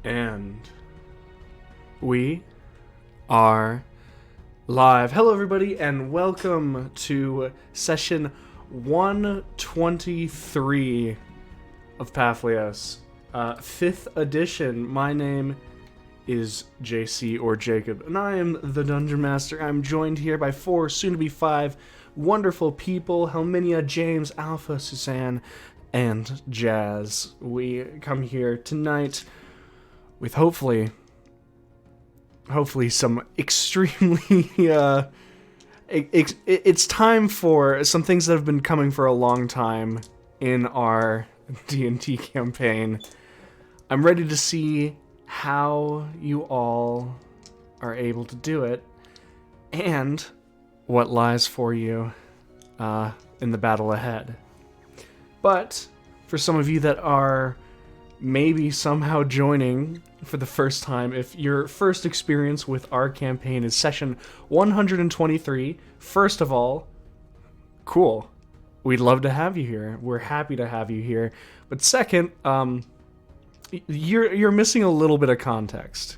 And we are live. Hello, everybody, and welcome to session 123 of Papihos, 5th edition. My name is JC, or Jacob, and I am the Dungeon Master. I'm joined here by 4, soon-to-be 5, wonderful people: Helminia, James, Alpha, Suzanne, and Jazz. We come here tonight with hopefully some extremely it's time for some things that have been coming for a long time in our D&D campaign. I'm ready to see how you all are able to do it and what lies for you in the battle ahead. But for some of you that are maybe somehow joining for the first time, if your first experience with our campaign is session 123, first of all, cool. We'd love to have you here. We're happy to have you here. But second, you're missing a little bit of context.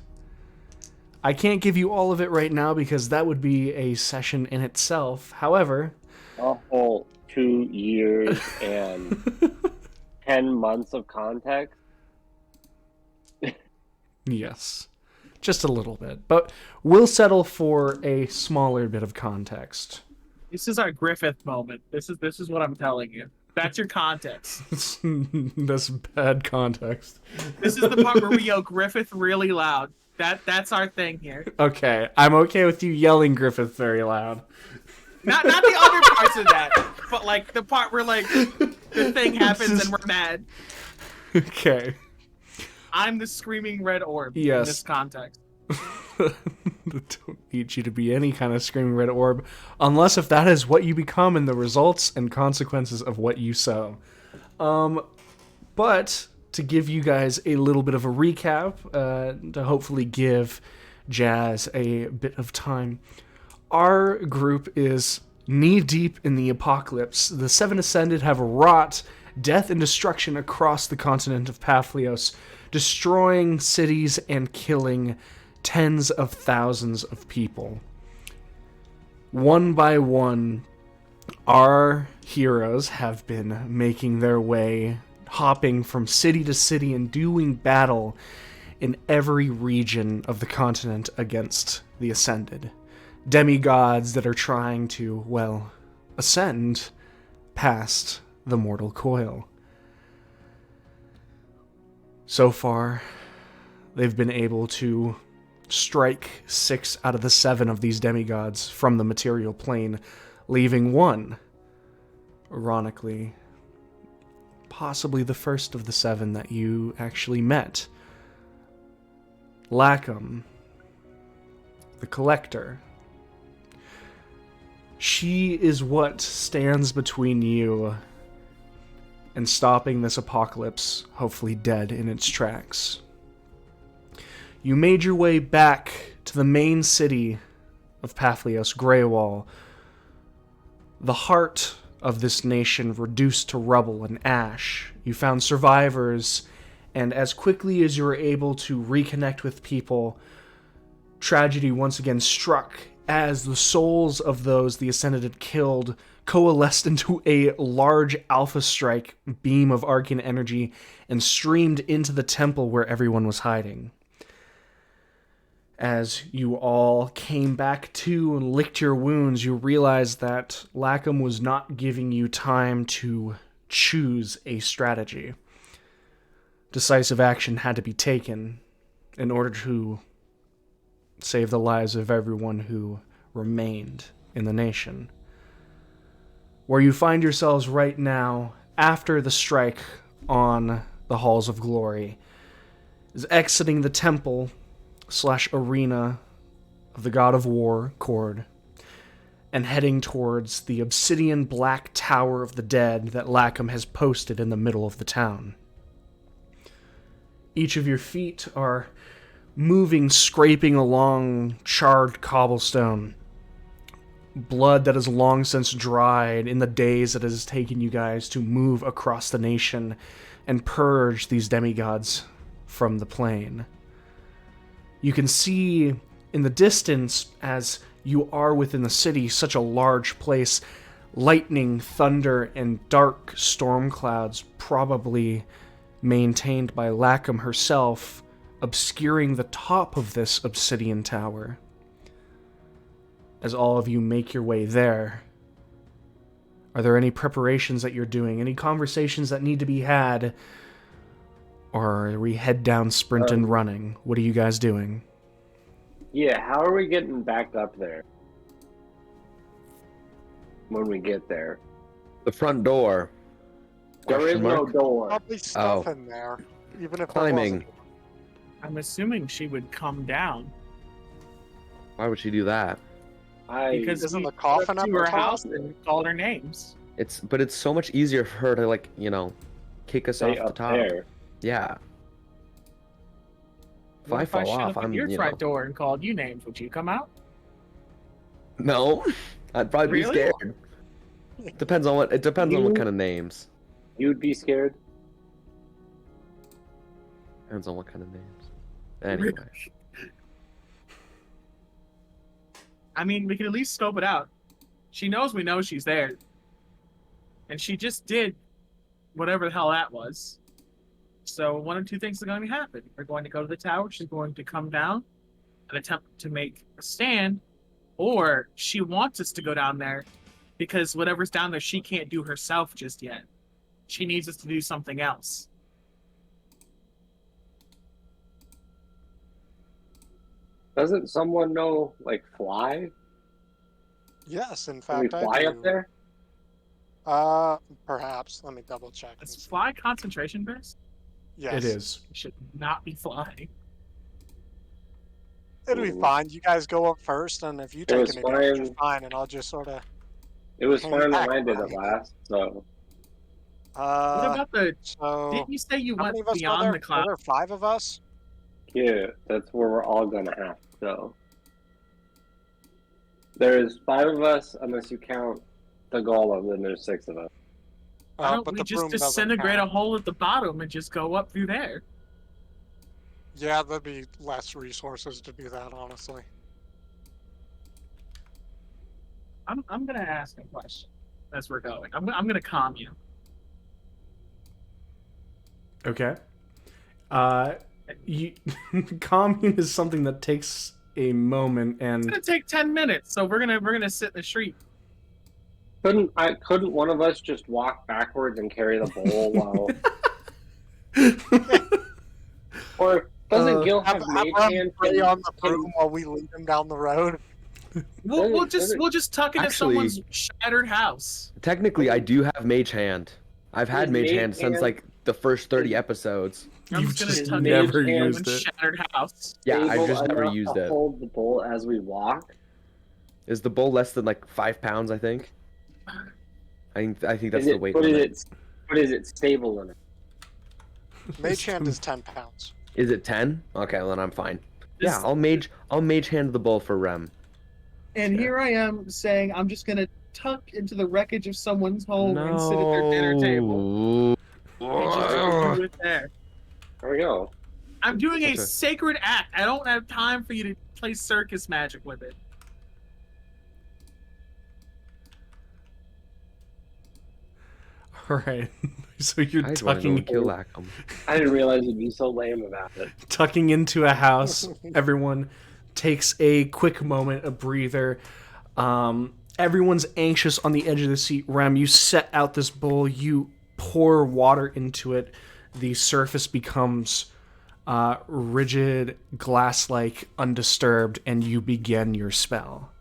I can't give you all of it right now because that would be a session in itself. However, a whole 2 years and 10 months of context. Yes, just a little bit, but we'll settle for a smaller bit of context. This is our Griffith moment. This is what I'm telling you. That's your context. That's bad context. This is the part where we yell Griffith really loud. That's our thing here. Okay, I'm okay with you yelling Griffith very loud. Not the other parts of that, but like the part where like the thing happens and we're mad. Okay. I'm the screaming red orb in Yes. this context. Don't need you to be any kind of screaming red orb, unless if that is what you become and the results and consequences of what you sow. But to give you guys a little bit of a recap, to hopefully give Jazz a bit of time, our group is knee-deep in the apocalypse. The Seven Ascended have wrought death and destruction across the continent of Papihos, destroying cities and killing tens of thousands of people. One by one, our heroes have been making their way, hopping from city to city and doing battle in every region of the continent against the Ascended. Demigods that are trying to, well, ascend past the mortal coil. So far, they've been able to strike 6 out of the 7 of these demigods from the material plane, leaving one, ironically, possibly the first of the 7 that you actually met. Lacom, the Collector. She is what stands between you and stopping this apocalypse, hopefully dead in its tracks. You made your way back to the main city of Papihos, Greywall, the heart of this nation reduced to rubble and ash. You found survivors, and as quickly as you were able to reconnect with people, tragedy once again struck as the souls of those the Ascended had killed coalesced into a large Alpha Strike beam of arcane energy and streamed into the temple where everyone was hiding. As you all came back to and licked your wounds, you realized that Lacom was not giving you time to choose a strategy. Decisive action had to be taken in order to save the lives of everyone who remained in the nation. Where you find yourselves right now, after the strike on the Halls of Glory, is exiting the temple / arena of the God of War, Cord, and heading towards the obsidian black tower of the dead that Lacom has posted in the middle of the town. Each of your feet are moving, scraping along charred cobblestone. Blood that has long since dried in the days that it has taken you guys to move across the nation and purge these demigods from the plane. You can see in the distance, as you are within the city, such a large place, lightning, thunder, and dark storm clouds, probably maintained by Lacom herself, obscuring the top of this obsidian tower. As all of you make your way there, are there any preparations that you're doing? Any conversations that need to be had? Or are we head down sprint and running? What are you guys doing? Yeah, how are we getting back up there when we get there? The front door. There is no door. Probably stuff in there, even if Climbing. There wasn't. I'm assuming she would come down Why would she do that? because Isn't we the coffin went up to the her top? house and called her names. But it's so much easier for her to, like, you know, kick us Stay off the up top. there. Yeah. If What I if fall showed off, up at I'm, your you front know. door and called you names? Would you come out? No, I'd probably Really? be scared. Depends on what kind of names. You'd be scared? Depends on what kind of names. Anyway. I mean, we can at least scope it out. She knows we know she's there. And she just did whatever the hell that was. So one of two things are going to happen. We're going to go to the tower. She's going to come down and attempt to make a stand. Or she wants us to go down there because whatever's down there, she can't do herself just yet. She needs us to do something else. Doesn't someone know, like, fly? Yes, in Can we fact, fly I up do. there? Perhaps. Let me double check. and Is see. fly concentration based? Yes. It is. We should not be flying. It'll be fine. You guys go up first, and if you take was any damage, you're fine. fine, and I'll just sort of. It was Hang fun when back I did a it little. last, so... What Uh, about the... so. Didn't you say you How went many of us were beyond there? the Were cloud? there 5 of us? Yeah, that's where we're all gonna have to go. There's 5 of us, unless you count the golem, then there's 6 of us. Why don't But we the just broom doesn't disintegrate a count. hole at the bottom and just go up through there? Yeah, there'd be less resources to do that, honestly. I'm gonna ask a question as we're going. I'm gonna calm you. Okay. You, commune is something that takes a moment, It's and gonna take 10 minutes, so we're gonna sit in the street. Couldn't one of us just walk backwards and carry the bowl while... Or doesn't Gil have Have mage Rum hand? pray on the can- broom while we lead him down the road. We'll Doesn't- just tuck into Actually- someone's shattered house. Technically, I do have Mage Hand. I've had Is Mage Mage Hand since, Hand- like, the first 30 episodes. I'm You've just gonna just tuck never into used someone's it. shattered house. Yeah, I've stable just never enough used to it. hold the bowl as we walk? Is the bowl less than, like, 5 pounds, I think? I think that's the weight But limit. is it stable enough? Mage hand is 10 pounds. Is it 10? Okay, well, then I'm fine. This- Yeah, I'll mage hand the bowl for Rem. And here I am saying I'm just gonna tuck into the wreckage of someone's home and sit at their dinner table. And just do it there. There we go. I'm doing a Okay. sacred act. I don't have time for you to play circus magic with it. all right. So you're I just want to go tucking and kill Lacom. I didn't realize you'd be so lame about it. tucking into a house. Everyone takes a quick moment, a breather. Everyone's anxious on the edge of the seat. Rem, you set out this bowl. You pour water into it. The surface becomes rigid, glass-like, undisturbed, and you begin your spell.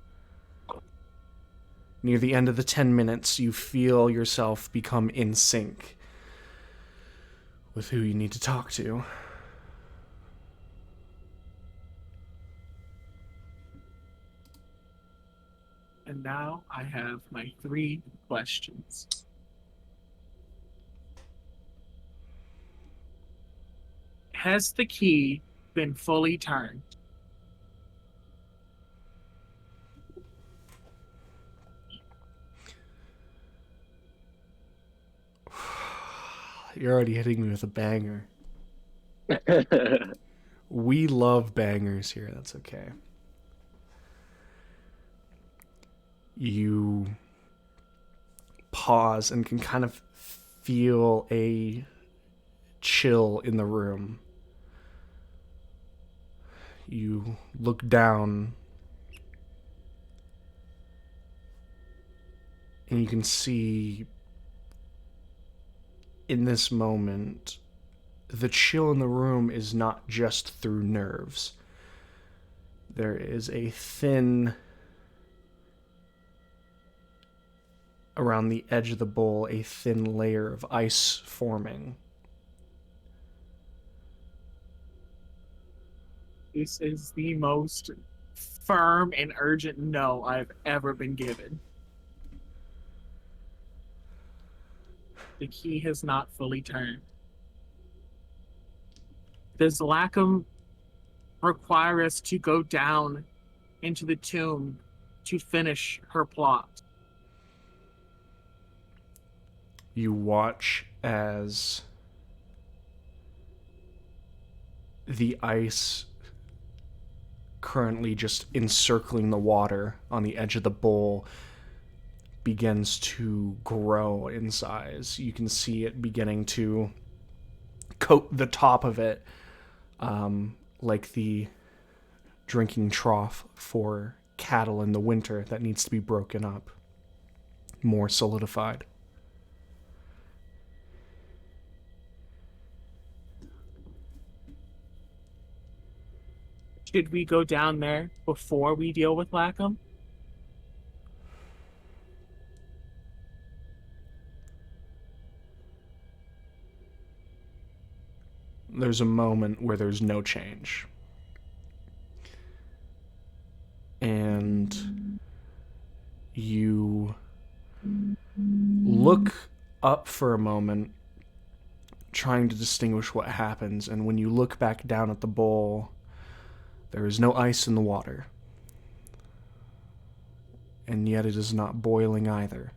Near the end of the 10 minutes, you feel yourself become in sync with who you need to talk to. And now I have my 3 questions. Has the key been fully turned? You're already hitting me with a banger. We love bangers here. That's okay. You pause and can kind of feel a chill in the room. You look down and you can see in this moment the chill in the room is not just through nerves. There is a thin, around the edge of the bowl, a thin layer of ice forming. This is the most firm and urgent no I've ever been given. The key has not fully turned. Does Lacom require us to go down into the tomb to finish her plot? You watch as the ice currently just encircling the water on the edge of the bowl begins to grow in size. You can see it beginning to coat the top of it, like the drinking trough for cattle in the winter that needs to be broken up, more solidified. Should we go down there before we deal with Lacom? There's a moment where there's no change. And you look up for a moment, trying to distinguish what happens, and when you look back down at the bowl, there is no ice in the water. And yet it is not boiling either.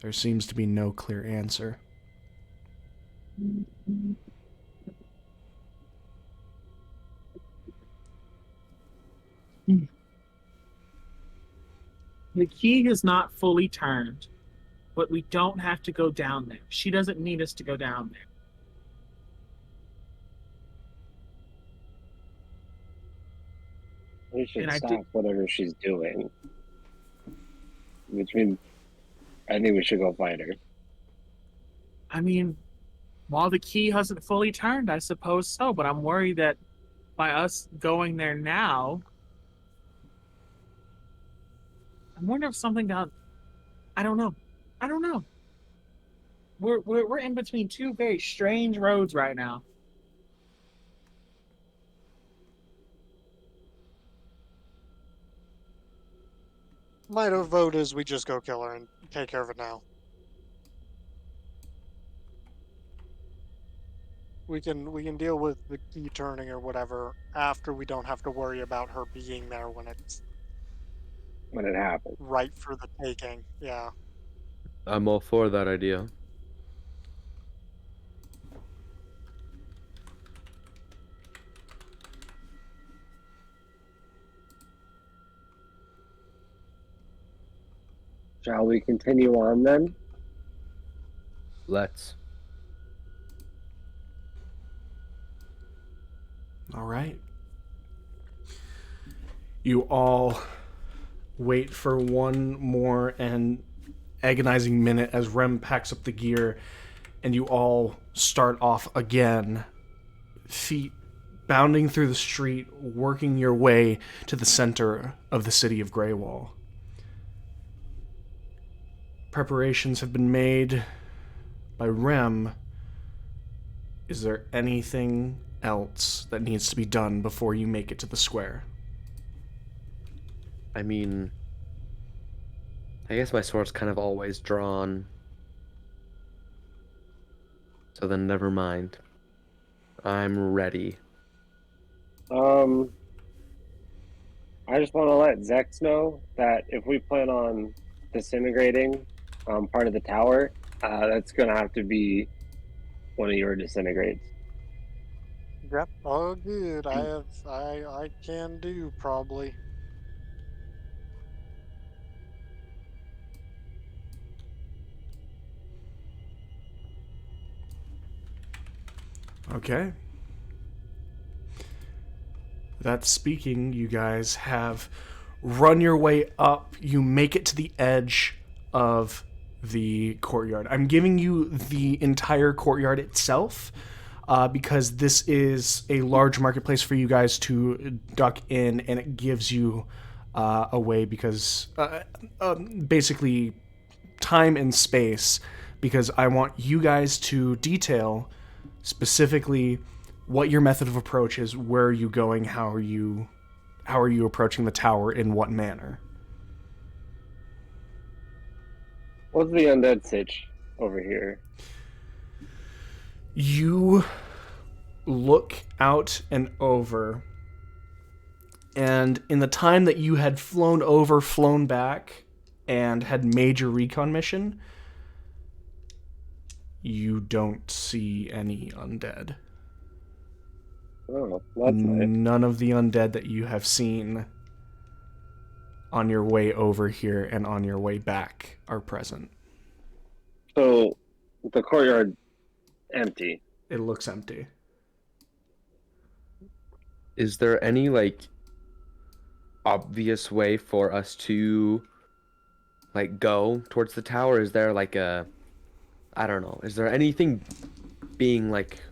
There seems to be no clear answer. The key has not fully turned, but we don't have to go down there. She doesn't need us to go down there. We should And I stop did- whatever she's doing. Which means I think we should go find her. I mean, while the key hasn't fully turned, I suppose so, but I'm worried that by us going there now, I wonder if something down. I don't know. We're in between two very strange roads right now. My vote is we just go kill her and take care of it now. We can deal with the key turning or whatever after we don't have to worry about her being there when it's When it happens. right for the taking. Yeah. I'm all for that idea. Shall we continue on then? Let's. All right. You all wait for one more and agonizing minute as Rem packs up the gear, and you all start off again, feet bounding through the street, working your way to the center of the city of Greywall. Preparations have been made by Rem. Is there anything else that needs to be done before you make it to the square? I mean, I guess my sword's kind of always drawn. So then never mind. I'm ready. I just want to let Zex know that if we plan on disintegrating part of the tower, that's going to have to be one of your disintegrates. Yep. Oh, good. I can do probably. Okay. That speaking, you guys have run your way up. You make it to the edge of the courtyard. I'm giving you the entire courtyard itself because this is a large marketplace for you guys to duck in, and it gives you a way because basically time and space, because I want you guys to detail specifically what your method of approach is, where are you going, how are you approaching the tower, in what manner. What's the undead sitch over here? You look out and over, and in the time that you had flown over, flown back, and had made your recon mission, you don't see any undead. Oh, that's nice. None of the undead that you have seen on your way over here and on your way back are present. So, the courtyard empty. It looks empty. Is there any like obvious way for us to like go towards the tower? Is there like I don't know. Is there anything being like,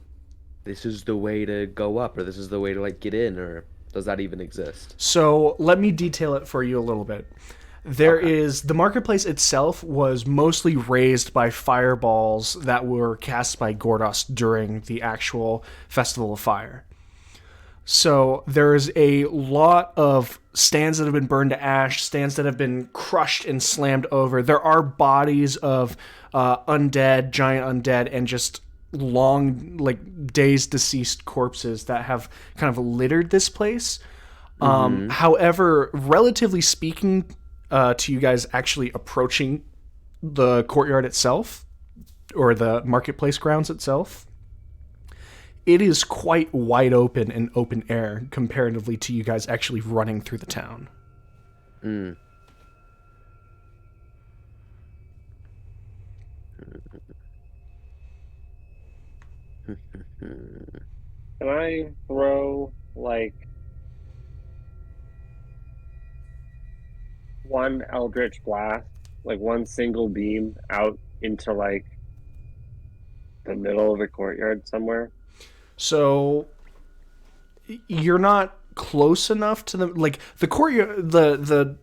this is the way to go up, or this is the way to like get in, or does that even exist? So let me detail it for you a little bit. There is the marketplace itself was mostly raised by fireballs that were cast by Gordos during the actual Festival of Fire. So there's a lot of stands that have been burned to ash, stands that have been crushed and slammed over. There are bodies of undead, giant undead, and just long, like, days deceased corpses that have kind of littered this place. However, relatively speaking, to you guys actually approaching the courtyard itself, or the marketplace grounds itself, it is quite wide open and open air comparatively to you guys actually running through the town. Mm. Can I throw, like, one eldritch blast, like one single beam out into, like, the middle of the courtyard somewhere? So you're not close enough to the, like, the courtyard, the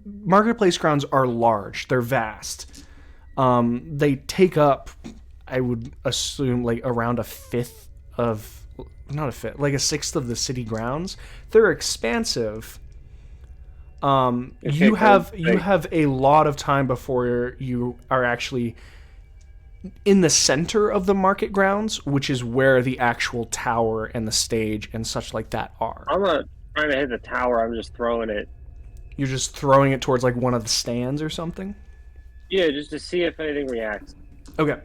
marketplace grounds are large, they're vast. They take up, I would assume, like around a fifth of, not a fifth, like a sixth of the city grounds. They're expansive. You have a lot of time before you are actually in the center of the market grounds, which is where the actual tower and the stage and such like that are. I'm not trying to hit the tower, I'm just throwing it. You're just throwing it towards like one of the stands or something? Yeah, just to see if anything reacts. Okay.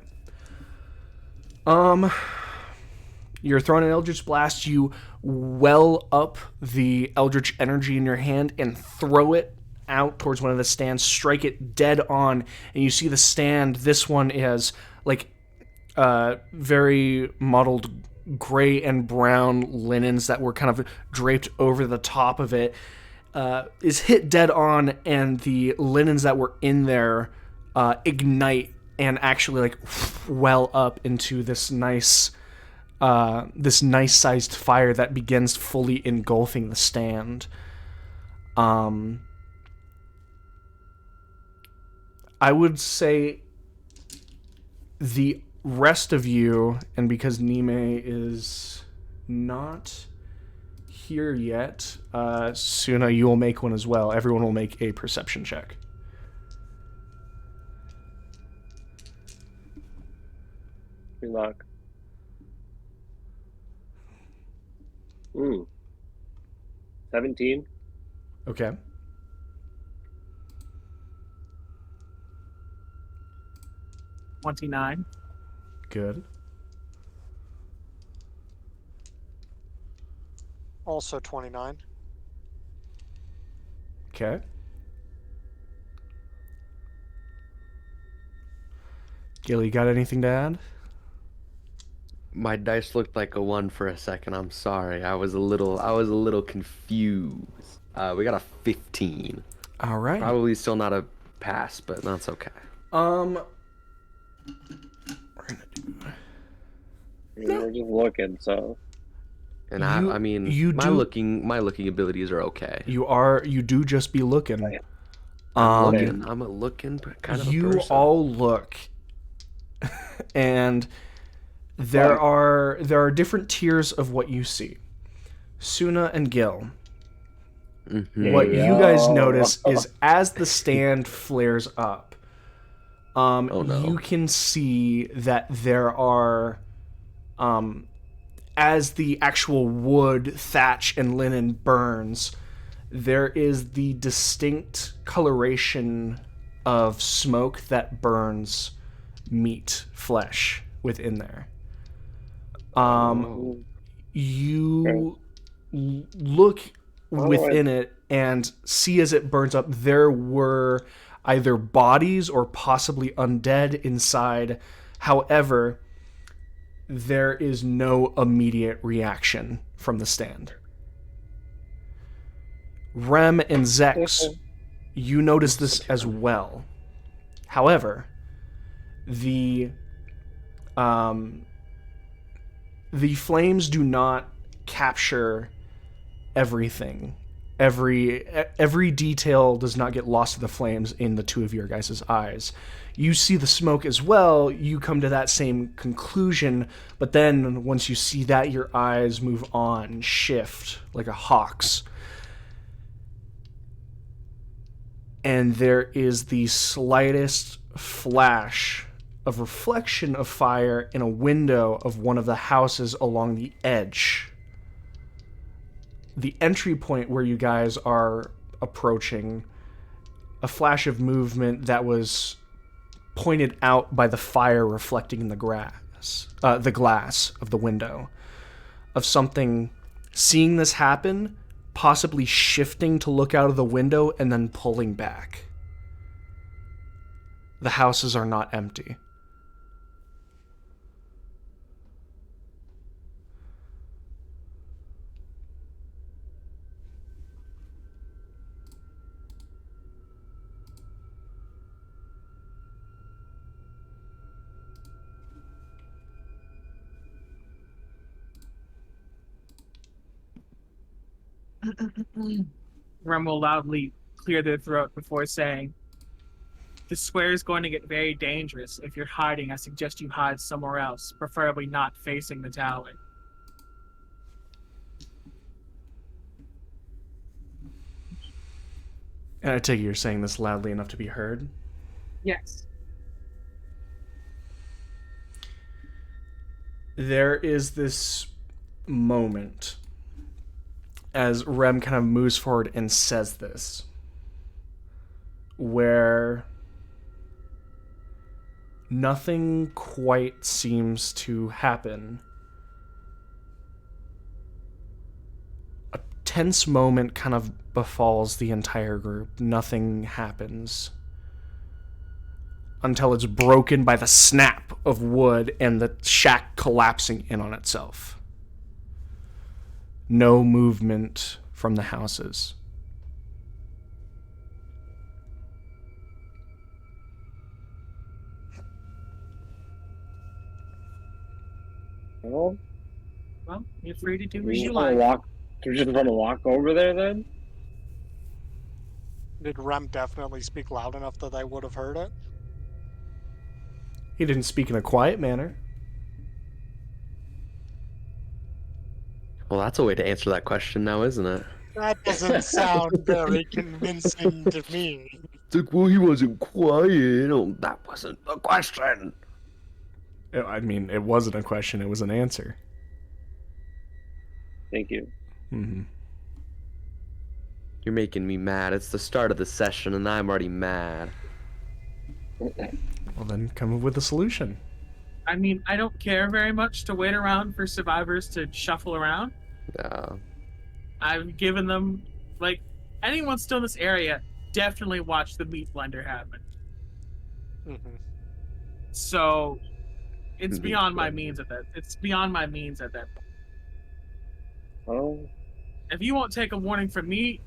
You're throwing an Eldritch Blast, you well up the Eldritch energy in your hand and throw it out towards one of the stands, strike it dead on, and you see the stand, this one is like very mottled gray and brown linens that were kind of draped over the top of it, is hit dead on, and the linens that were in there ignite and actually like well up into this nice sized fire that begins fully engulfing the stand. I would say the rest of you, and because Nime is not here yet, Suna, you will make one as well. Everyone will make a perception check. Good luck. 17. Okay. $29. Good. Also 29. Okay. Gil, you got anything to add? My dice looked like a 1 for a second. I'm sorry. I was a little confused. We got a 15. All right. Probably still not a pass, but that's okay. We're We're just looking, so And You- I mean, you my do- looking abilities are okay. you do just be looking. Right. I'm a looking kind of a You person. all look, and there are different tiers of what you see. Suna and Gil. Mhm. What you Yeah. guys notice is as the stand flares up, Oh, no. you can see that there are, as the actual wood, thatch, and linen burns, there is the distinct coloration of smoke that burns meat, flesh within there. Oh. You look within it and see as it burns up, there were either bodies or possibly undead inside. However, there is no immediate reaction from the stand. Rem and Zex, you notice this as well. However, the flames do not capture everything. Every detail does not get lost to the flames in the two of your guys' eyes. You see the smoke as well, you come to that same conclusion, but then once you see that, your eyes move on, shift like a hawk's. And there is the slightest flash of reflection of fire in a window of one of the houses along the edge. The entry point where you guys are approaching, a flash of movement that was pointed out by the fire reflecting in the the glass of the window, of something seeing this happen, possibly shifting to look out of the window and then pulling back. The houses are not empty. Rem will loudly clear their throat before saying, "The square is going to get very dangerous. If you're hiding, I suggest you hide somewhere else, preferably not facing the tower." And I take it you're saying this loudly enough to be heard? Yes. There is this moment as Rem kind of moves forward and says this, where nothing quite seems to happen. A tense moment kind of befalls the entire group. Nothing happens until it's broken by the snap of wood and the shack collapsing in on itself. No movement from the houses. well, Well, you're free to do we as you just want to like. walk. We just want to walk over there then. Did Rem definitely speak loud enough that I would have heard it? He didn't speak in a quiet manner. Well, that's a way to answer that question now, isn't it? That doesn't sound very convincing to me. It's like, well, he wasn't quiet. Oh, that wasn't the question. I mean, it wasn't a question, it was an answer. Thank you. Mm-hmm. You're making me mad. It's the start of the session, and I'm already mad. Well, then come up with a solution. I mean, I don't care very much to wait around for survivors to shuffle around. Yeah. I've given them, like, anyone still in this area, definitely watch the meat blender happen. Mhm. So it's Meat beyond my blender. means at that. It's beyond my means at that point. Oh, If you won't take a warning from me,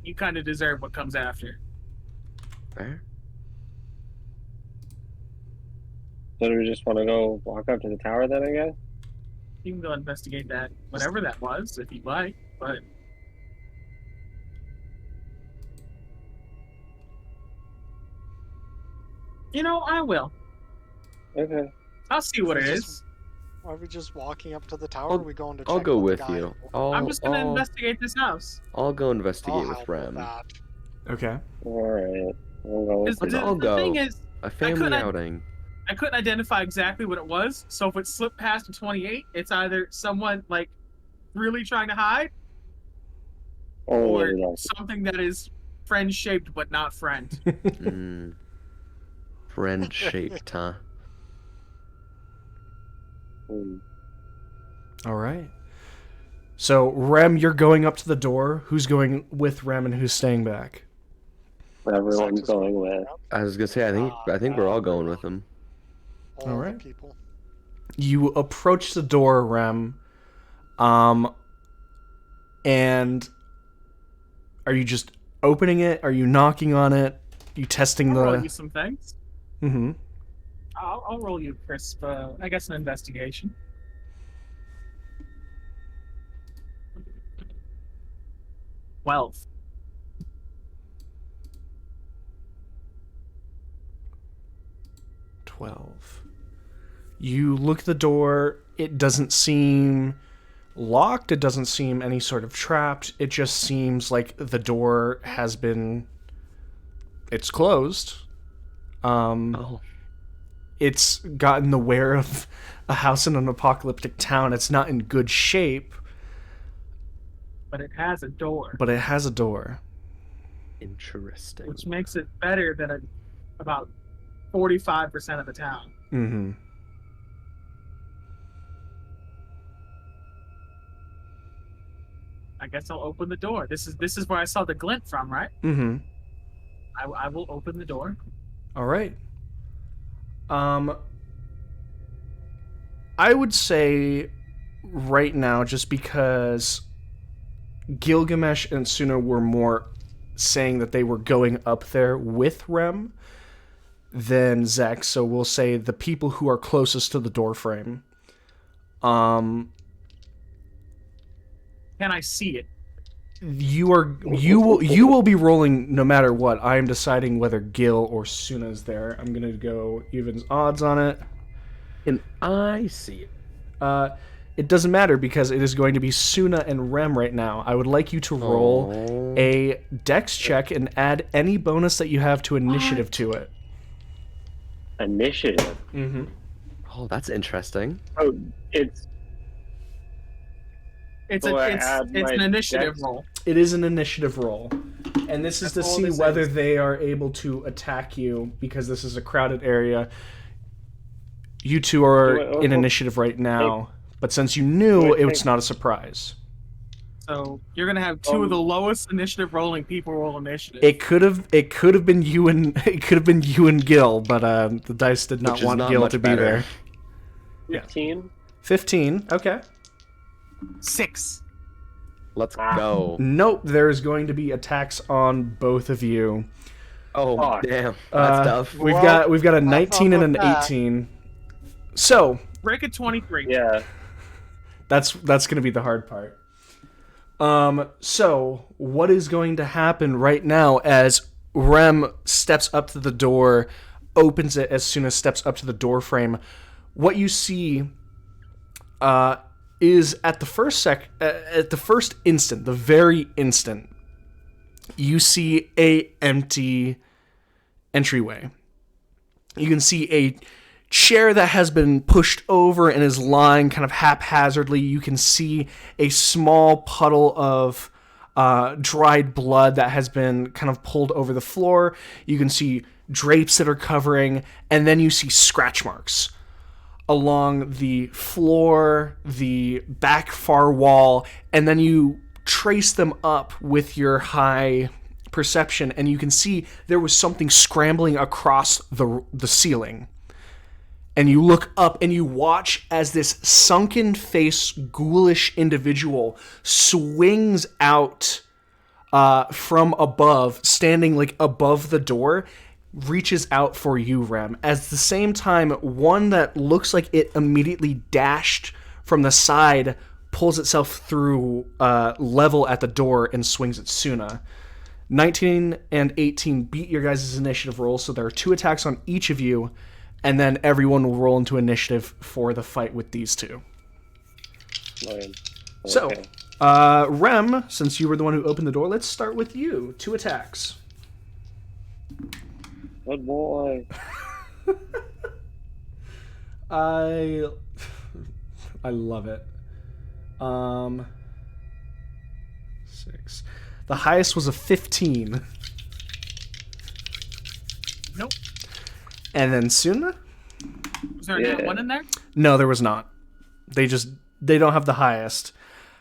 you kind of deserve what comes after. Fair. so do we just want to go walk up to the tower then? I guess. You can go investigate that, whatever that was, if you'd like. But I will. Okay. I'll see what it Just- is. Are we just walking up to the tower? I'll- Are we going to I'll check go what the with guy- you. I'm just gonna I'll investigate this house. I'll go I'll investigate with help with Rem. that. Okay. All right. We'll go with Let's it. all The thing go. is, A family couldn't- outing. I couldn't identify exactly what it was. So if it slipped past a 28, it's either someone like really trying to hide, Oh, or what else? something that is friend shaped but not friend. Mm. Friend shaped, huh? Hmm. All right. So, Rem, you're going up to the door. Who's going with Rem and who's staying back? Everyone's Sex is going what- with. I was gonna say I think we're all going with him. All All the right. people. You approach the door, Rem. And are you just opening it? Are you knocking on it? You testing I'll roll the? you some things. Mm-hmm. I'll roll you, crisp. I guess an investigation. Well, 12. You look at the door. It doesn't seem locked. It doesn't seem any sort of trapped. It just seems like the door has been. It's closed. Oh. It's gotten the wear of a house in an apocalyptic town. It's not in good shape, but it has a door, but it has a door. Interesting. which makes it better than about 45% of the town. Mm-hmm. I guess I'll open the door. This is where I saw the glint from, right? Mm-hmm. I will open the door. All right. I would say right now, just because Gilgamesh and Suna were more saying that they were going up there with Rem than Zek, so we'll say the people who are closest to the doorframe. Can I see it? You will be rolling no matter what. I am deciding whether Gil or Suna is there. I'm gonna go evens odds on it. And I see it. It doesn't matter because it is going to be Suna and Rem right now. I would like you to roll Oh. a dex check and add any bonus that you have to initiative to it. Initiative. Mm-hmm. Oh, that's interesting. Oh, it's It's So I it's add it's my an initiative dex? roll. It is an initiative roll. And this is That's to all see this whether is. they are able to attack you because this is a crowded area. You two are Wait, in initiative right now, but since you knew, Wait, it's not a surprise. So you're gonna have two of the lowest initiative rolling people roll initiative. It could have been you and Gil, but the dice did not Which is want not Gil much to be better. there. 15. 15. Okay. 6. Let's go. Nope. There is going to be attacks on both of you. Oh, Fuck. damn. That's tough. We've Well, got a 19 and an with that. 18. So Break at 23. Yeah. that's going to be the hard part. So what is going to happen right now as Rem steps up to the door, opens it as soon as steps up to the door frame? What you see is at the first instant, the very instant, you see a empty entryway. You can see a chair that has been pushed over and is lying kind of haphazardly. You can see a small puddle of dried blood that has been kind of pulled over the floor. You can see drapes that are covering, and then you see scratch marks along the floor, the back far wall, and then you trace them up with your high perception, and you can see there was something scrambling across the ceiling. And you look up and you watch as this sunken face, ghoulish individual swings out from above, standing like above the door, reaches out for you, Rem. At the same time, one that looks like it immediately dashed from the side pulls itself through level at the door and swings at Suna. 19 and 18 beat your guys' initiative rolls, so there are 2 attacks on each of you, and then everyone will roll into initiative for the fight with these two. Okay. So, Rem, since you were the one who opened the door, let's start with you. 2 attacks. Good boy. I love it. 6. The highest was a 15. Nope. And then Suna? Was there a one in there? No, there was not. They don't have the highest.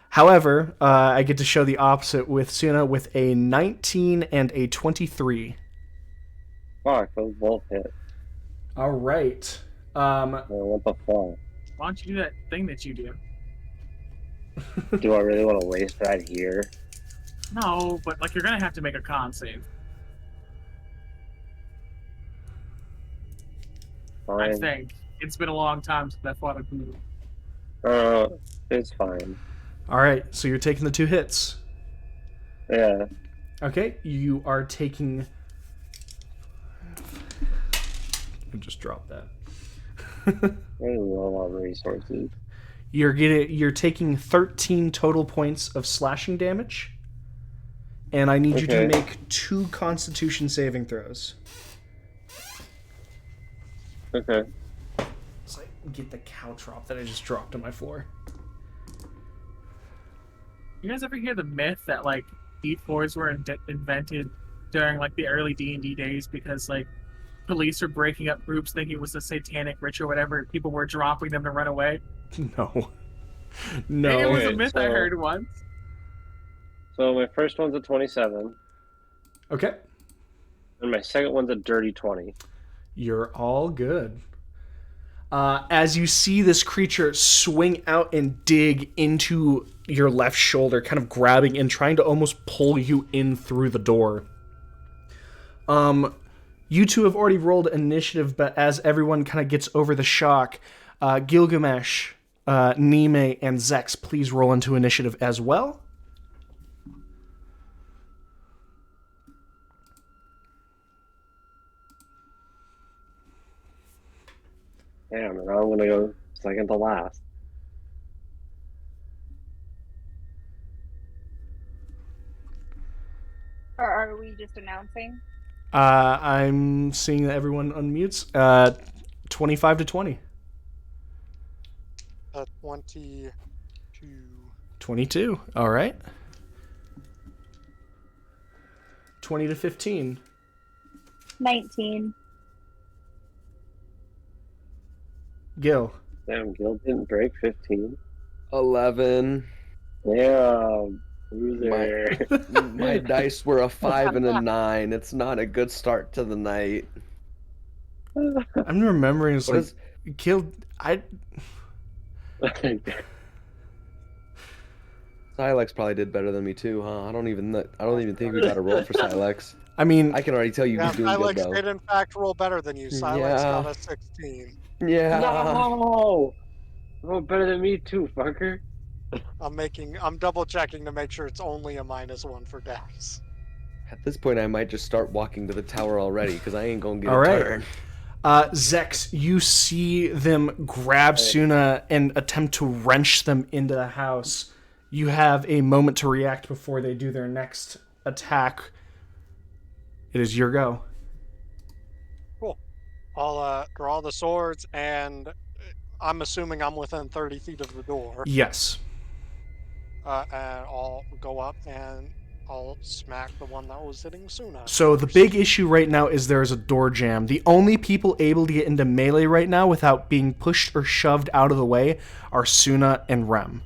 However, I get to show the opposite with Suna with a 19 and a 23. Fuck, those both hit. All right. What the fuck? Why don't you do that thing that you do? Do I really want to waste that here? No, but like you're gonna have to make a con save. I Fine. think it's been a long time since I fought a ghoul. It's fine. All right, so you're taking the 2 hits. Yeah. Okay, you are taking... I just dropped that. Really low on resources. You're taking 13 total points of slashing damage, and I need you to make 2 Constitution saving throws. Okay. So I get the cow drop that I just dropped on my floor. You guys ever hear the myth that like D4s were invented during like the early D&D days because like police were breaking up groups thinking it was a satanic ritual or whatever, people were dropping them to run away? No. No. It was a Okay, myth I heard once. So my first one's a 27, Okay. and my second one's a dirty 20. You're all good. As you see this creature swing out and dig into your left shoulder, kind of grabbing and trying to almost pull you in through the door. You two have already rolled initiative, but as everyone kind of gets over the shock, Gilgamesh, Nime, and Zex, please roll into initiative as well. Damn, and I'm gonna go second to last. Or are we just announcing? I'm seeing that everyone unmutes. 25 to 20. 22. 22. All right. 20 to 15. 19. Gil. Damn, Gil didn't break 15. 11. Damn, loser. My dice were a 5 and a 9. It's not a good start to the night. I'm remembering it's What like is- Gil. Silex probably did better than me too, huh? I don't even think we got a roll for Silex. I mean, I can already tell you Yeah, he's doing good Silex though. did in fact roll better than you. Silex Yeah. got a 16. Yeah. No! Oh, better than me too, fucker. I'm double checking to make sure it's only a -1 for Dex. At this point, I might just start walking to the tower already because I ain't gonna get All a right. turn. Zex, you see them grab Suna and attempt to wrench them into the house. You have a moment to react before they do their next attack. It is your go. Cool. I'll draw the swords, and I'm assuming I'm within 30 feet of the door. Yes. And I'll go up and I'll smack the one that was hitting Suna. So the first. big issue right now is there's a door jam. The only people able to get into melee right now without being pushed or shoved out of the way are Suna and Rem.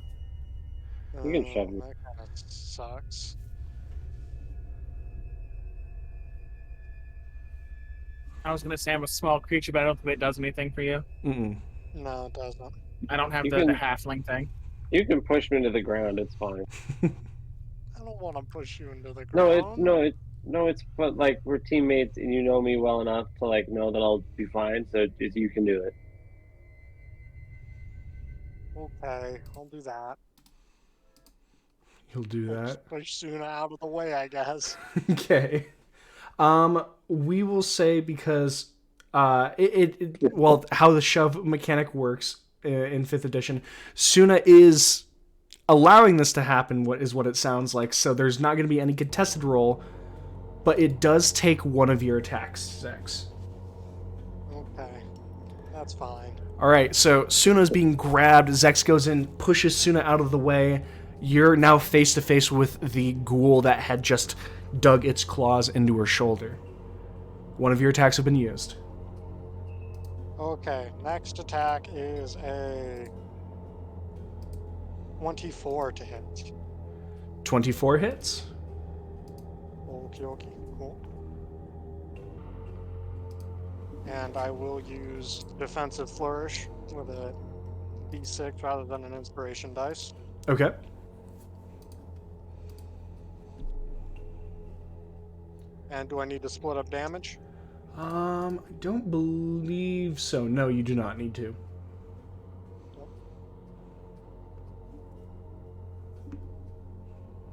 You can shove him. That kind of sucks. I was gonna say I'm a small creature, but I don't think it does anything for you. Mm-mm. No, it doesn't. I don't have You the can- halfling thing. You can push me to the ground. It's fine. I don't want to push you into the ground. No, it's but like we're teammates, and you know me well enough to like know that I'll be fine. So you can do it. Okay, I'll do that. You'll do I'll that. just push Suna out of the way, I guess. Okay. We will say because well, how the shove mechanic works in 5th edition, Suna is allowing this to happen, what it sounds like, so there's not going to be any contested roll, but it does take one of your attacks, Zex. Okay, that's fine. Alright, so Suna's being grabbed, Zex goes in, pushes Suna out of the way. You're now face to face with the ghoul that had just dug its claws into her shoulder. One of your attacks have been used. Okay, next attack is a 24 to hit. 24 hits. Okie dokie, cool. And I will use Defensive Flourish with a D6 rather than an Inspiration dice. Okay. And do I need to split up damage? I don't believe so. No, you do not need to.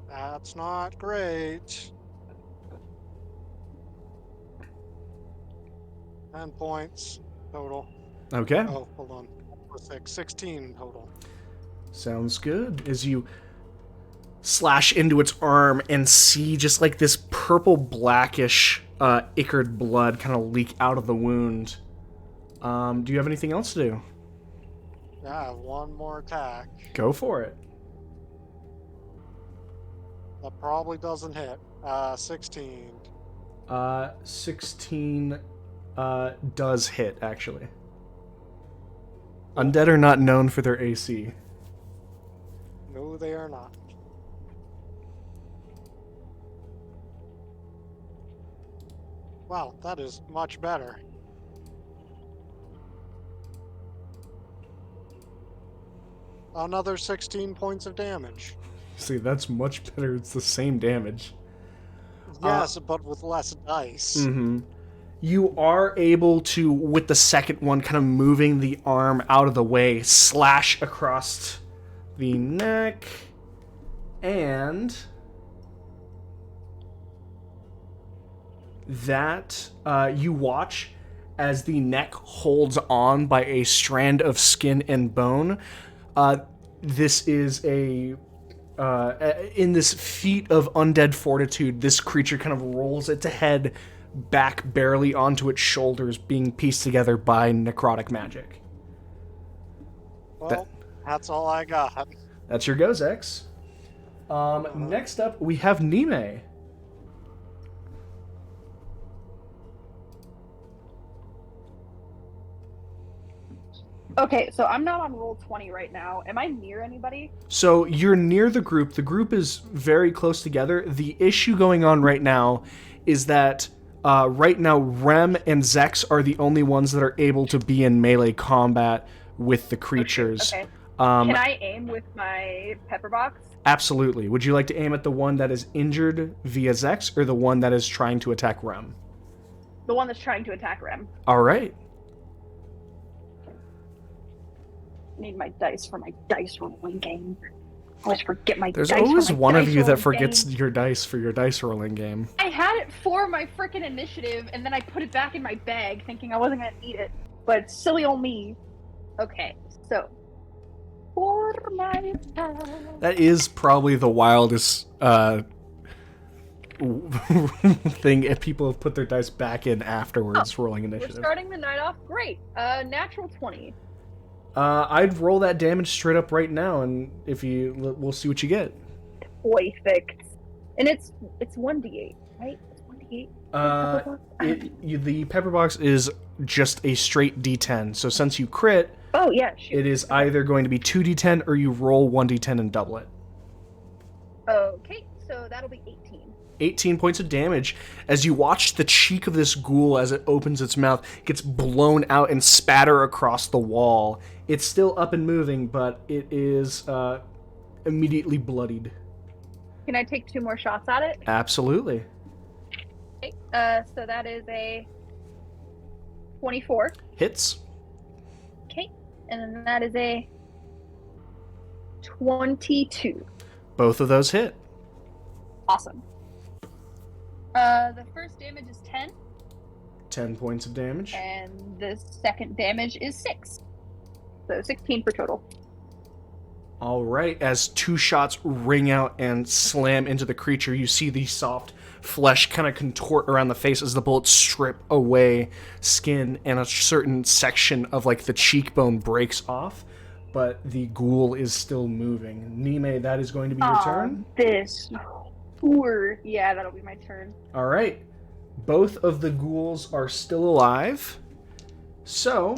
That's not great. 10 points total. Okay. Oh, hold on. 16 total. Sounds good. As you slash into its arm and see just like this purple blackish ichor blood kind of leak out of the wound. Do you have anything else to do? Yeah, I have one more attack. Go for it. That probably doesn't hit. 16. 16 does hit, actually. Undead are not known for their AC. No, they are not. Wow, that is much better. Another 16 points of damage. See, that's much better. It's the same damage. Yes, but with less dice. Mm-hmm. You are able to, with the second one, kind of moving the arm out of the way, slash across the neck, and that you watch as the neck holds on by a strand of skin and bone. This is in this feat of undead fortitude, this creature kind of rolls its head back barely onto its shoulders, being pieced together by necrotic magic. Well, that's all I got. That's your go, Zex. Next up, we have Nime. Okay, so I'm not on roll 20 right now. Am I near anybody? So you're near the group. The group is very close together. The issue going on right now is that right now Rem and Zex are the only ones that are able to be in melee combat with the creatures. Okay. Can I aim with my pepper box? Absolutely. Would you like to aim at the one that is injured via Zex or the one that is trying to attack Rem? The one that's trying to attack Rem. All right. Need my dice for my dice rolling game. I always forget my There's dice for always my one of dice you that rolling forgets game. your dice for your dice rolling game. I had it for my freaking initiative, and then I put it back in my bag, thinking I wasn't gonna need it. But silly old me. Okay, so for my attack. That is probably the wildest thing if people have put their dice back in afterwards rolling We're initiative. starting the night off great. Natural 20. I'd roll that damage straight up right now, and we'll see what you get. Perfect. And it's 1d8, right? It's 1d8. The pepper box is just a straight D10. So since you crit, Oh yeah, shoot. it is either going to be 2d10 or you roll 1d10 and double it. Okay, so that'll be 18. 18 points of damage as you watch the cheek of this ghoul as it opens its mouth gets blown out and spatter across the wall. It's still up and moving, but it is immediately bloodied. Can I take 2 more shots at it? Absolutely. Okay, so that is a 24. Hits. Okay, and then that is a 22. Both of those hit. Awesome. The first damage is 10, 10 points of damage. and the second damage is 6. So 16 for total. All right, as 2 shots ring out and slam into the creature, you see the soft flesh kind of contort around the face as the bullets strip away skin, and a certain section of like the cheekbone breaks off, but the ghoul is still moving. Nime, that is going to be your turn. This poor. Yeah, that'll be my turn. All right, both of the ghouls are still alive. So,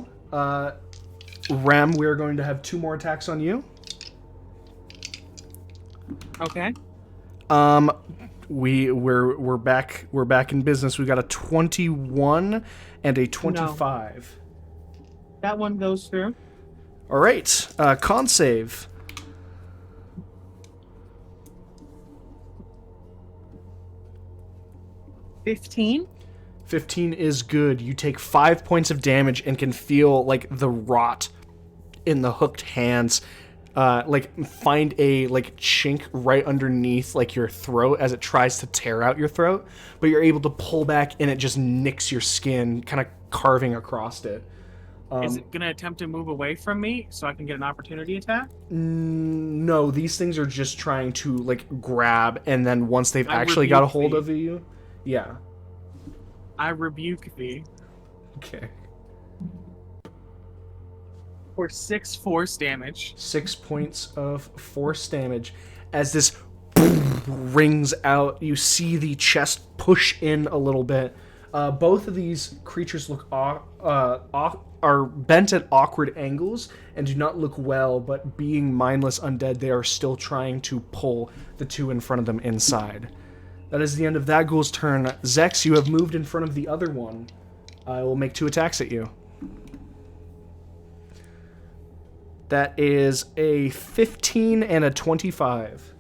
Rem, we're going to have 2 more attacks on you. Okay. We're back in business. We got a 21 and a 25. That one goes through. All right, con save. $15. 15 is good. You take 5 points of damage and can feel like the rot in the hooked hands. Like find a like chink right underneath like your throat as it tries to tear out your throat, but you're able to pull back and it just nicks your skin, kind of carving across it. Is it gonna attempt to move away from me so I can get an opportunity attack? No, these things are just trying to like grab, and then once they've I actually got a rebuke hold thee. of you, yeah. I rebuke thee Okay. for 6 force damage. 6 points of force damage. As this rings out, you see the chest push in a little bit. Both of these creatures look are bent at awkward angles and do not look well, but being mindless undead, they are still trying to pull the 2 in front of them inside. That is the end of that ghoul's turn. Zex, you have moved in front of the other one. I will make 2 attacks at you. That is a 15 and a 25.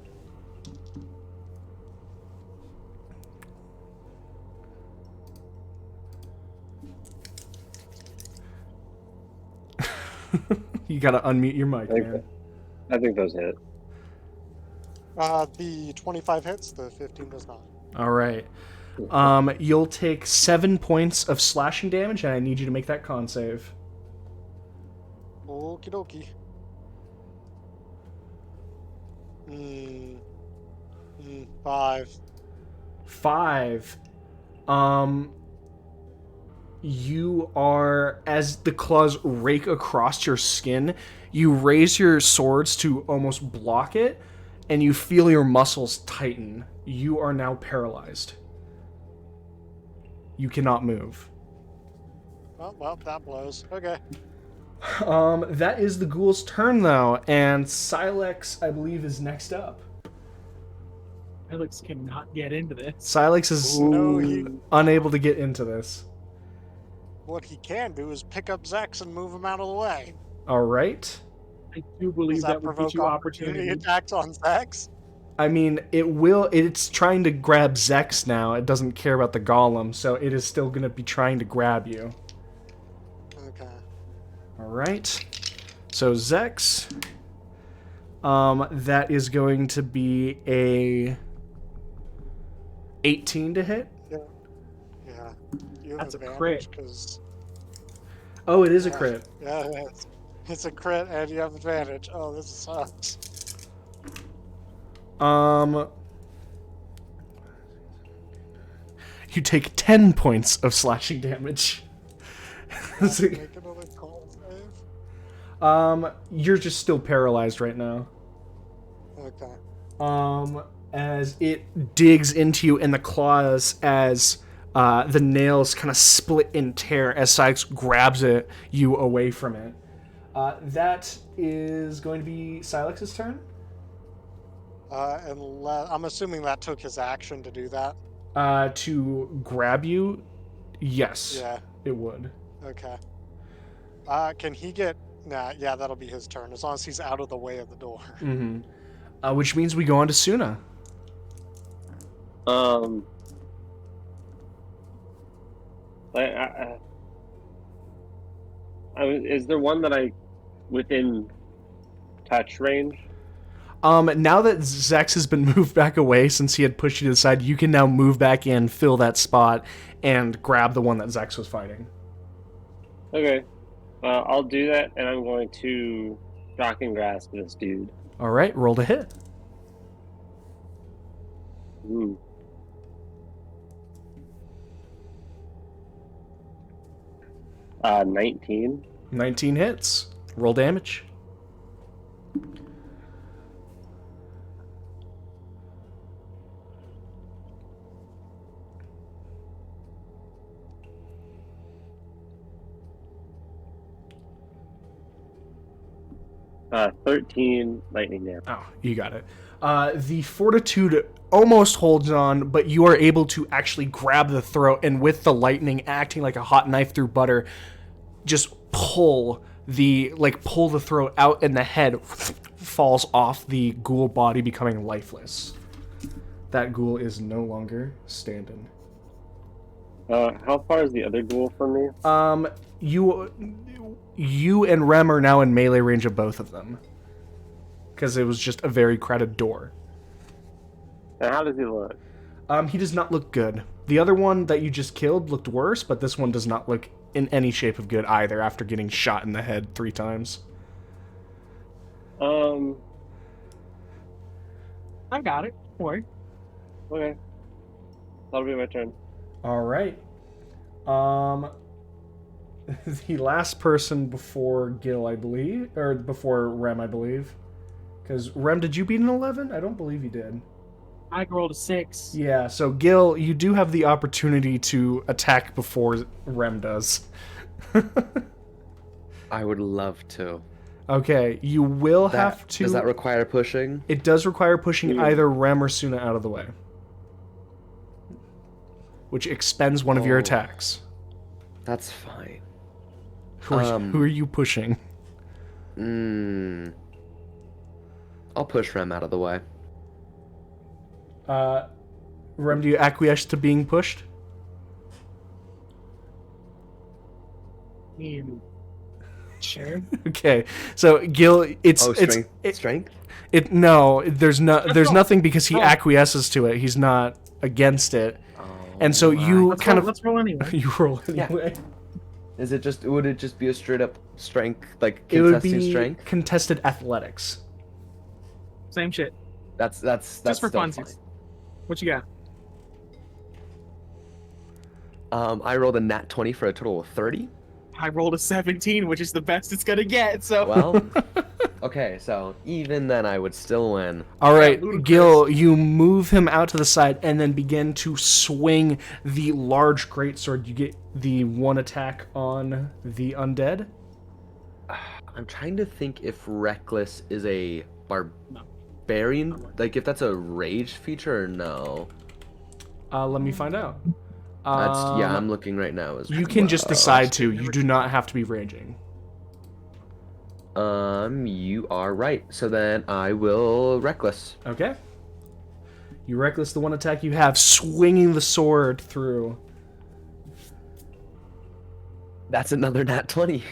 You gotta unmute your mic, man. I think those hit. The 25 hits, the 15 does not. All right. You'll take 7 points of slashing damage, and I need you to make that con save. Okie dokie. 5. 5. You are, as the claws rake across your skin, you raise your swords to almost block it, and you feel your muscles tighten. You are now paralyzed. You cannot move. Oh, well, that blows. Okay. That is the ghoul's turn, though, and Silex, I believe, is next up. Alex cannot get into this. Silex is No, he- unable to get into this. What he can do is pick up Zex and move him out of the way. All right. I do believe Does that that would provoke get you opportunity. attacks on Zex? I mean, it's trying to grab Zex now. It doesn't care about the golem, so it is still going to be trying to grab you. Okay. All right. So Zex, that is going to be a 18 to hit. Yeah. You have That's a advantage crit. 'cause- Oh, it is a crit. Yeah, it's a crit and you have advantage. Oh, this sucks. You take 10 points of slashing damage. Make another call save. You're just still paralyzed right now. Okay. As it digs into you, and the claws, as the nails kind of split and tear as Sykes grabs you away from it. That is going to be Silex's turn. Unless I'm assuming that took his action to do that. To grab you, yes, Yeah. it would. Okay. Can he get? Nah. Yeah, that'll be his turn as long as he's out of the way of the door. Mm-hmm. Which means we go on to Suna. Is there one that I within touch range? Now that Zex has been moved back away since he had pushed you to the side, you can now move back in, fill that spot, and grab the one that Zex was fighting. Okay. I'll do that, and I'm going to shock and grasp this dude. All right, roll to hit. Ooh. Uh, 19. 19 hits. Roll damage. Uh, 13 lightning damage. Oh, you got it. The fortitude almost holds on, but you are able to actually grab the throat, and with the lightning acting like a hot knife through butter, just pull the throat out, and the head falls off the ghoul body, becoming lifeless. That ghoul is no longer standing. How far is the other ghoul from me? You and Rem are now in melee range of both of them, because it was just a very crowded door. And how does he look? He does not look good. The other one that you just killed looked worse, but this one does not look in any shape of good either after getting shot in the head 3 times. I got it. Don't worry. Okay. That'll be my turn. All right. The last person before Gil, I believe, or before Rem, I believe. Because Rem, did you beat an 11? I don't believe you did. I rolled a 6. Yeah, so Gil, you do have the opportunity to attack before Rem does. I would love to. Okay, you will have to... Does that require pushing? It does require pushing either Rem or Suna out of the way, which expends one of your attacks. That's fine. Who are you pushing? I'll push Rem out of the way. Rem, do you acquiesce to being pushed? Sure. Okay, so Gil, Strength? No, there's nothing because he roll. acquiesces to it. He's not against it, and so you Let's roll anyway. you roll anyway. Would it just be a straight up strength, like It would contesting be strength? contested athletics. Same shit. That's Just for still funsies. fine. What you got? I rolled a nat 20 for a total of 30. I rolled a 17, which is the best it's gonna get. So Well, okay, so even then I would still win. All right, ludicrous. Gil, you move him out to the side and then begin to swing the large greatsword. You get the one attack on the undead. I'm trying to think if Reckless is a barbarian, like if that's a rage feature or no. Let me find out. I'm looking right now as You can just well. decide to. You do not have to be raging. You are right. So then I will Reckless. Okay. You reckless the one attack you have, swinging the sword through. That's another nat 20.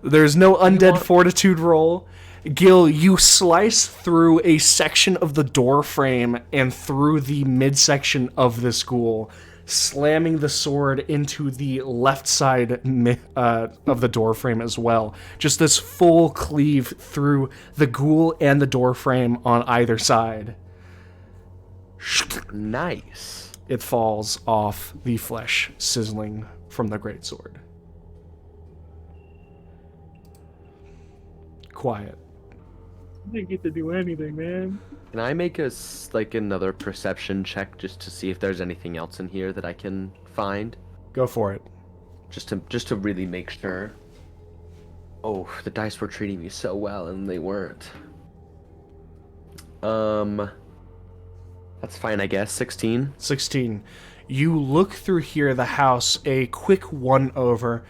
There's no undead fortitude roll. Gil, you slice through a section of the door frame and through the midsection of this ghoul, slamming the sword into the left side of the door frame as well. Just this full cleave through the ghoul and the door frame on either side. Nice. It falls off the flesh, sizzling from the greatsword. Quiet. I didn't get to do anything, man. Can I make another perception check just to see if there's anything else in here that I can find? Go for it. Just to really make sure. Oh, the dice were treating me so well and they weren't. That's fine, I guess. 16. 16. You look through here, the house, a quick one over,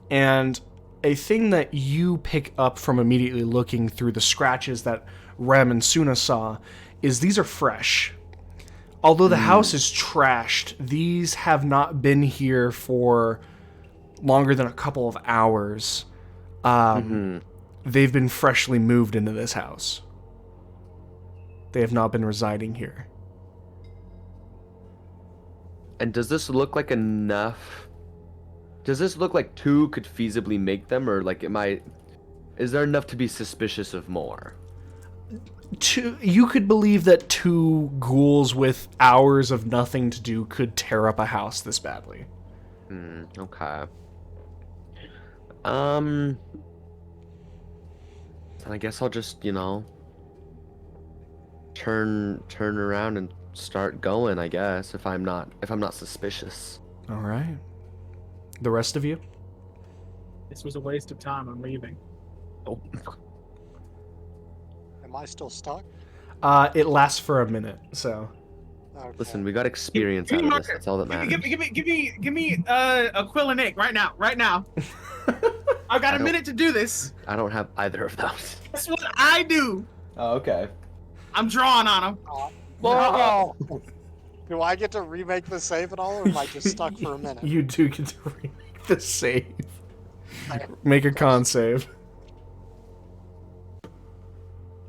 and a thing that you pick up from immediately looking through the scratches that Rem and Suna saw is these are fresh. Although the house is trashed, these have not been here for longer than a couple of hours. They've been freshly moved into this house. They have not been residing here. And does this look like enough? Does this look like 2 could feasibly make them, or like is there enough to be suspicious of more? You could believe that 2 ghouls with hours of nothing to do could tear up a house this badly. Okay. Then I guess I'll just, turn around and start going, I guess, if I'm not suspicious. All right. The rest of you? This was a waste of time. I'm leaving. Oh. Am I still stuck? It lasts for a minute, so. Okay. Listen, we got experience Give out me of this. marker. That's all that matters. Give me a quill and ink right now. I've got a minute to do this. I don't have either of those. That's what I do. Oh, okay. I'm drawing on them. Oh! Do I get to remake the save at all, or am I just stuck for a minute? You do get to remake the save. Make a con save.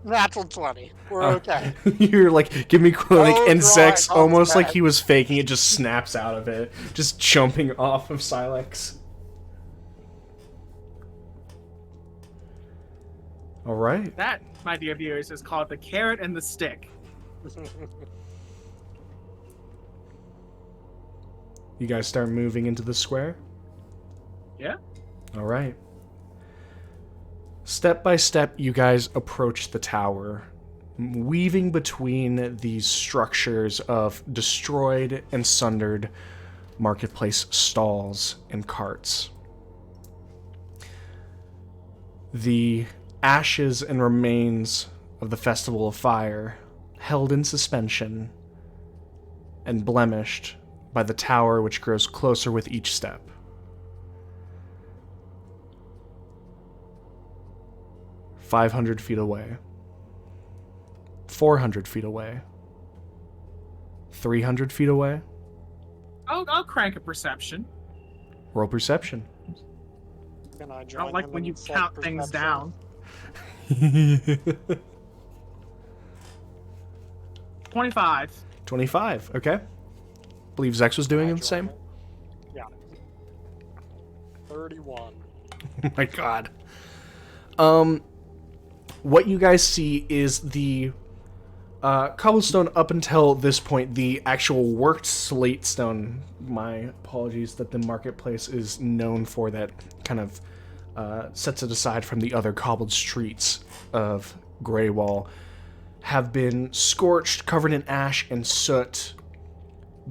Natural 20. We're okay. You're like, give me clinic, No and drawing Zex, comes almost like back. he was faking it, just snaps out of it, just jumping off of Silex. All right. That, my dear viewers, is called the carrot and the stick. You guys start moving into the square? Yeah. All right. Step by step, you guys approach the tower, weaving between these structures of destroyed and sundered marketplace stalls and carts. The ashes and remains of the Festival of Fire, held in suspension and blemished by the tower which grows closer with each step. "500 feet away, 400 feet away, 300 feet away." I'll crank a perception. Roll perception. Can I I join don't like him when in you count things self-perception? down. 25. 25, okay. Believe Zex was doing Can I the same. join it? Yeah. 31. Oh my god. What you guys see is the cobblestone up until this point, the actual worked slate stone. My apologies that the marketplace is known for that kind of sets it aside from the other cobbled streets of Greywall, have been scorched, covered in ash and soot,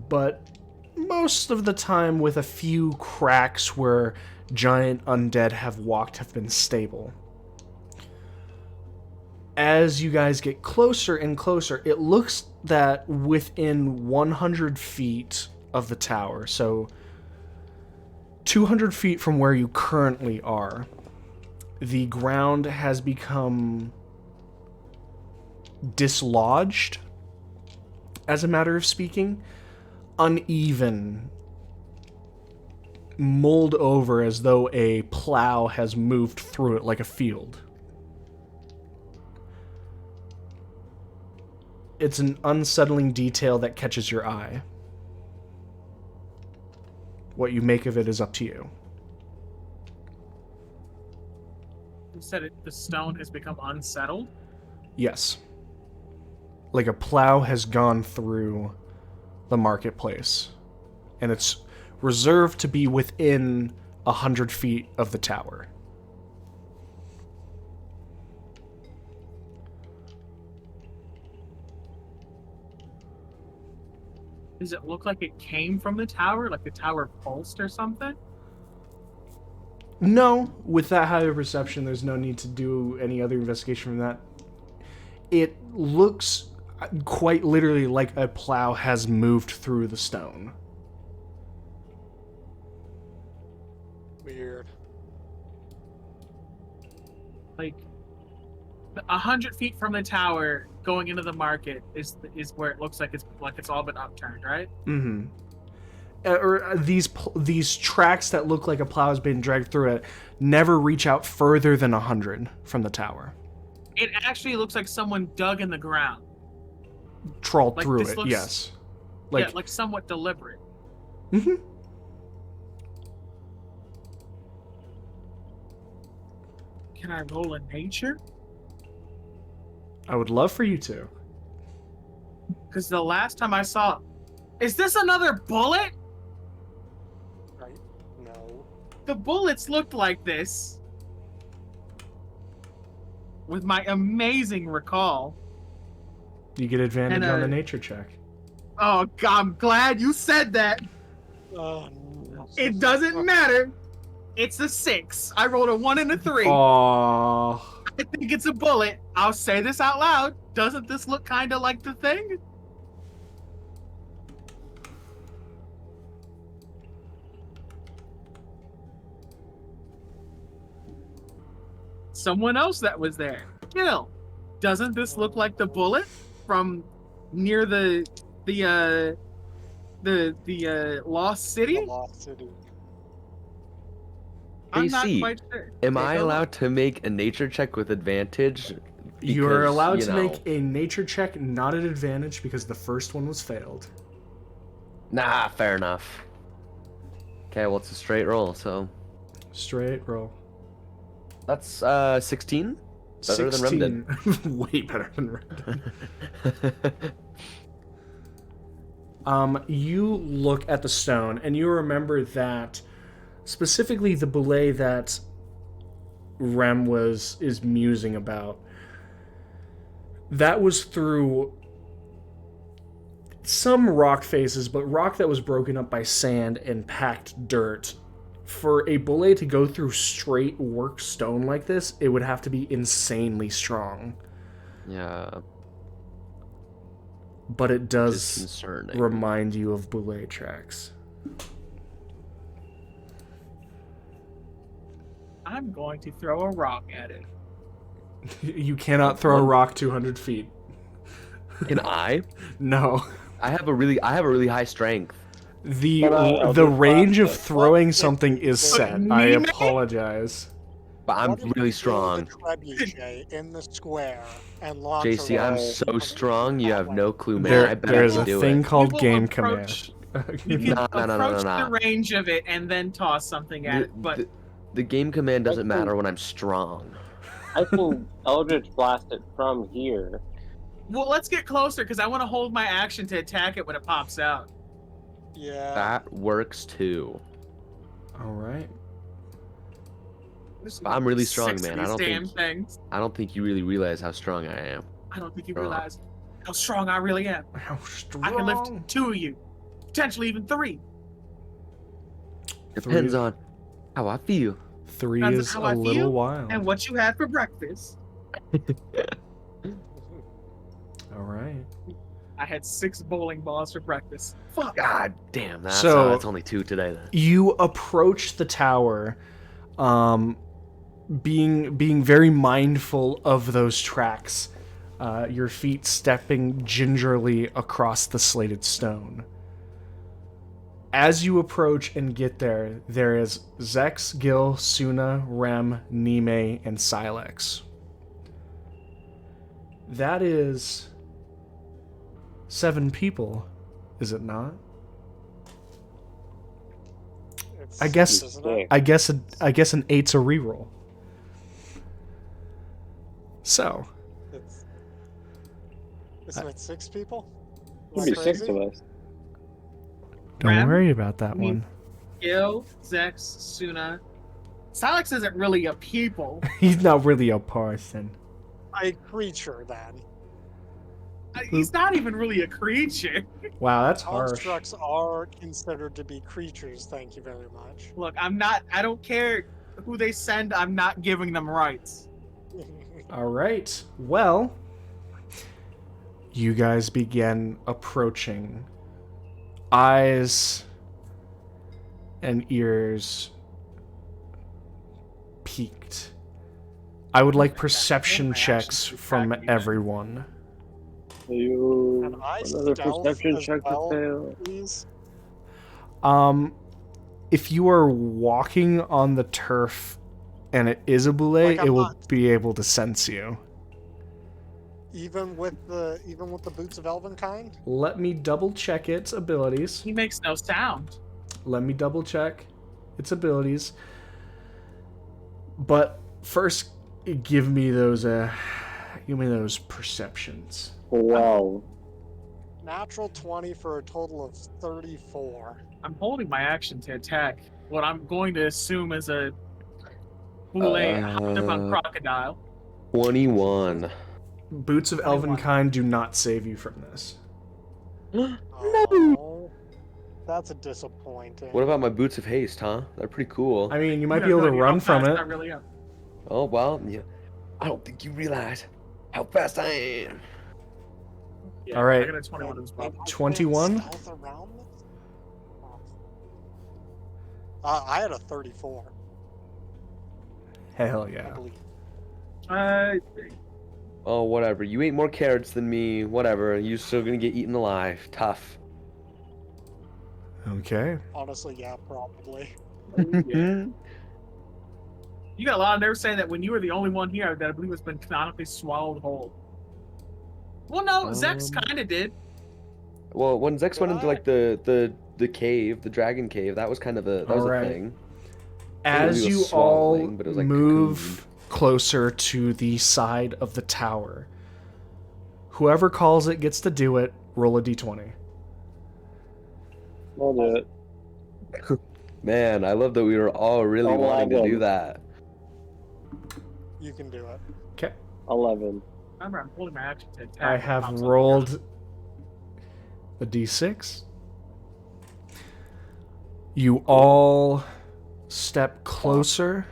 but most of the time with a few cracks where giant undead have walked have been stable. As you guys get closer and closer, it looks that within 100 feet of the tower, so 200 feet from where you currently are, the ground has become dislodged, as a matter of speaking, uneven, mulled over as though a plow has moved through it like a field. It's an unsettling detail that catches your eye. What you make of it is up to you. You said the stone has become unsettled? Yes. Like a plow has gone through the marketplace, and it's reserved to be within 100 feet of the tower. Does it look like it came from the tower? Like the tower pulsed or something? No, with that high of perception, there's no need to do any other investigation from that. It looks quite literally like a plow has moved through the stone. Weird. Like 100 feet from the tower, going into the market is where it looks like it's all been upturned, right? Mm-hmm. Or these tracks that look like a plow has been dragged through it never reach out further than 100 from the tower. It actually looks like someone dug in the ground. Trawled Like, through this it, looks- yes. Yeah, like somewhat deliberate. Mm-hmm. Can I roll a nature? I would love for you to. Because the last time I saw, is this another bullet? Right? No. The bullets looked like this. With my amazing recall. You get advantage And, on the nature check. Oh, God, I'm glad you said that. Oh, no. It doesn't matter. It's a 6. I rolled a 1 and a 3. Aww. I think it's a bullet. I'll say this out loud. Doesn't this look kind of like the thing? Someone else that was there. Kill. Doesn't this look like the bullet from near the lost city? The Lost City. I'm not AC, quite sure. Am Okay, I go on. allowed to make a nature check with advantage? You're Because, allowed you to know, make a nature check, not at advantage, because the first one was failed. Nah, fair enough. Okay, well, it's a straight roll, so Straight roll. that's 16. Better than 16. Way better than Remden. You look at the stone, and you remember that specifically the belay that Rem is musing about. That was through some rock faces, but rock that was broken up by sand and packed dirt. For a belay to go through straight work stone like this, it would have to be insanely strong. Yeah, But it it's does concerning. remind you of belay tracks. I'm going to throw a rock at it. You cannot throw a rock 200 feet. Can I? No. I have a really high strength. The Can I the Eldritch range of Blast it? throwing something is But set. me, I man? apologize. But I'm What if really you strong. do the trebuchet in the square and launch JC, I'm a so rock strong, you that have way? no clue, man. I bet I There's can a do thing it. called will game approach- You can No, no, no, no, approach no. the range of it and then toss something at it, but The game command doesn't That's matter when I'm strong. I can Eldritch Blast it from here. well, let's get closer because I want to hold my action to attack it when it pops out. Yeah. That works too. All right. There's But I'm really strong, six of man. I these don't damn think- things. I don't think you really realize how strong I am. I don't think you Strong. realize how strong I really am. How strong? I can lift 2 of you, potentially even 3. Depends Three. on how I feel. 3 Depends on is how a I little feel wild. And what you had for breakfast. All right. I had 6 bowling balls for breakfast. Fuck. God damn, that's So- it's only 2 today then. You approach the tower, being very mindful of those tracks. Your feet stepping gingerly across the slated stone. As you approach and get there, there is Zex, Gil, Suna, Rem, Nime, and Silex. That is 7 people, is it not? It's- I guess- isn't it? I guess an 8's a reroll. So, Isn't it 6 people? Am I There'd be 6 crazy? of us. don't Rem? worry about that Me. one. Gil, Zex, Suna. Silex isn't really a people. He's not really a person. A creature, then. He's not even really a creature. Wow, that's harsh. Constructs are considered to be creatures, thank you very much. Look, I don't care who they send, I'm not giving them rights. All right. Well, you guys begin approaching. Eyes and ears peaked. I would like perception checks from everyone. You I another stealth perception as check well, to fail. please? If you are walking on the turf and it is a boule, Like, I'm it will not- be able to sense you. Even with the boots of elven kind? Let me double check its abilities. He makes no sound. Let me double check its abilities. But first, give me those perceptions. 12. Natural 20 for a total of 34. I'm holding my action to attack what I'm going to assume is a boule hopped up on crocodile. 21. Boots of Elvenkind do not save you from this. No. That's a disappointing. What about my boots of haste, huh? They're pretty cool. I mean, you might have be able no to idea run how from fast it. I really am. Oh, well, yeah. I don't think you realize how fast I am. Yeah, All right. I got a 21 as well. 21? Stealth around this? I had a 34, Hell I yeah. believe. Oh, whatever. You ate more carrots than me. Whatever. You're still gonna get eaten alive. Tough. Okay. Honestly, yeah, probably. Yeah. You got a lot of nerve saying that when you were the only one here that I believe has been canonically swallowed whole. Well, no, Zex kind of did. Well, when Zex went into Why? like the cave, the dragon cave, that was kind of a Alright. thing. As It was you all swallowing, but it was like move closer to the side of the tower, whoever calls it gets to do it. Roll a d20. I'll do it. Man, I love that we were all really Oh, wanting to well. do that. You can do it. Okay. 11. Remember, I'm holding my action to attack. I when it have pops up. rolled a d6. You all step closer.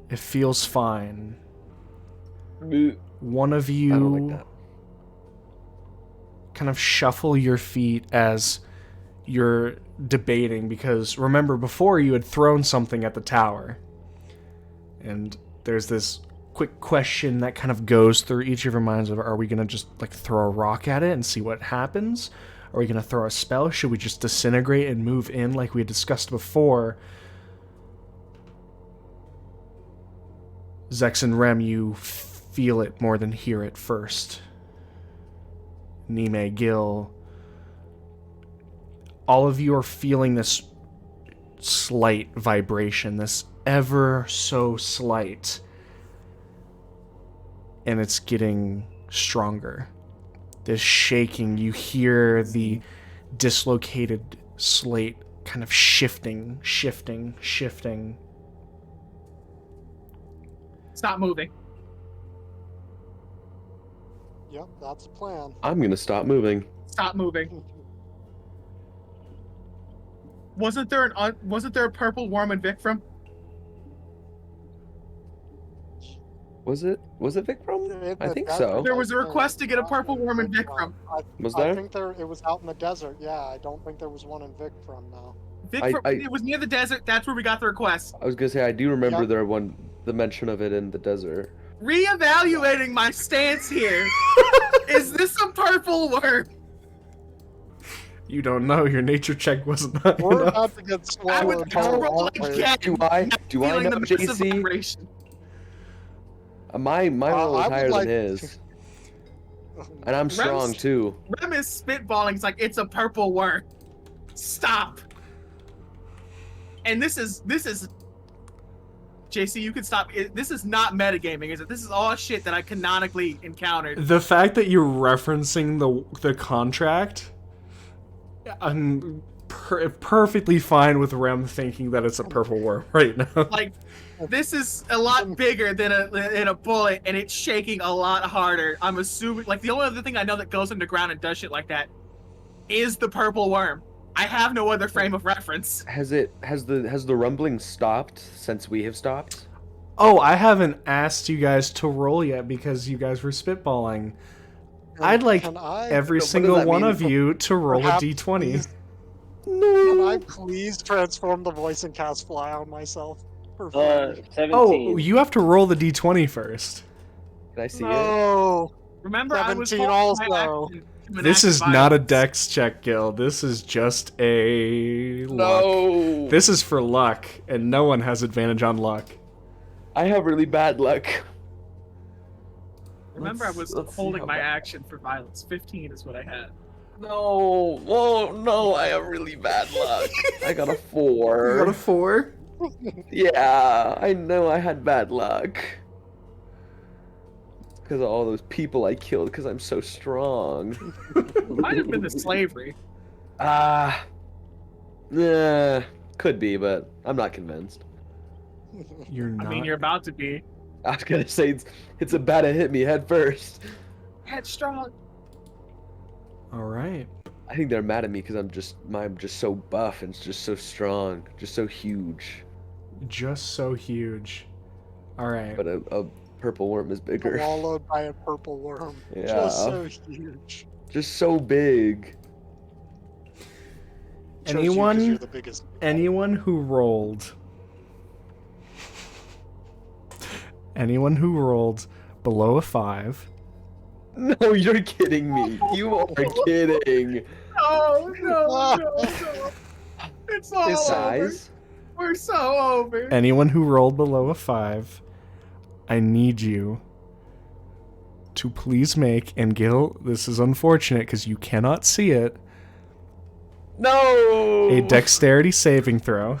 It feels fine. One of I don't you like that. kind of shuffle your feet as you're debating, because remember, before you had thrown something at the tower. And there's this quick question that kind of goes through each of your minds of, are we going to just like throw a rock at it and see what happens? Are we going to throw a spell? Should we just disintegrate and move in like we had discussed before? Zex and Rem, you feel it more than hear it first. Nime, Gil, all of you are feeling this slight vibration, this ever so slight, and it's getting stronger. This shaking, you hear the dislocated slate kind of shifting. Stop moving. Yep, that's the plan. I'm gonna stop moving. Stop moving. Wasn't there a purple worm in Vikram? Was it Vikram? In I the think desert, so. There was a I think. request to get a purple worm in Vikram. Was I there? think it was out in the desert. Yeah, I don't think there was one in Vikram now. Vikram, I- it was near the desert. That's where we got the request. I was gonna say I do remember Yep. there the mention of it in the desert. Reevaluating my stance here. Is this a purple worm? You don't know, your nature check wasn't high We're enough. about to get I would swallowed. whole, roll aren't we? again. Do I Feeling know, the massive JC? vibration. My roll I was would higher like- than his, and I'm strong too. Rem is spitballing. It's like it's a purple worm. Stop. And this is JC, you can stop. This is not metagaming, is it? This is all shit that I canonically encountered. The fact that you're referencing the contract, I'm perfectly fine with Rem thinking that it's a purple worm right now. Like, this is a lot bigger than a bullet, and it's shaking a lot harder. I'm assuming, like, the only other thing I know that goes underground and does shit like that is the purple worm. I have no other frame of reference. Has the rumbling stopped since we have stopped? Oh, I haven't asked you guys to roll yet because you guys were spitballing. I'd like Can I every What does single that one mean? of you to roll a Perhaps d20. please- Can I please transform the voice and cast fly on myself? For free? 17. Oh, you have to roll the d20 first. Can I see it? No. Remember, I was 17 holding my also. action to This enact is not a violence. dex check, Gil. This is just a luck. No. This is for luck, and no one has advantage on luck. I have really bad luck. Remember, I was Let's see holding how my bad- action for violence. 15 is what I had. No. Oh no, I have really bad luck. I got a 4. You got a 4? Yeah, I know I had bad luck. Because of all those people I killed because I'm so strong. Might have been the slavery. Ah. Yeah, could be, but I'm not convinced. You're not. I mean, you're about to be I was gonna say it's about to hit me head first. headstrong. All right. I think they're mad at me because I'm just so buff and just so strong, just so huge. Just so huge. All right. But a purple worm is bigger. Swallowed by a purple worm. Yeah. Just so huge. Just so big. Chose you 'cause Anyone? you're the biggest. Anyone who rolled. Anyone who rolled below a 5. No, you're kidding me. You are kidding. No, no, no. It's all His over. size? We're so over. Anyone who rolled below a 5, I need you to please make, and Gil, this is unfortunate because you cannot see it, No. a dexterity saving throw.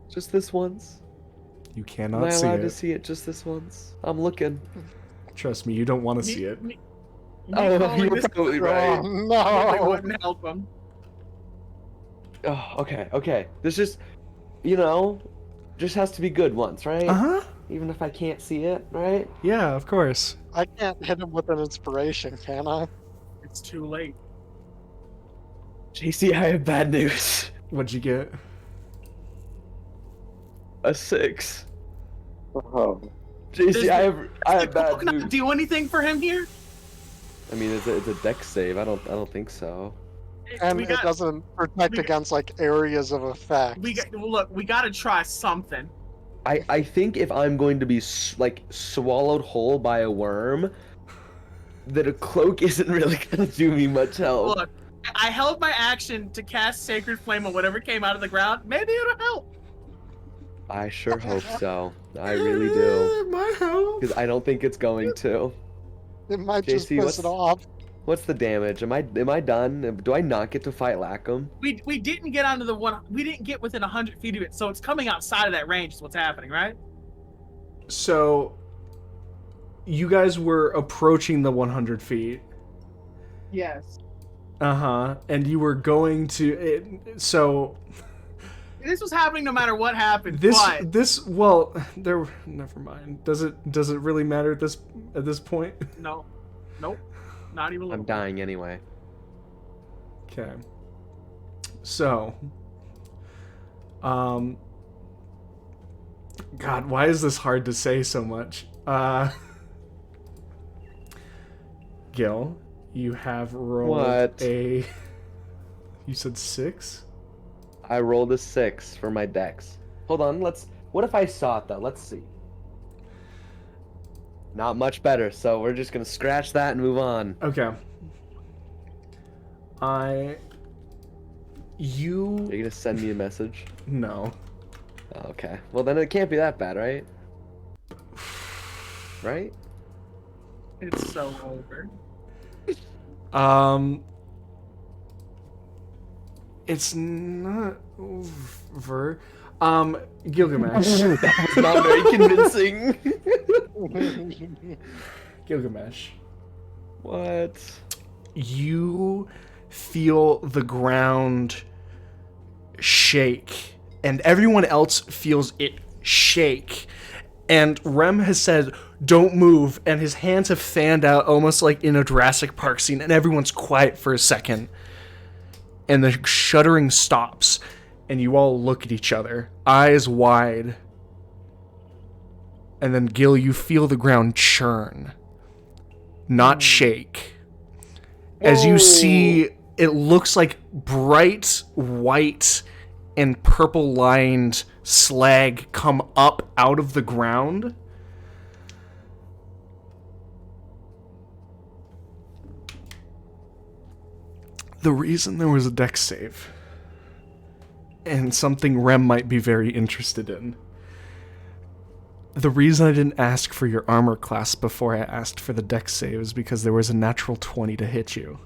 Just this once. You Am cannot I see allowed to it. see it just this once? I'm looking. Trust me, you don't want to see it. Oh, calling you're this probably Oh, right. probably no. wouldn't help him. Oh, okay. This just, just has to be good once, right? Uh-huh. Even if I can't see it, right? Yeah, of course. I can't hit him with an inspiration, can I? It's too late. JC, I have bad news. What'd you get? A 6. Oh, JC, I have Can bad I news. do anything for him here? I mean, it's a dex save. I don't think so. And we it got, doesn't protect we got- against like areas of effect. look. We got to try something. I think if I'm going to be swallowed whole by a worm, that a cloak isn't really gonna do me much help. Look, I held my action to cast Sacred Flame on whatever came out of the ground. Maybe it'll help. I sure hope so. I really do. My help. Because I don't think it's going to. It might just JC, piss it off. What's the damage? Am I done? Do I not get to fight Lacom? We didn't get onto the one. We didn't get within 100 feet of it, so it's coming outside of that range. Is what's happening, right? So, you guys were approaching the 100 feet. Yes. Uh-huh. And you were going to... So... This was happening no matter what happened. But never mind. Does it really matter at this point? no, nope, not even a I'm little. dying anyway. Okay. So, God, why is this hard to say so much? Gil, you have rolled What? You said 6? I rolled a 6 for my dex. Hold on, what if I saw it though? Let's see. Not much better, so we're just gonna scratch that and move on. Okay. You're gonna send me a message? No. Okay. Well then it can't be that bad, right? Right? It's so over. It's not over. Gilgamesh. That was not very convincing. Gilgamesh. What? You feel the ground shake, and everyone else feels it shake. And Rem has said, "Don't move," and his hands have fanned out almost like in a Jurassic Park scene, and everyone's quiet for a second. And the shuddering stops, and you all look at each other, eyes wide. And then, Gil, you feel the ground churn, not shake. As you see, it looks like bright white and purple-lined slag come up out of the ground. The reason there was a dex save, and something Rem might be very interested in, the reason I didn't ask for your armor class before I asked for the dex save is because there was a natural 20 to hit you.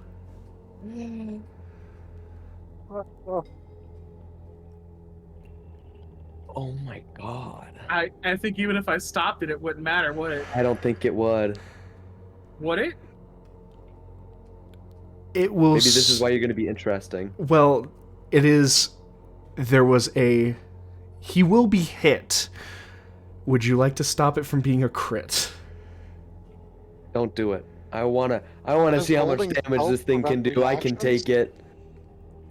Oh my god. I think even if I stopped it, it wouldn't matter, would it? I don't think it would. Would it? It will. Maybe this is why you're going to be interesting. Well, it is. There was a. He will be hit. Would you like to stop it from being a crit? Don't do it. I wanna see how much holding damage health this thing can prevent do. I can reactions? take it.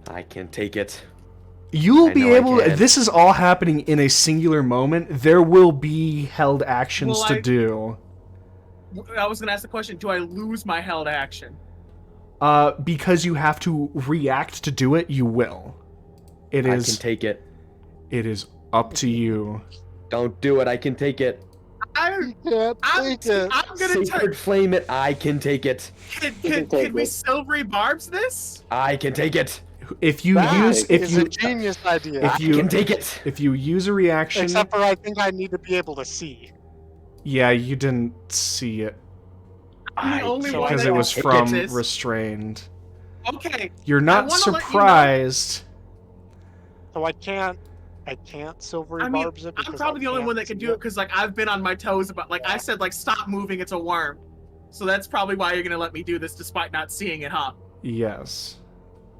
I can take it. You'll I be know I able. can. This is all happening in a singular moment. There will be held actions Well, to do. I was gonna ask the question: do I lose my held action? Because you have to react to do it. You will. It I is. can take it. It is up to you. Don't do it. I can take it. I'm Can't I'm take it. gonna Sacred flame it. I can take it. Can we silvery barbs this? I can take it. If you That use, if is you, a genius idea. if I you can take it. if you use a reaction, Except for I think I need to be able to see. yeah, you didn't see it I'm the only so one because that it was can from take this. restrained. Okay. You're I not wanna let you know- surprised. So I can't silvery I mean, barbs it. I'm because probably I the only can't one that can see do it because like I've been on my toes about like I said like stop moving, it's a worm. So that's probably why you're gonna let me do this despite not seeing it, huh? Yes.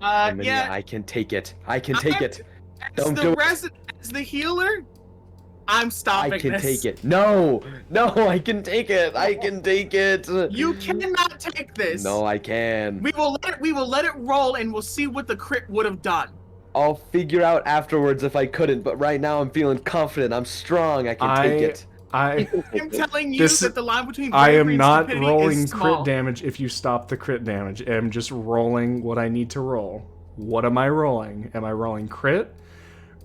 Emily, Yeah. I can take it. I can take it. As Don't the do it. as the healer, I'm stopping I can this. take it. No, I can take it. I can take it. You cannot take this. No, I can. We will let it roll and we'll see what the crit would have done. I'll figure out afterwards if I couldn't, but right now I'm feeling confident. I'm strong. I can take it. I I'm telling you This- that the line between I bravery am and not stupidity rolling is small. crit damage if you stop the crit damage. I'm just rolling what I need to roll. What am I rolling? Am I rolling crit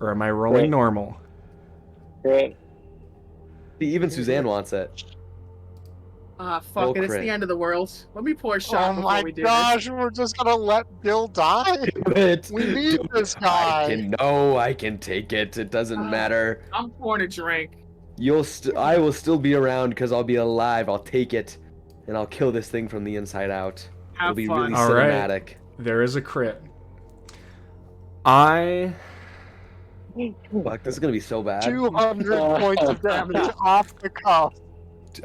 or am I rolling Crit. normal? Crit. See, even Suzanne wants it. Ah, Roll fuck it. It's crit. the end of the world. Let me pour a shot Oh before my we do gosh, we're just gonna let Bill die. Do it. We need Do this it. guy. I can take it. It doesn't Ah. matter. this. I'm pouring a drink. I will still be around because I'll be alive. I'll take it, and I'll kill this thing from the inside out. It'll Have be fun. really All right. cinematic. There is a crit. I Fuck, this is gonna be so bad. 200 points of damage off the cuff.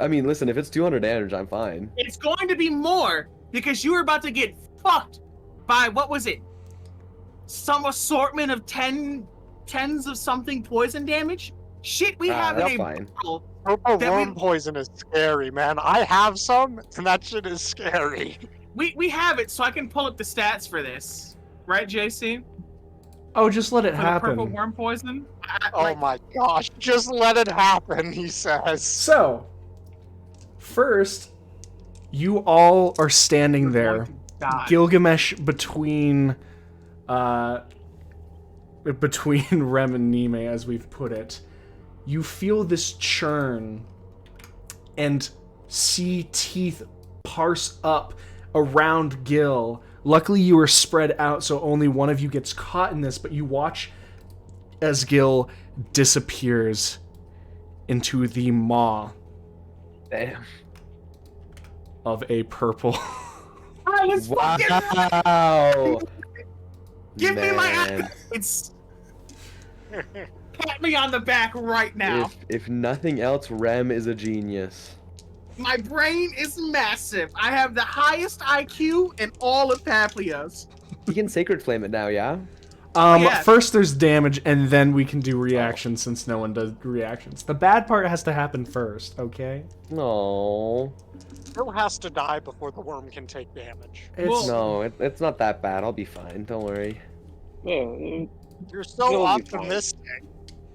I mean, listen, if it's 200 damage, I'm fine. It's going to be more because you were about to get fucked by what was it? Some assortment of tens of something poison damage? Shit, we have that's a fine. bottle. Purple That worm we- poison is scary, man. I have some, and that shit is scary. We have it, so I can pull up the stats for this. Right, JC? just let it For the purple happen. worm poison? Oh my gosh, just let it happen, he says. So, first, you all are standing there. Gilgamesh between Rem and Nime, as we've put it. You feel this churn and see teeth parse up around Gil. Luckily, you are spread out, so only one of you gets caught in this, but you watch as Gil disappears into the maw Damn. of a purple. I was fucking Wow. Give me my Man. accolades! Pat me on the back right now. If nothing else, Rem is a genius. My brain is massive. I have the highest IQ in all of Papihos. You can Sacred Flame it now, yeah? Yeah. First there's damage, and then we can do reactions since no one does reactions. The bad part has to happen first, okay? No. Bill has to die before the worm can take damage. It's No, it's not that bad. I'll be fine. Don't worry. Oh, You're so Bill will be fine. optimistic.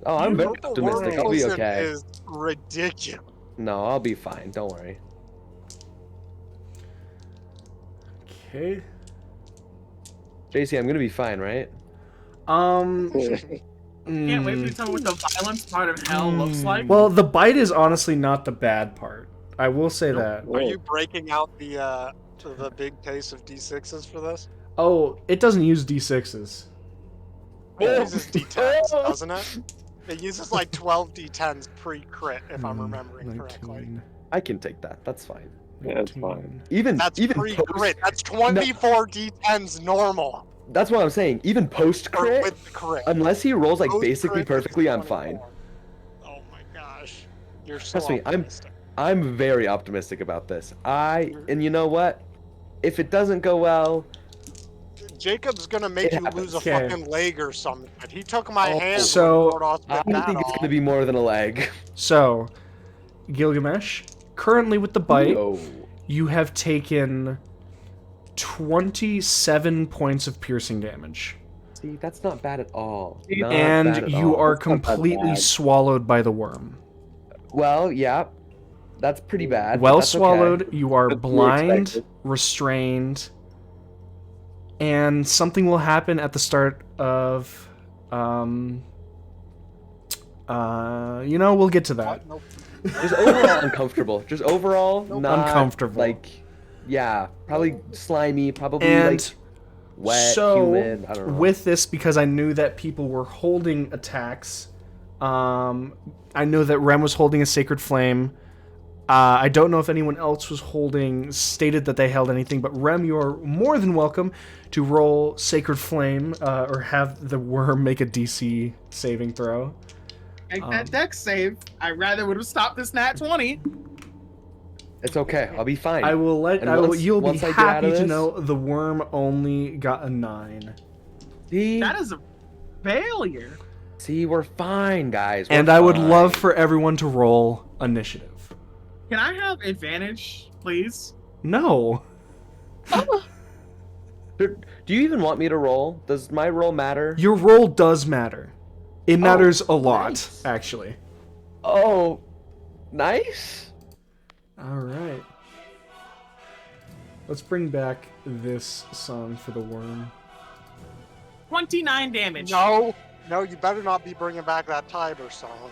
Oh, I'm very Purple optimistic. worm I'll be poison okay. is ridiculous. No, I'll be fine. Don't worry. Okay. JC, I'm gonna be fine, right? Um. Can't wait for you to tell me what the violence part of hell looks like. Well, the bite is honestly not the bad part. I will say that. Are you breaking out the big case of D6s for this? Oh, it doesn't use D6s. It uses D10s, doesn't it? It uses like 12 D10s pre-crit, if I'm remembering correctly. 19, I can take that. That's fine. Yeah, it's fine. Even That's even pre-crit. post, That's 24 D10s normal. that's what I'm saying. Even post Or crit, with the crit. unless he rolls like Post-crit basically is perfectly, I'm 24. fine. Oh my gosh. You're so Trust me, optimistic. I'm very optimistic about this. And you know what? If it doesn't go well, Jacob's gonna make It you happens. lose a Okay. fucking leg or something. He took my hand So- when Gordos I bit that think it's off. gonna be more than a leg. So, Gilgamesh, currently with the bite, Oh. you have taken 27 points of piercing damage. See, that's not bad at all. Not bad And at you all. are That's not that completely bad. swallowed by the worm. Well, yeah. That's pretty bad. but Well that's okay. swallowed, you are That's to be blind, expected. restrained, and something will happen at the start of we'll get to that. Nope. Just overall uncomfortable. Just overall not Uncomfortable. Like, yeah, probably slimy, probably And like wet, so, humid. I don't know. with this, because I knew that people were holding attacks, I know that Rem was holding a Sacred Flame. I don't know if anyone else was stated that they held anything, but Rem, you're more than welcome to roll Sacred Flame, or have the worm make a DC saving throw. Make that dex save. I rather would have stopped this nat 20. It's okay. I'll be fine. You'll be once I get out happy of to this- know the worm only got a 9. See, That is a failure. we're fine, guys. We're And I would fine. love for everyone to roll initiative. Can I have advantage, please? No. Do you even want me to roll? Does my roll matter? Your roll does matter. It matters a lot, nice. actually. Oh, nice. All right. Let's bring back this song for the worm. 29 damage. No, you better not be bringing back that Tiber song.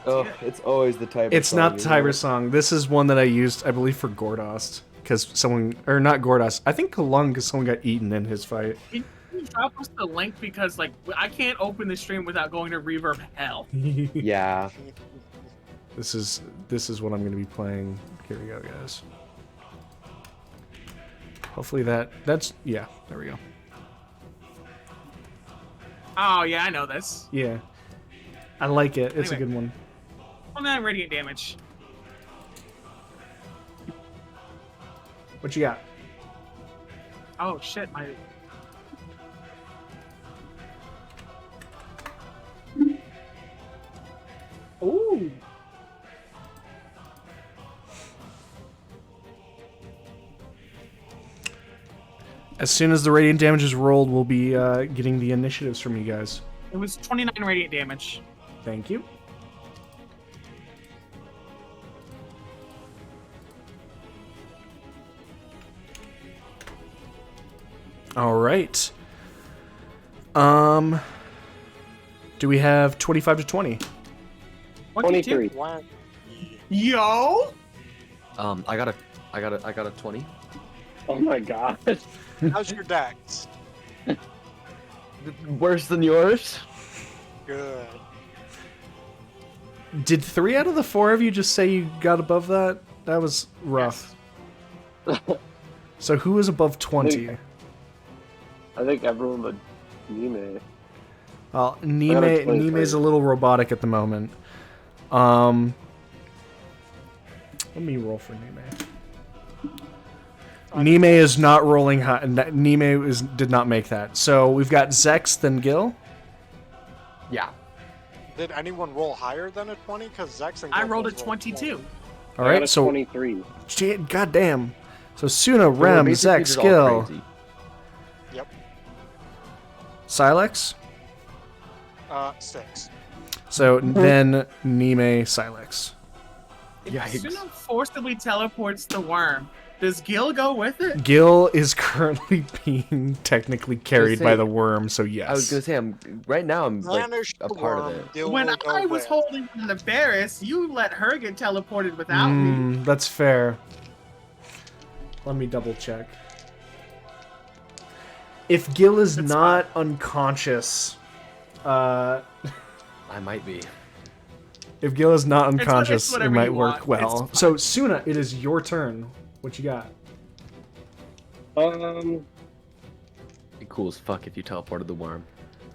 Oh, it's always the type. It's not the Tiber song. This is one that I used, I believe, for Gordost. Because not Gordost. I think Kalung, because someone got eaten in his fight. Can you drop us the link? Because, I can't open the stream without going to Reverb Hell. Yeah. This is what I'm going to be playing. Here we go, guys. Hopefully that's... Yeah, there we go. Oh, yeah, I know this. Yeah. I like it. It's a Anyway. good one. 29 radiant damage. What you got? Oh, shit, my... Ooh. As soon as the radiant damage is rolled, we'll be getting the initiatives from you guys. It was 29 radiant damage. Thank you. All right. Do we have 25 to 20? 23. Wow. Yo! I got a 20. Oh my god. How's your dex? Worse than yours? Good. Did 3 out of the 4 of you just say you got above that? That was rough. So who is above 20? I think everyone but Nime. Well, got a 23. Nime's a little robotic at the moment. Let me roll for Nime. Nime is not rolling high. Nime did not make that. So we've got Zex, then Gil. Yeah. Did anyone roll higher than a 20? Because Zex and I Gil rolled a both 22. All I got right, a so 23. shit, goddamn. So Suna, We're Rem, basically Zex, just all Gil, crazy. Yep. Silex. 6. So then Nime Silex. If Yikes. Suna forcibly teleports the worm, does Gil go with it? Gil is currently being technically carried by say- the worm, so yes. I was gonna say right now I'm like Vanish a the part of worm. it. Gil When will go I was with. holding on to Barris, you let her get teleported without me. That's fair. Let me double check. If Gil is It's not unconscious, I might be. if Gil is not It's unconscious, it whatever might you work want. well. It's So Suna, it is your turn. What you got? Um, Be cool as fuck if you teleported the worm.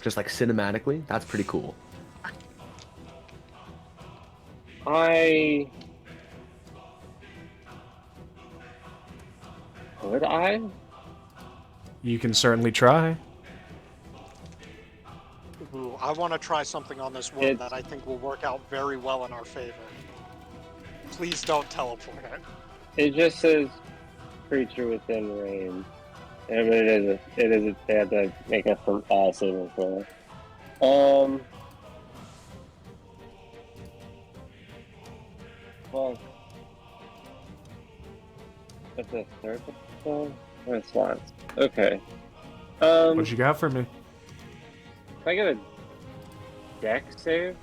Just like cinematically, that's pretty cool. would I? You can certainly try. Ooh, I want to try something on this worm It's- that I think will work out very well in our favor. Please don't teleport it. It just says creature within range. And it is. They have to make a saving throw. Well, that's a third one. What slots? Okay. What you got for me? If I get a deck save,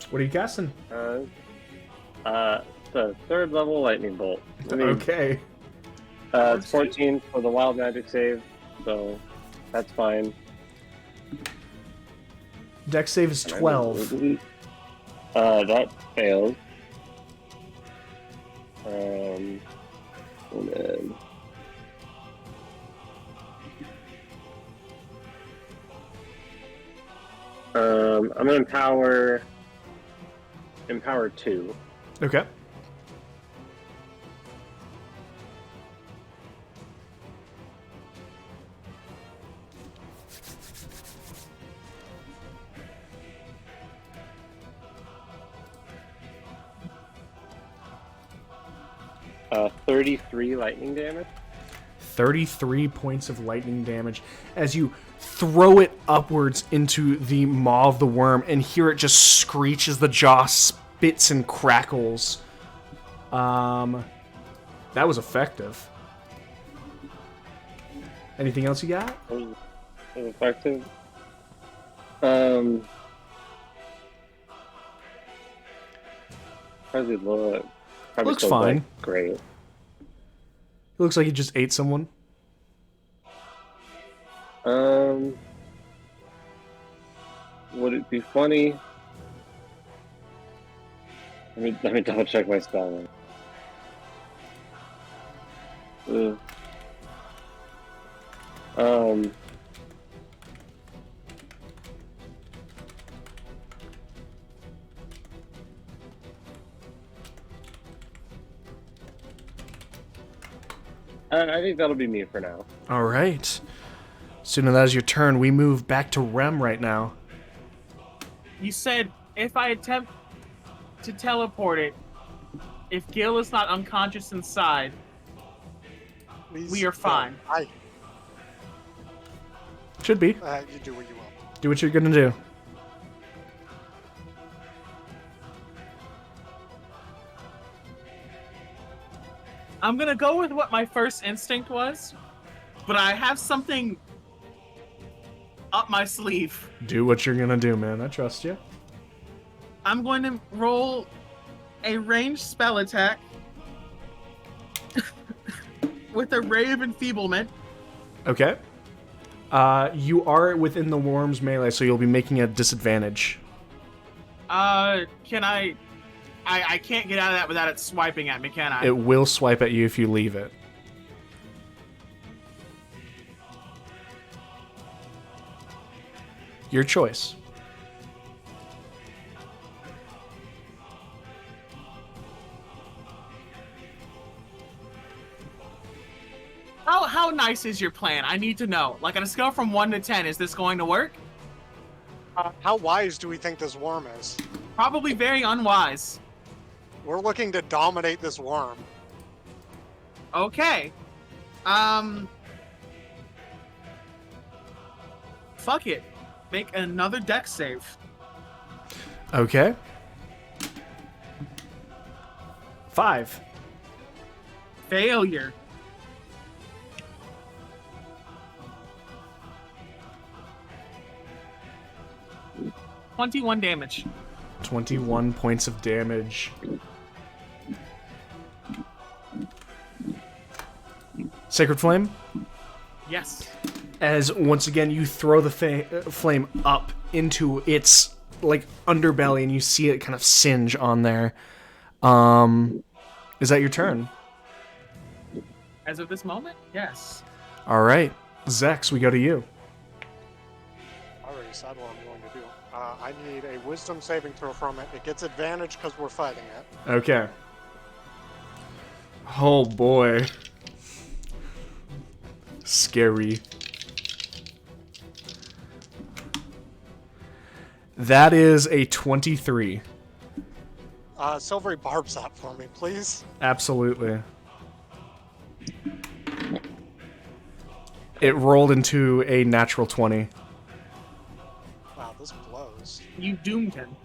What are you guessing? the third level lightning bolt. I mean, Okay. it's 14 for the wild magic save, so that's fine. Dex save is 12. That fails. And then I'm gonna empower 2. Okay. Uh, 33 lightning damage. 33 points of lightning damage as you throw it upwards into the maw of the worm and hear it just screech as the jaw spits and crackles. That was effective. Anything else you got? Was effective. How's it look? Probably Looks still, fine. like, great. It looks like you just ate someone. Would it be funny? Let me double check my spelling. Ugh. I think that'll be me for now. All right. Soon as that is your turn, we move back to Rem right now. You said if I attempt to teleport it, if Gil is not unconscious inside, Please we are fine. don't. Should be. You do what you want. Do what you're gonna do. I'm gonna go with what my first instinct was, but I have something up my sleeve. Do what you're gonna do, man. I trust you. I'm going to roll a ranged spell attack with a ray of enfeeblement. Okay. You are within the worm's melee, so you'll be making a disadvantage. Can I can't get out of that without it swiping at me, can I? It will swipe at you if you leave it. Your choice. How nice is your plan? I need to know. Like on a scale from 1 to 10, is this going to work? How wise do we think this worm is? Probably very unwise. We're looking to dominate this worm. Okay. Fuck it. Make another dex save. Okay. 5. Failure. $21 damage. 21 points of damage. Sacred Flame? Yes. As once again you throw the flame up into its like underbelly and you see it kind of singe on there. Is that your turn? As of this moment, yes. All right. Zex, we go to you. I already said what I'm going to do. I need a wisdom saving throw from it. It gets advantage because we're fighting it. Okay. Oh boy. Scary. That is a 23. Silvery barbs that for me, please. Absolutely. It rolled into a natural 20. Wow, this blows. You doomed him.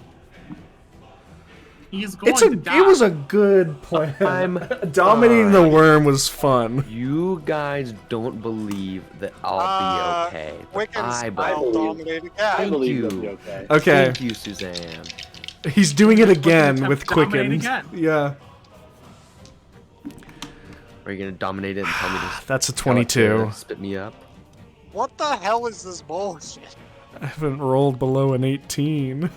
He is going to die. It was a good plan. I'm Dominating the worm was fun. You guys don't believe that I'll be okay. but Wickens, I I'll believe. dominate again. I Thank believe you. it'll be okay. Okay. Thank you, Suzanne. He's doing it again attempt with to dominate Quicken. again. Yeah. Are you gonna dominate it and tell me to That's a tell it to 22. spit me up? What the hell is this bullshit? I haven't rolled below an 18.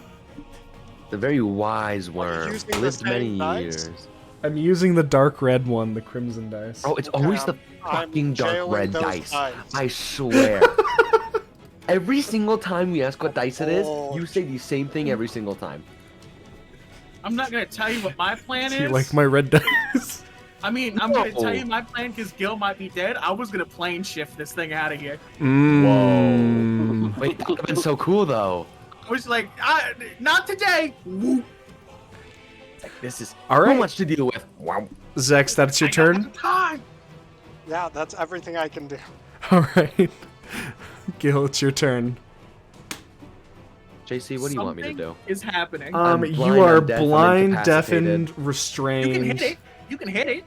The very wise worm using the lived many same dice? years. I'm using the dark red one, the crimson dice. Oh, it's Okay, always the I'm fucking dark jailing red those dice. dice. I swear. Every single time we ask what dice it is, Oh. you say the same thing every single time. I'm not going to tell you what my plan Do you is. like my red dice? I mean, I'm going to No. tell you my plan because Gil might be dead. I was going to plane shift this thing out of here. Whoa. Wait, that would have been so cool though. I was like, not today. Whoop. This is All too right. much to deal with. Wow. Zex, that's your I don't turn? have time. Yeah, that's everything I can do. All right. Gil, it's your turn. JC, what do you want me to Something do? is happening. I'm You blind, are I'm deaf, I'm blind, incapacitated. deafened, You can restrained. hit it. You can hit it.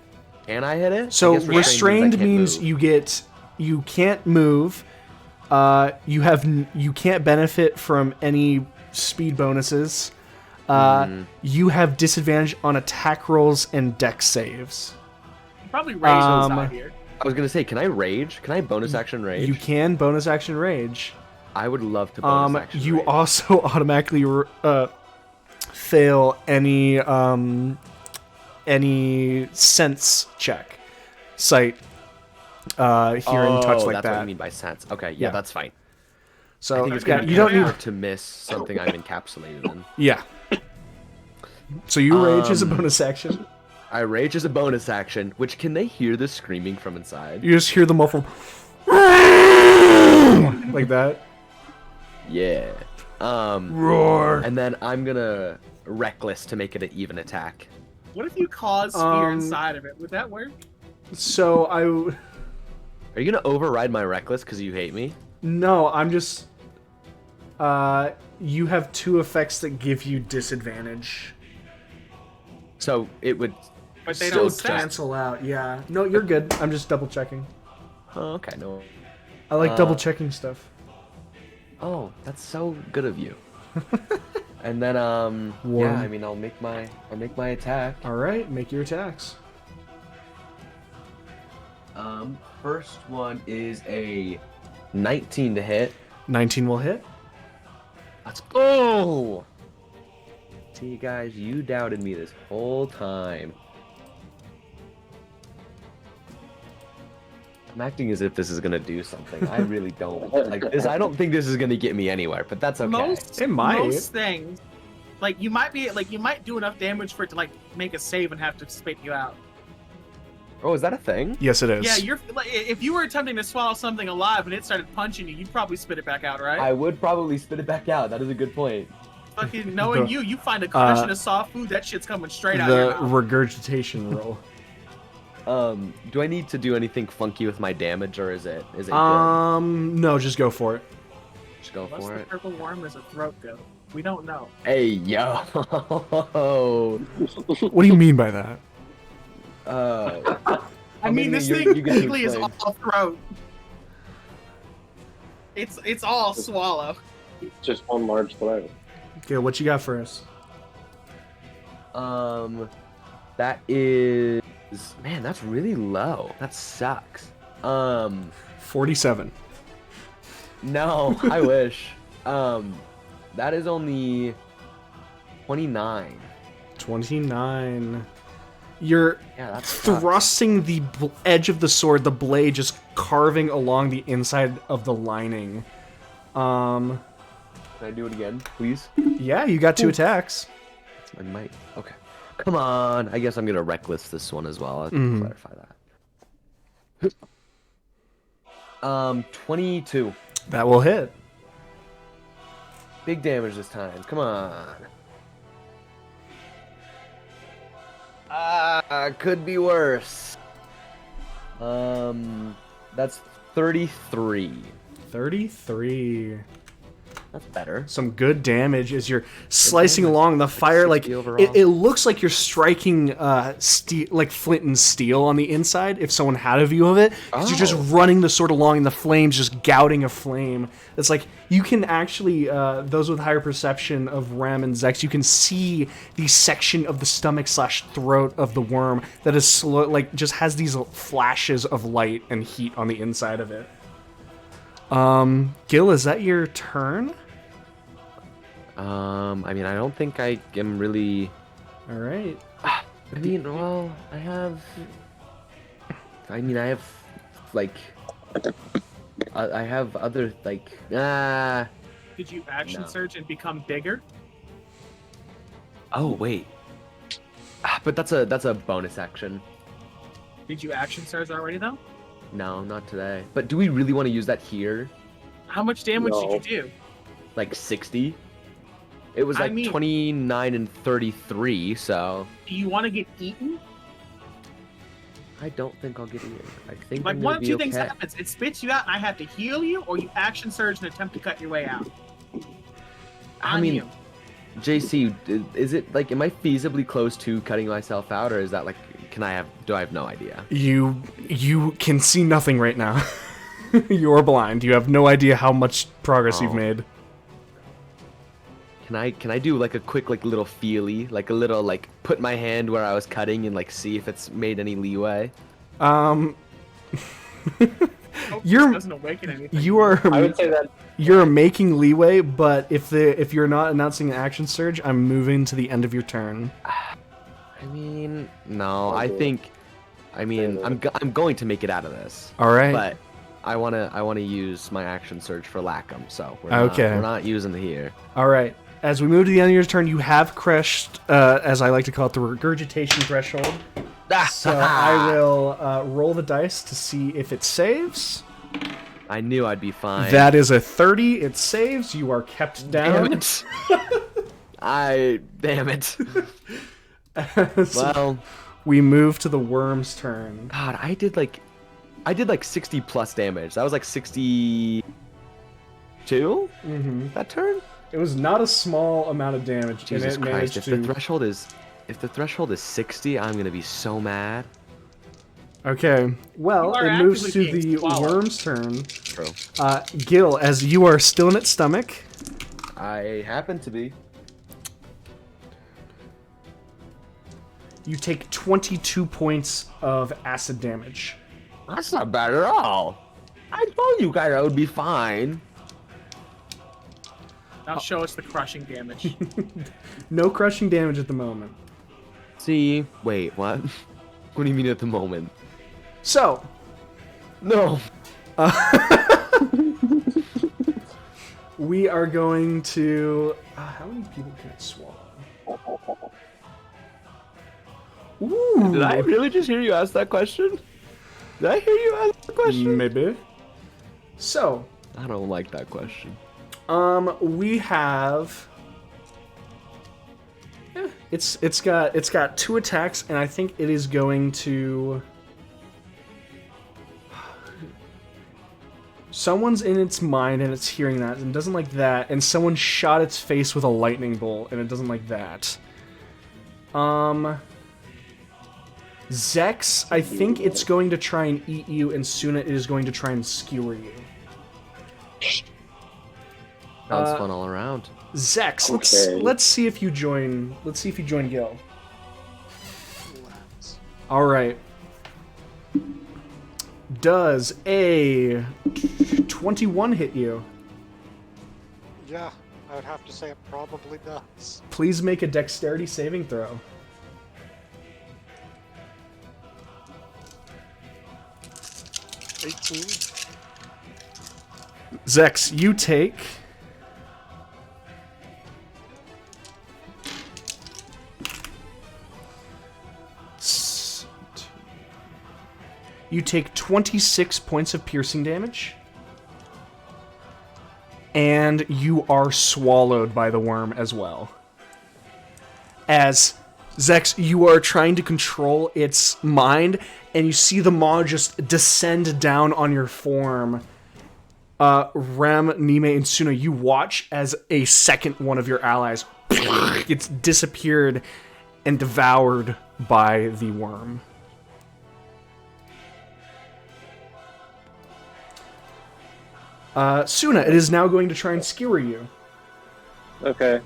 Can I hit it? So I guess restrained means move. you can't move. You can't benefit from any speed bonuses. You have disadvantage on attack rolls and dex saves. You probably raise those out here. I was gonna say, can I rage? Can I bonus action rage? You can bonus action rage. I would love to bonus action You rage. also automatically fail any sense check, sight, hearing, touch like that's that. what you mean by sense. Okay, yeah, Yeah. that's fine. I So think it's yeah, gonna be you don't need. hard to miss something I'm encapsulated in. Yeah. So you rage as a bonus action. I rage as a bonus action, which can they hear the screaming from inside? You just hear the muffled like that. Yeah. Roar. And then I'm gonna reckless to make it an even attack. What if you cause fear inside of it? Would that work? So Are you gonna override my reckless because you hate me? no, I'm just. You have 2 effects that give you disadvantage. So it would. But they Still don't just- stack. Cancel out. Yeah. No, you're good. I'm just double checking. Oh, okay, no. I like double checking stuff. Oh, that's so good of you. And then Worm. yeah, I mean I'll make my attack. All right, make your attacks. First one is a 19 to hit. 19 will hit. Let's go. See, guys, you doubted me this whole time. I'm acting as if this is gonna do something. I really don't like this. I don't think this is gonna get me anywhere, but that's okay. It might. Most things, like you might do enough damage for it to like make a save and have to spit you out. Oh, is that a thing? Yes, it is. Yeah, you're like if you were attempting to swallow something alive and it started punching you, you'd probably spit it back out, right? I would probably spit it back out. That is a good point. Fucking knowing you find a cushion of soft food, that shit's coming straight out the of your mouth. regurgitation roll. Do I need to do anything funky with my damage, or is it good? No, just go for it. Just go Unless for the it. purple worm is a throat goat. We don't know. Hey, yo. What do you mean by that? I mean, this thing technically is all throat. It's all swallow. Just one large throat. Okay, what you got for us? That is... Man, that's really low. That sucks. 47. No, I wish. That is only 29. 29. You're Yeah, that sucks. thrusting the edge of the sword, the blade just carving along the inside of the lining. Can I do it again, please? Yeah, you got 2 attacks. I might. Okay. Come on. I guess I'm gonna reckless this one as well. I'll clarify that. 22. That will hit. Big damage this time. Come on. Could be worse. That's 33. 33. That's better. Some good damage as you're slicing along the fire. Like 60 overall. it looks like you're striking steel, like flint and steel on the inside. If someone had a view of it, 'cause you're just running the sword along, and the flames just gouting a flame. It's like you can actually, those with higher perception of Ram and Zex, you can see the section of the stomach/throat of the worm that is slow, like just has these flashes of light and heat on the inside of it. Gil, is that your turn? I mean, I don't think I am really. All right. I mean, well, I have, like, I have other, like, Did you action No. surge and become bigger? Oh, wait. But that's a bonus action. Did you action surge already though? No, not today. But do we really want to use that here? How much damage No. did you do? Like 60? It was I like mean- 29 and 33, so Do you want to get eaten? I don't think I'll get eaten. I think Like I'm one gonna of be two okay. things happens. It spits you out and I have to heal you, or you action surge and attempt to cut your way out. I On mean, you. JC, is it like, am I feasibly close to cutting myself out, or is that like, do I have no idea? You can see nothing right now. You're blind. You have no idea how much progress you've Oh. made. Can I do like a quick like little feely, like a little like put my hand where I was cutting and like see if it's made any leeway? Hope you're- this doesn't awaken anything. You are I would say that you're making leeway, but if you're not announcing an action surge, I'm moving to the end of your turn. I mean, no, I do it. think, I mean, I'm going to make it out of this, All right. but I wanna use my action surge for Lacom, so Okay. we're not using it here. All right. As we move to the end of your turn, you have crushed, as I like to call it, the regurgitation threshold. So I will roll the dice to see if it saves. I knew I'd be fine. That is a 30. It saves. You are kept Damn down. it. Damn it. So Well, we move to the worm's turn. God, I did like 60 plus damage. That was like 62 Mm-hmm. that turn. It was not a small amount of damage, Jesus and it Christ! managed If to. the threshold is 60, I'm gonna be so mad. Okay, well, You are it moves actively to being the swallowed. worm's turn. True. Gil, as you are still in its stomach, I happen to be. you take 22 points of acid damage. That's not bad at all. I told you guys I would be fine. Now show us the crushing damage. No crushing damage at the moment. See, wait, what? What do you mean at the moment? So, No. we are going to. How many people can it swallow? Ooh. Did I really just hear you ask that question? Did I hear you ask the question? Maybe. So, I don't like that question. we have. It's got 2 attacks, and I think it is going to. Someone's in its mind and it's hearing that and doesn't like that, and someone shot its face with a lightning bolt and it doesn't like that. Zex, I think it's going to try and eat you, and Suna is going to try and skewer you. Sounds fun all around. Zex, Okay. let's see if you join. Let's see if you join Gil. All right. Does a 21 hit you? Yeah, I would have to say it probably does. Please make a dexterity saving throw. 18. Zex, you take... You take 26 points of piercing damage. And you are swallowed by the worm as well. As Zex, you are trying to control its mind, and you see the maw just descend down on your form. Rem, Nime, and Suna, you watch as a second one of your allies gets disappeared and devoured by the worm. Suna, it is now going to try and skewer you. Okay.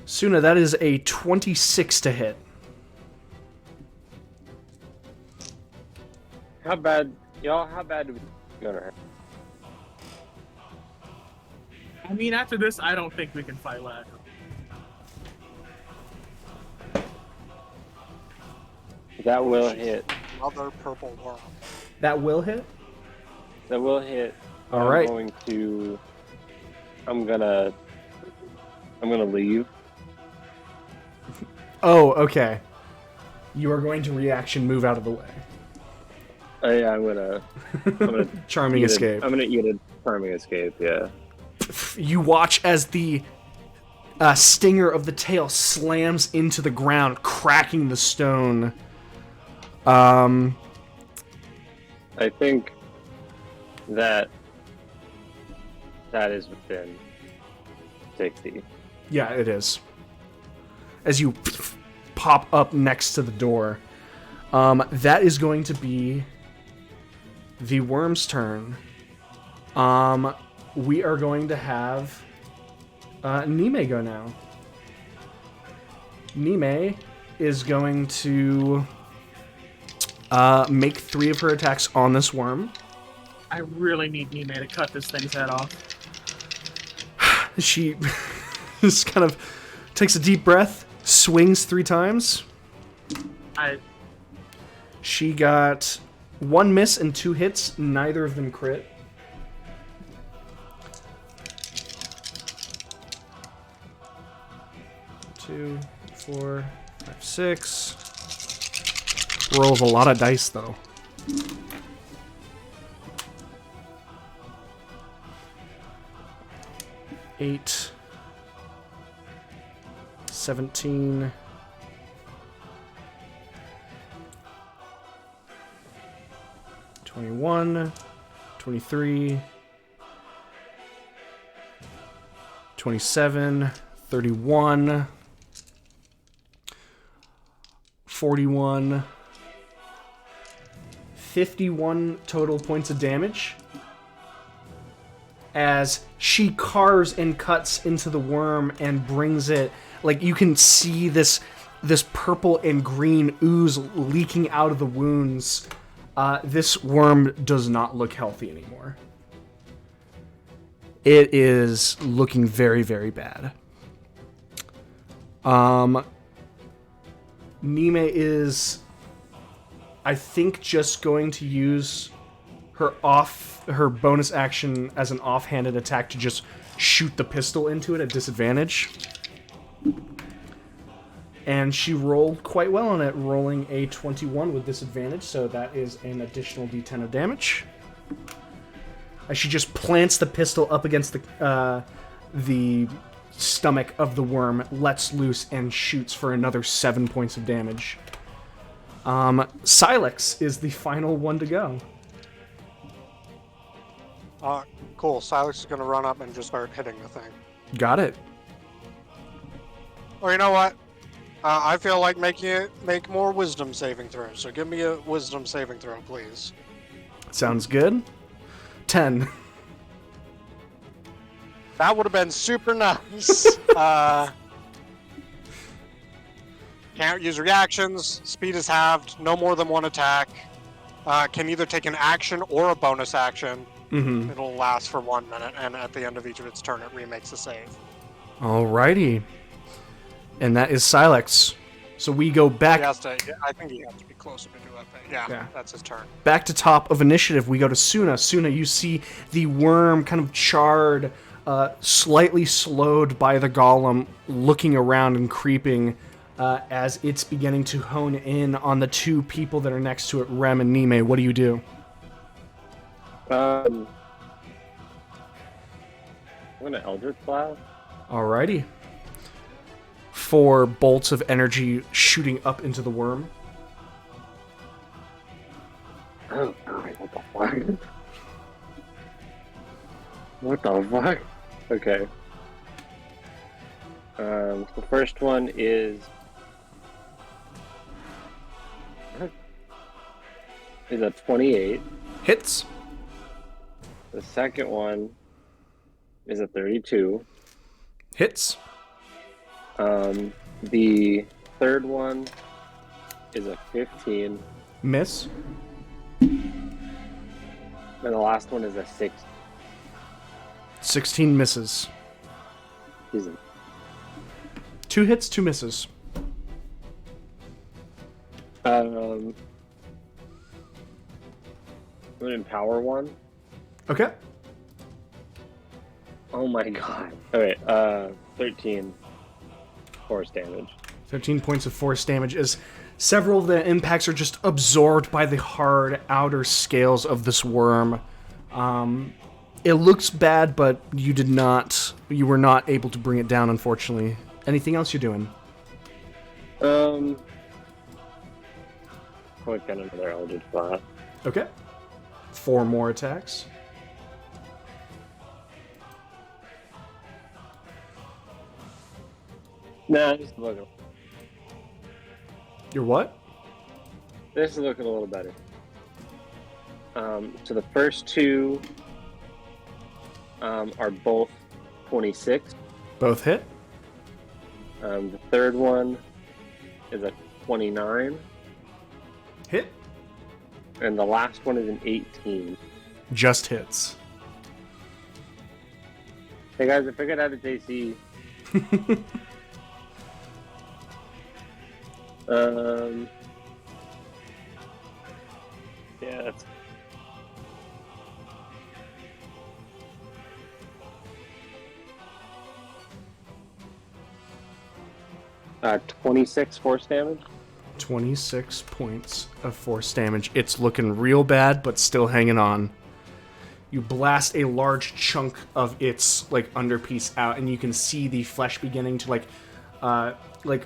Suna, that is a 26 to hit. How bad do we go to her? I mean, after this, I don't think we can fight Lacom. That will hit. Another purple worm. That will hit? That will hit. All right. I'm gonna leave. Oh, okay. You are going to reaction move out of the way. Yeah, I'm gonna Charming escape. I'm gonna eat a charming escape, yeah. You watch as the stinger of the tail slams into the ground, cracking the stone. I think that is within 60. Yeah, it is. As you pop up next to the door. That is going to be the worm's turn. We are going to have Nime go now. Nime is going to make 3 of her attacks on this worm. I really need Nime to cut this thing's head off. She just kind of takes a deep breath, swings 3 times. She got 1 miss and 2 hits, neither of them crit. Two, 4, 5, 6. Roll of a lot of dice, though. Eight, 17, 21, 23, 27, 31, 41, 51 total points of damage as she carves and cuts into the worm and brings it, like, you can see this purple and green ooze leaking out of the wounds. This worm does not look healthy anymore. It is looking very, very bad. Nime is, I think, just going to use her bonus action as an offhanded attack to just shoot the pistol into it at disadvantage. And she rolled quite well on it, rolling a 21 with disadvantage, so that is an additional d10 of damage. As she just plants the pistol up against the stomach of the worm, lets loose, and shoots for another 7 points of damage. Silex is the final one to go. Cool. Silex is gonna run up and just start hitting the thing. Got it. Or you know what? I feel like make more wisdom saving throws. So give me a wisdom saving throw, please. Sounds good. 10. That would have been super nice. Can't use reactions. Speed is halved. No more than one attack. Can either take an action or a bonus action. Mm-hmm. It'll last for 1 minute, and at the end of each of its turn, it remakes a save. Alrighty. And that is Silex. So we go back. I think he has to be closer to do that thing. Yeah, that's his turn. Back to top of initiative. We go to Suna. Suna, you see the worm kind of charred, slightly slowed by the golem, looking around and creeping as it's beginning to hone in on the two people that are next to it, Rem and Nime. What do you do? I'm gonna Eldritch Blast. Alrighty. 4 bolts of energy shooting up into the worm. Oh god, what the fuck? What the fuck? Okay. The first one is a 28. Hits. The second one is a 32. Hits. The third one is a 15. Miss. And the last one is a 6. 16 misses. Easy. 2 hits, 2 misses. I'm gonna empower one. Okay. Oh my god. Okay, 13 force damage. 13 points of force damage as several of the impacts are just absorbed by the hard outer scales of this worm. It looks bad, but you were not able to bring it down, unfortunately. Anything else you're doing? Click on another Eldritch Blast. Okay. 4 more attacks. Nah, just looking. Your what? This is looking a little better. So the first two are both 26. Both hit. The third one is a 29. Hit. And the last one is an 18. Just hits. Hey guys, I figured out its AC. Yeah, that's 26 force damage. 26 points of force damage. It's looking real bad, but still hanging on. You blast a large chunk of its underpiece out, and you can see the flesh beginning to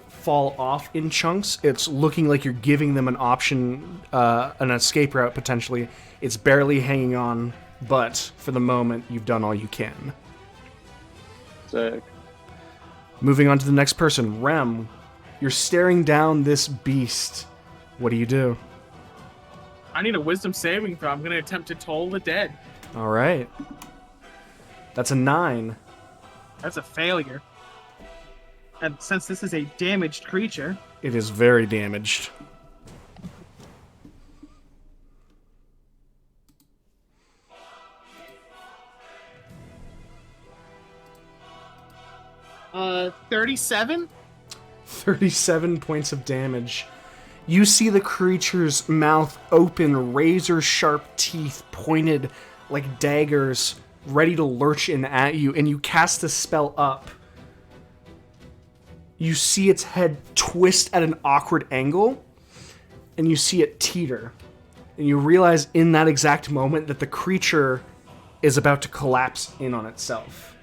fall off in chunks. It's looking like you're giving them an option, an escape route potentially. It's barely hanging on, but for the moment, you've done all you can. Sick. Moving on to the next person, Rem. You're staring down this beast. What do you do? I need a wisdom saving throw. I'm going to attempt to toll the dead. All right. That's a 9. That's a failure. And since this is a damaged creature... It is very damaged. Uh, 37? 37 points of damage. You see the creature's mouth open, razor-sharp teeth pointed like daggers, ready to lurch in at you, and you cast the spell up. You see its head twist at an awkward angle, and you see it teeter. And you realize in that exact moment that the creature is about to collapse in on itself.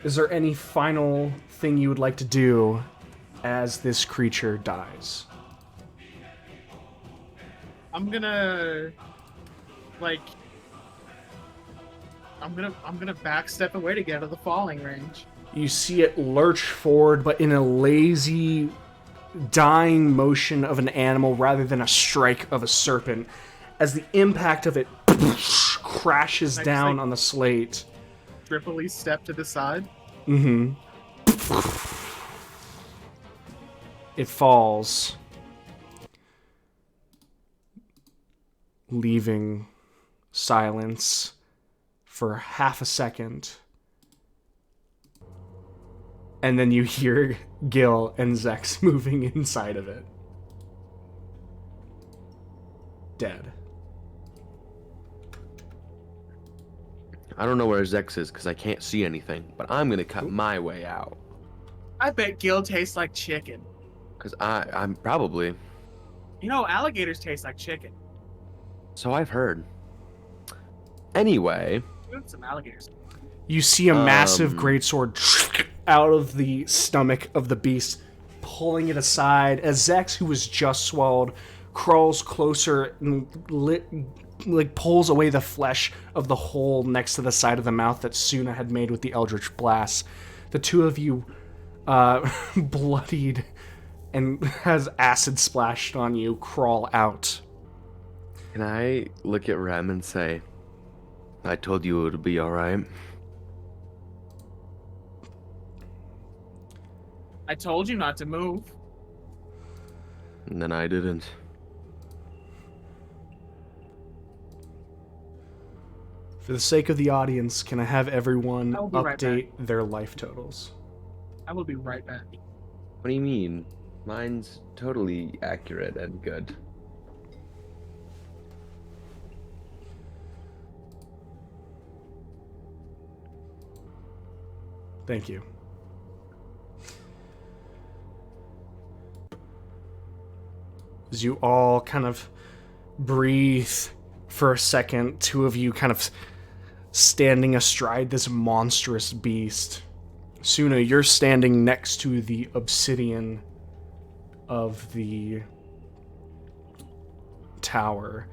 Is there any final thing you would like to do as this creature dies? I'm gonna like I'm gonna backstep away to get out of the falling range. You see it lurch forward, but in a lazy, dying motion of an animal rather than a strike of a serpent, as the impact of it crashes just, down like, on the slate. Tripoli step to the side. Mm-hmm. It falls, leaving silence for half a second. And then you hear Gil and Zex moving inside of it. Dead. I don't know where Zex is because I can't see anything, but I'm gonna cut my way out. I bet Gil tastes like chicken. Because I'm probably. You know, alligators taste like chicken. So I've heard. Anyway. We have some alligators. You see a massive greatsword out of the stomach of the beast, pulling it aside as Zex, who was just swallowed, crawls closer and pulls away the flesh of the hole next to the side of the mouth that Suna had made with the Eldritch Blast. The two of you, bloodied and has acid splashed on you, crawl out. Can I look at Rem and say, I told you it would be alright? I told you not to move. And then I didn't. For the sake of the audience, can I have everyone I'll be right update their life totals? I will be right back. What do you mean? Mine's totally accurate and good. Thank you. As you all kind of breathe for a second, two of you kind of standing astride this monstrous beast. Suna, you're standing next to the obsidian of the tower.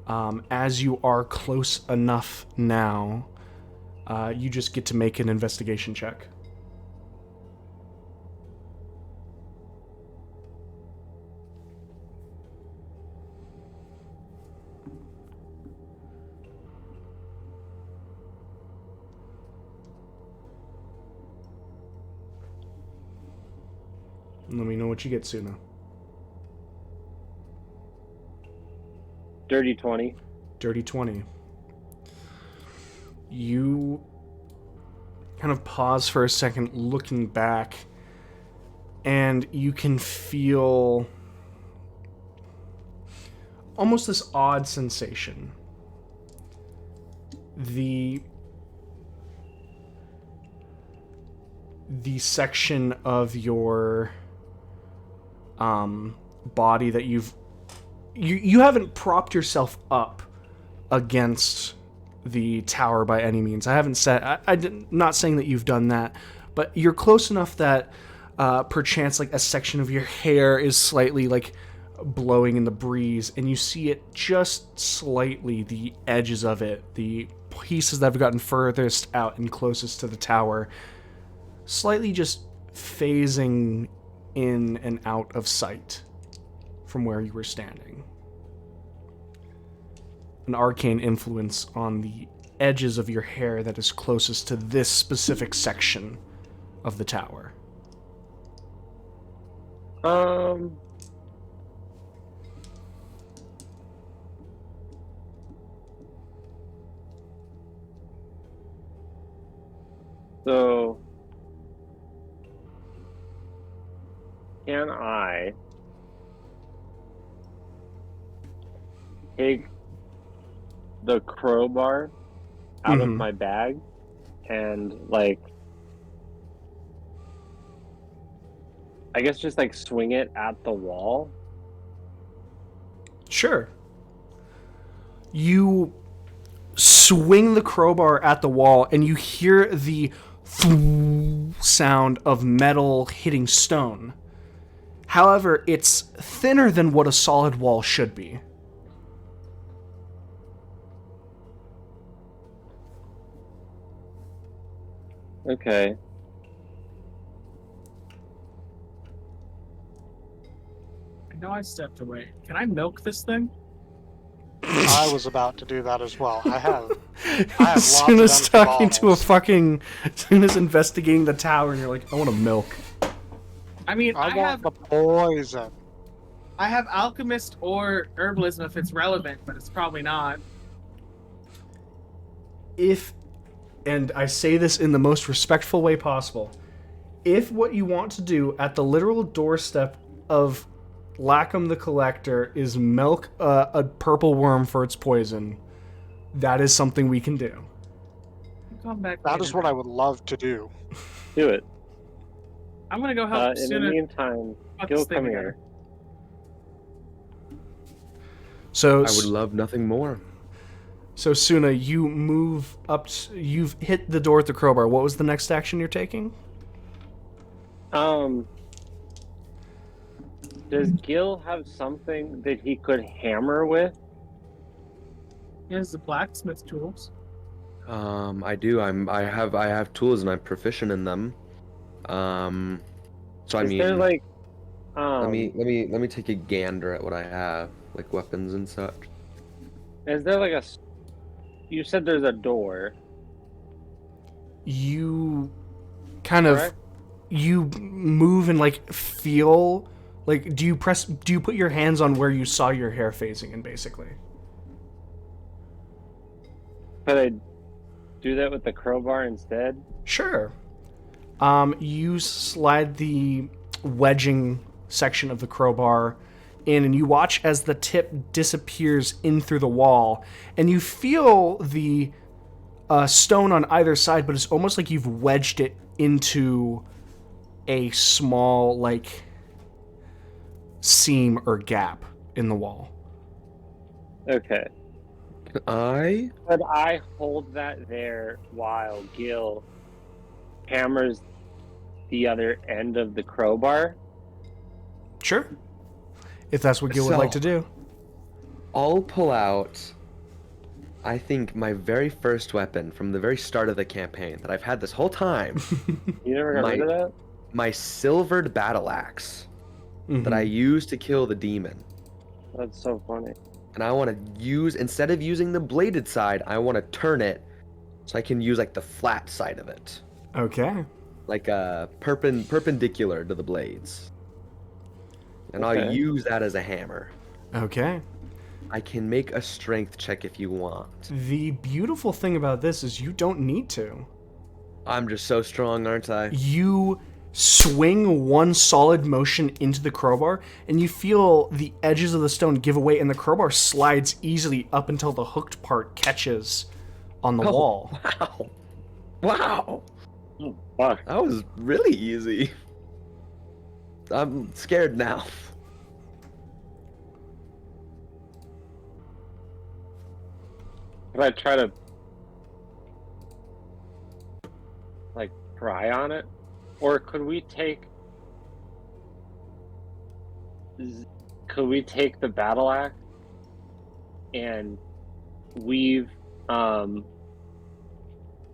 As you are close enough now, you just get to make an investigation check. Let me know what you get, Suna. Dirty 20. Dirty 20. You kind of pause for a second, looking back, and you can feel almost this odd sensation. The section of your body that you haven't propped yourself up against the tower by any means. I haven't said I'm not saying that you've done that, but you're close enough that perchance like a section of your hair is slightly like blowing in the breeze, and you see it just slightly, the edges of it, the pieces that have gotten furthest out and closest to the tower, slightly just phasing in and out of sight from where you were standing. An arcane influence on the edges of your hair that is closest to this specific section of the tower. So, can I take the crowbar out of my bag and, like, I guess just, like, swing it at the wall? Sure. You swing the crowbar at the wall, and you hear the sound of metal hitting stone. However, it's thinner than what a solid wall should be. Okay. I know I stepped away. Can I milk this thing? I was about to do that as well. I have lots As soon of as empty talking to a bottles. fucking, as soon as investigating the tower, and you're like, I want to milk. I mean, I I want have the poison. alchemist or herbalism if it's relevant, but it's probably not. If, and I say this in the most respectful way possible, if what you want to do at the literal doorstep of Lacom the Collector is milk a purple worm for its poison, that is something we can do. Come back. That later. is what I would love to do. Do it. I'm gonna go help In the Suna meantime, put Gil, this thing come together. here. So, I would love nothing more. so Suna, you move up. You've hit the door with the crowbar. What was the next action you're taking? Does Gil have something that he could hammer with? Here's the blacksmith tools. I do. I have tools and I'm proficient in them. So I Is mean, there like, let me take a gander at what I have, like weapons and such. is there like you said there's a door, You kind of correct? you move and like feel like do you put your hands on where you saw your hair phasing in basically? Could I do that with the crowbar instead? Sure. You slide the wedging section of the crowbar in, and you watch as the tip disappears in through the wall, and you feel the stone on either side, but it's almost like you've wedged it into a small, like, seam or gap in the wall. Okay. Could I? Could I hold that there while Gil hammers the other end of the crowbar? Sure. If that's what Gil would like to do. I'll pull out, I think, my very first weapon from the very start of the campaign that I've had this whole time. You never got rid of that? My silvered battle axe that I used to kill the demon. That's so funny. And I want to use, instead of using the bladed side, I want to turn it so I can use like the flat side of it. Okay. Like perpendicular to the blades. And I'll Okay. use that as a hammer. Okay. I can make a strength check if you want. The beautiful thing about this is you don't need to. I'm just so strong, aren't I? You swing one solid motion into the crowbar, and you feel the edges of the stone give away, and the crowbar slides easily up until the hooked part catches on the wall. Wow. Wow. Oh, fuck. That was really easy. I'm scared now. Could I try to like pry on it? Or could we take the battle axe and weave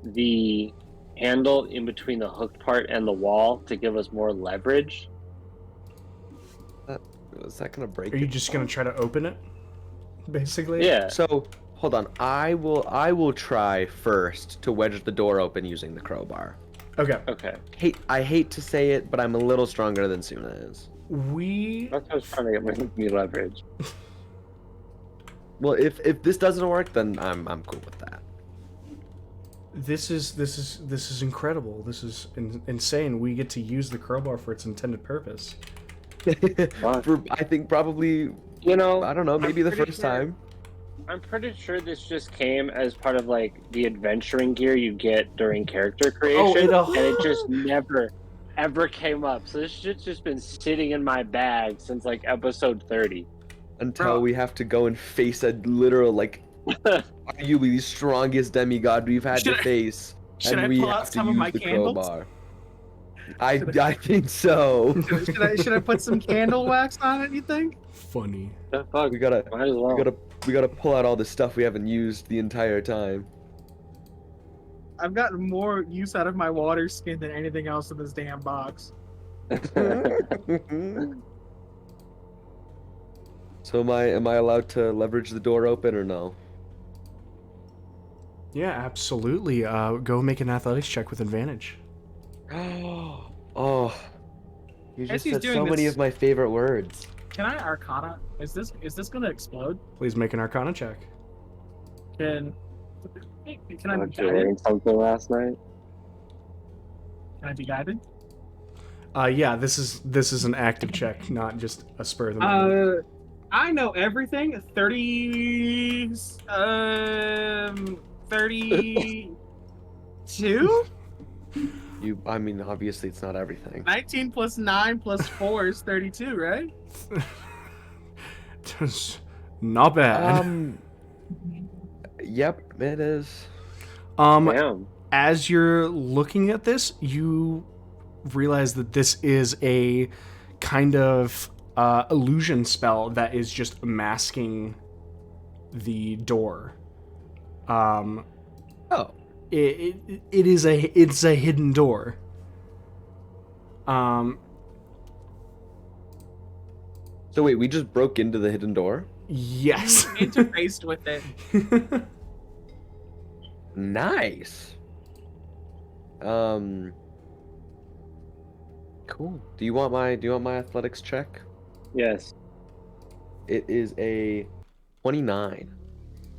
the handle in between the hooked part and the wall to give us more leverage? Is that gonna break Are you it? just gonna try to open it? Basically? Yeah. So hold on. I will try first to wedge the door open using the crowbar. Okay. Okay. I hate to say it, but I'm a little stronger than Suna is. We That's what I was trying to get me leverage. Well, if this doesn't work, then I'm cool with that. this is incredible. This is insane. We get to use the crowbar for its intended purpose. I think probably, You know, I don't know, maybe the pretty first sure- time. I'm pretty sure this just came as part of like the adventuring gear you get during character creation, Oh, and it just never ever came up. So this shit's just been sitting in my bag since like episode 30. Until Bro. we have to go and face a literal, like, arguably the strongest demigod we've had Should to I- face. Should and I we pull have out to some of use my the candles? crowbar. I think so. Should I put some candle wax on it? You think? Funny. The fuck? we gotta Might as well. we gotta pull out all the stuff we haven't used the entire time. I've gotten more use out of my water skin than anything else in this damn box. So am I allowed to leverage the door open or no? Yeah, absolutely. Go make an athletics check with advantage. Oh, you As just he's said doing so many this- of my favorite words. Can I Arcana? Is this gonna explode? Please make an Arcana check. Can I be Did you guided? learn something last night? Can I be guided? Yeah, this is an active check, not just a spur of the moment. I know everything. 32? I mean, obviously it's not everything. 19 plus 9 plus 4 is 32, right? Just not bad. Yep, it is. Damn. As you're looking at this, you realize that this is a kind of illusion spell that is just masking the door. Oh. It's a hidden door. So wait, we just broke into the hidden door? Yes. Interfaced with it. Nice. Cool. Do you want my athletics check? Yes. It is a 29.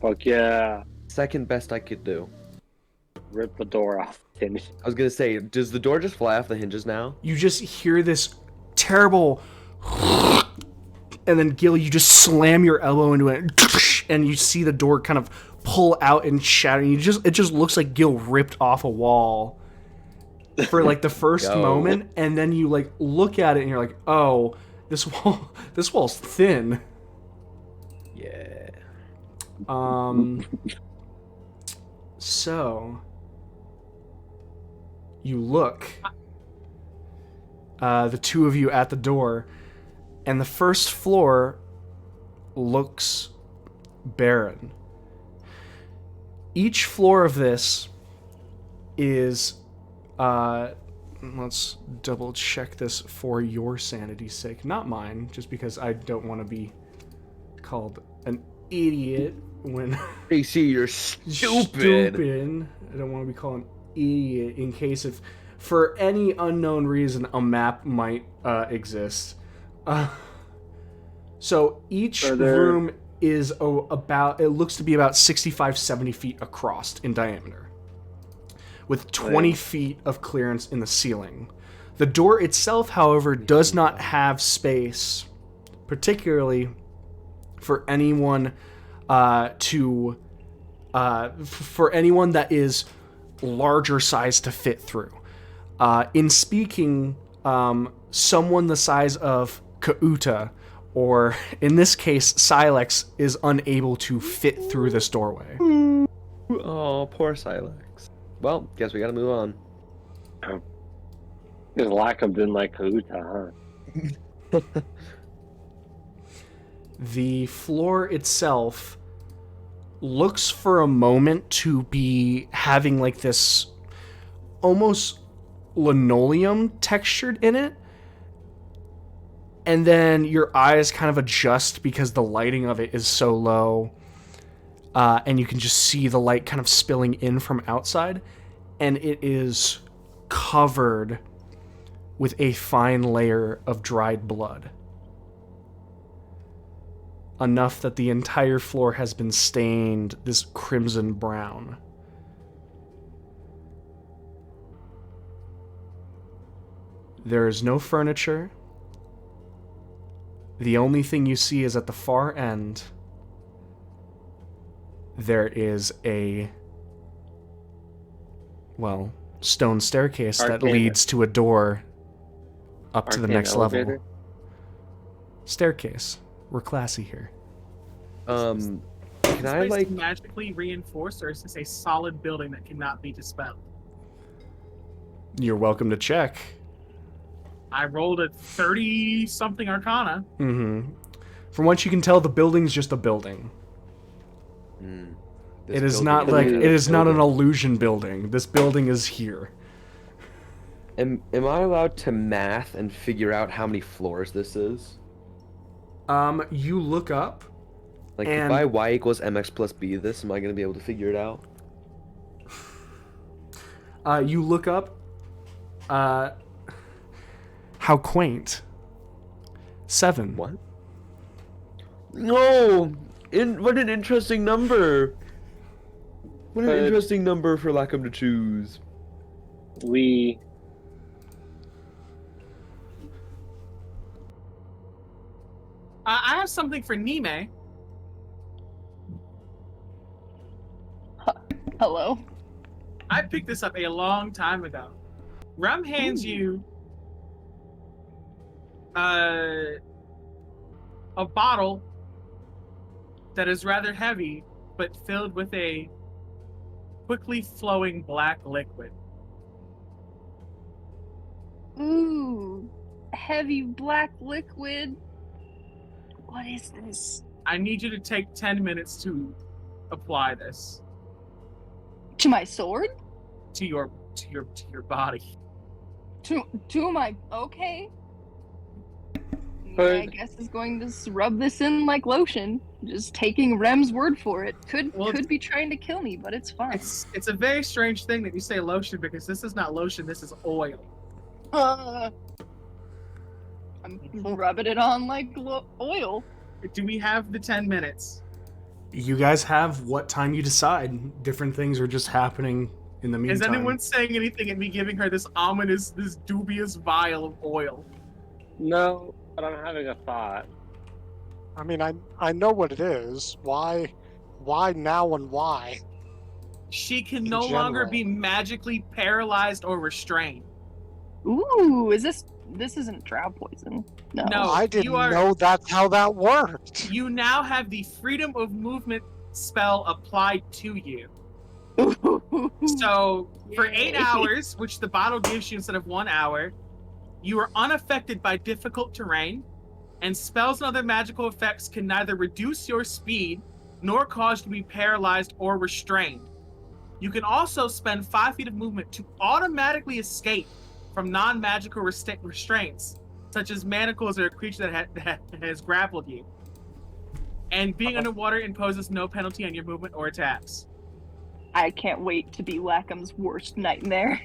Fuck yeah. Second best I could do. Rip the door off. Finish. I was gonna say, does the door just fly off the hinges now? You just hear this terrible, and then Gil, you just slam your elbow into it, and you see the door kind of pull out and shatter. It just looks like Gil ripped off a wall for like the first Yo. moment, and then you like look at it and you're like, oh, this wall's thin. Yeah. So you look, the two of you at the door, and the first floor looks barren. Each floor of this is, let's double check this for your sanity's sake, not mine, just because I don't want to be called an idiot when AC, you're stupid. stupid. I don't want to be called an idiot in case if, for any unknown reason, a map might exist. So each room is about, it looks to be about 65, 70 feet across in diameter, with 20 feet of clearance in the ceiling. The door itself, however, does not have space, particularly for anyone for anyone that is larger size to fit through. In speaking, someone the size of Kauta, or in this case, Silex, is unable to fit through this doorway. Oh, poor Silex. Well, guess we gotta move on. Because Lacom didn't like Kauta, huh? The floor itself looks for a moment to be having like this almost linoleum textured in it, and then your eyes kind of adjust because the lighting of it is so low, and you can just see the light kind of spilling in from outside, and it is covered with a fine layer of dried blood. Enough that the entire floor has been stained this crimson brown. There is no furniture. The only thing you see is at the far end, there is a, well, stone staircase that Arcane. leads to a door up to the Arcane next elevator? level. Staircase. We're classy here. Can Is I this like? magically reinforced, or is this a solid building that cannot be dispelled? You're welcome to check. I rolled a 30-something Arcana. Mm-hmm. From what you can tell, the building's just a building. This It is building not is like made it out of is not an building. illusion building. This building is here. Am I allowed to math and figure out how many floors this is? You look up. Like, if And- I y equals mx plus b this, am I gonna be able to figure it out? You look up. How quaint. 7. What? No! What an interesting number! What an But- interesting number for Lacom to choose. We I have something for Nime. Hello. I picked this up a long time ago. Rum hands you a bottle that is rather heavy, but filled with a quickly flowing black liquid. Ooh, heavy black liquid. What is this? I need you to take 10 minutes to apply this To my sword? to your body. To my okay. But- I guess is going to rub this in like lotion. Just taking Rem's word for it. Could be trying to kill me, but it's fine. It's a very strange thing that you say lotion because this is not lotion, this is oil. I'm rubbing it on like oil. Do we have the 10 minutes? You guys have what time you decide. Different things are just happening in the meantime. Is anyone saying anything at me giving her this ominous, this dubious vial of oil? no, but I'm having a thought. I mean, I know what it is. Why now and why? She can In no longer general. be magically paralyzed or restrained. Ooh, this isn't drow poison? No. No. I didn't you are- know that's how that worked. You now have the freedom of movement spell applied to you. So for 8 Yay. hours, which the bottle gives you instead of 1 hour, you are unaffected by difficult terrain, and spells and other magical effects can neither reduce your speed nor cause you to be paralyzed or restrained. You can also spend 5 feet of movement to automatically escape from non-magical restraints, such as manacles or a creature that has grappled you. And being underwater imposes no penalty on your movement or attacks. I can't wait to be Lacom's worst nightmare.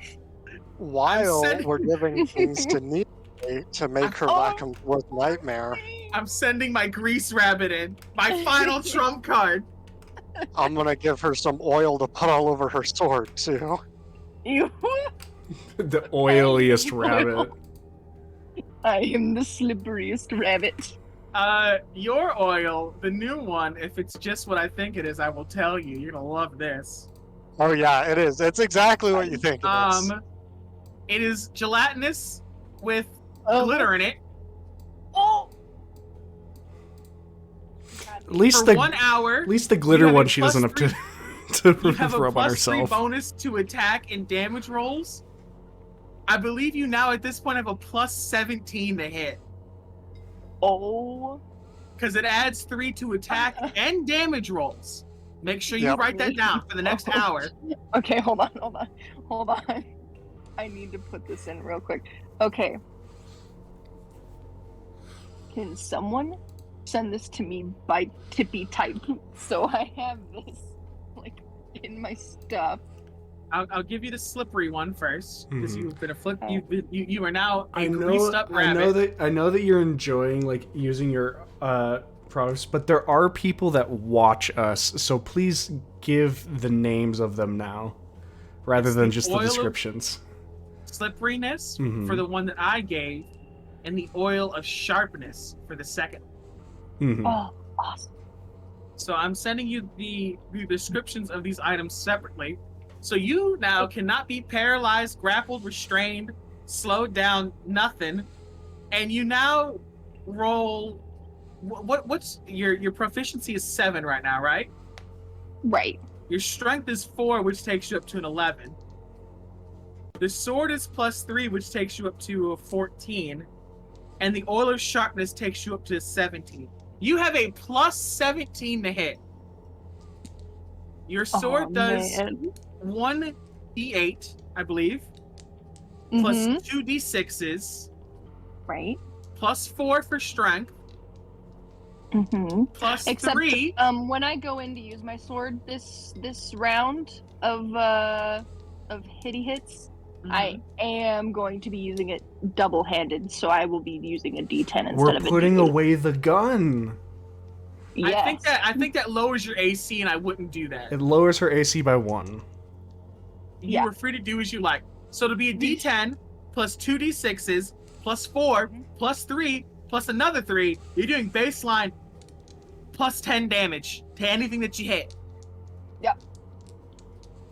While sending- we're giving things to Nina to make her Oh. Lacom's worst nightmare, I'm sending my grease rabbit in. My final trump card. I'm gonna give her some oil to put all over her sword too. You. The oiliest Oil. rabbit. I am the slipperiest rabbit. Your oil, the new one, if it's just what I think it is, I will tell you. You're gonna love this. Oh yeah, it is. It's exactly what you think it is. It is gelatinous with Oh. glitter in it. Oh. At least For the 1 hour, at least the glitter have a one she doesn't have plus to you have a rub on plus 3 herself. bonus to attack and damage rolls. I believe you now at this point have a plus 17 to hit. Oh. Because it adds 3 to attack and damage rolls. Make sure you Yep. write that down for the next hour. Okay, hold on. I need to put this in real quick. Okay. Can someone send this to me by tippy type so I have this like in my stuff? I'll give you the slippery one first because Mhm. you've been Oh. you are now a I greased up I rabbit. know that you're enjoying like using your products, but there are people that watch us, so please give the names of them now, rather It's than the just the oil of- descriptions. Slipperiness Mhm. for the one that I gave, and the oil of sharpness for the second. Mhm. Oh, awesome. So I'm sending you the descriptions of these items separately. So you now cannot be paralyzed, grappled, restrained, slowed down, nothing. And you now roll. What's your proficiency is 7 right now, right? Right. Your strength is 4, which takes you up to an 11. The sword is plus 3, which takes you up to a 14. And the oil of sharpness takes you up to 17. You have a plus 17 to hit. Your sword does man. 1d8, I believe, plus Mhm. 2d6s, Right. plus 4 for strength, Mhm. plus Except 3. when I go in to use my sword this round of hitty hits, I am going to be using it double-handed, so I will be using a D10 We're instead of a putting D8. away the gun. Yes. I think that lowers your AC, and I wouldn't do that. It lowers her AC by 1. You were free to do as you like. So to be a D10 plus 2d6s plus 4 plus 3 plus another 3, you're doing baseline plus 10 damage to anything that you hit. Yep.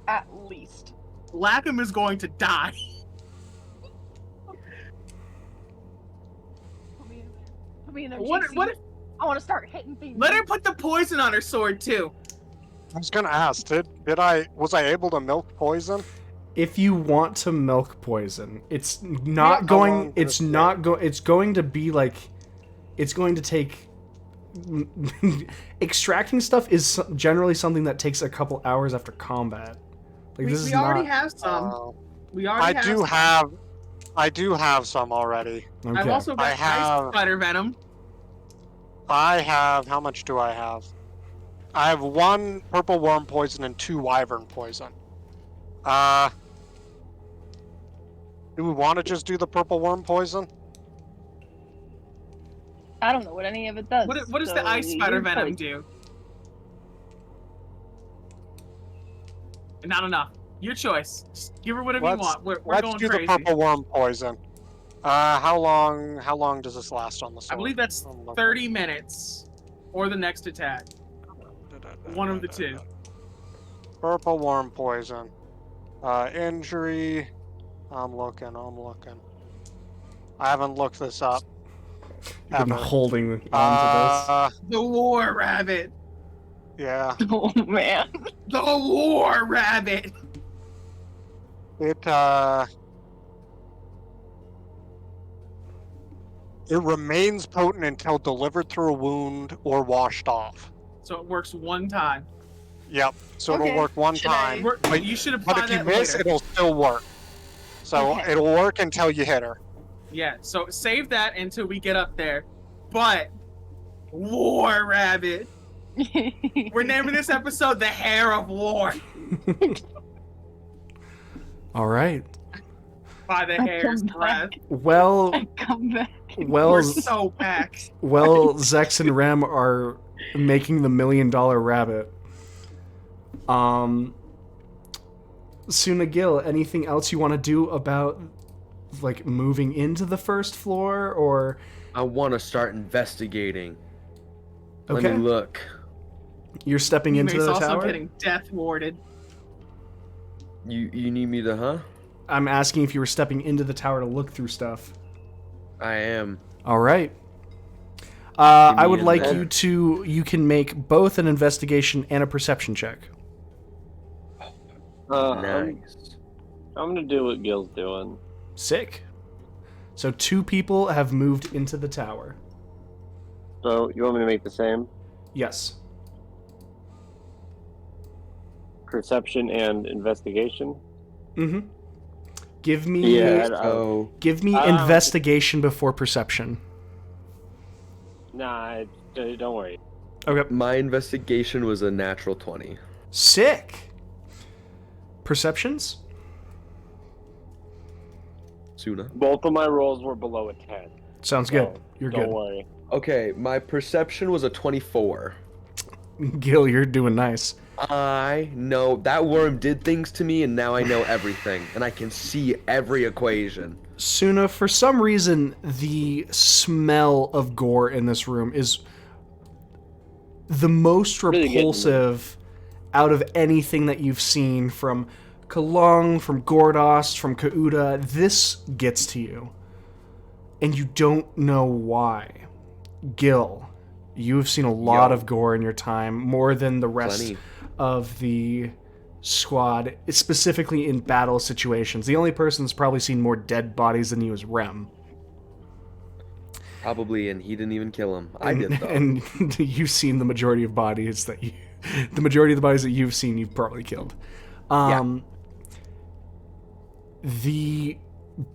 At least. Lacom is going to die. Put me in there. What if I want to start hitting things. let her put the poison on her sword too? I was gonna ask, was I able to milk poison? If you want to milk poison, it's not Yeah, how long going. does It's it not go. It's going to be like. It's going to take. Extracting stuff is generally something that takes a couple hours after combat. Like this is We already not. have some. We already I do have some already. Okay. I've also got I have- ice spider venom. How much do I have? I have 1 purple worm poison and 2 wyvern poison. Do we want to just do the purple worm poison? I don't know what any of it does. What does the so ice spider your venom choice. do? Not enough. Your choice. Just give her whatever you want. We're Let's going do crazy. the purple worm poison. How long does this last on the sword? I believe that's 30 minutes, or the next attack. One of the two. Purple worm poison. Injury. I'm looking. I haven't looked this up. I've been Ever. holding on to The war rabbit. Yeah. Oh man. The war rabbit. It remains potent until delivered through a wound or washed off. So it works one time. Yep. So Okay. it'll work one Should I- time. But you should apply But if you that miss, later. it'll still work. So Okay. it'll work until you hit her. Yeah, so save that until we get up there. But war rabbit. We're naming this episode The Hair of War this. All right. by the I hair's come breath. Well, I come back. well, We're so packed. well. Zex and Rem are making the $1 million rabbit. Sunagil, anything else you want to do about like moving into the first floor, or I want to start investigating. okay, Let me look. you're stepping into Teammates the also tower? getting death warded. You need me to, huh? I'm asking if you were stepping into the tower to look through stuff. I am. All right. Give I me would an like invest- you to. You can make both an investigation and a perception check. Nice. I'm gonna do what Gil's doing. Sick. So 2 people have moved into the tower. So you want me to make the same? Yes. Perception and investigation? Mm-hmm. Give me Yeah. So give me Um, investigation before perception. Nah, don't worry. Okay. my investigation was a natural 20. Sick. Perceptions? Suna. Both of my rolls were below a 10. Sounds good. So You're don't good. worry. Okay, my perception was a 24. Gil, you're doing nice. I know that worm did things to me, and now I know everything, and I can see every equation. Suna, for some reason, the smell of gore in this room is the most Really getting to me. repulsive out of anything that you've seen from Kalung, from Gordos, from Kauda. This gets to you. And you don't know why. Gil, you have seen a lot Yo. of gore in your time, more than the rest Plenty. of the squad, specifically in battle situations. The only person that's probably seen more dead bodies than you is Rem. Probably, and he didn't even kill him. I And, did, though. and you've seen the majority of bodies that the majority of the bodies that you've seen, you've probably killed. The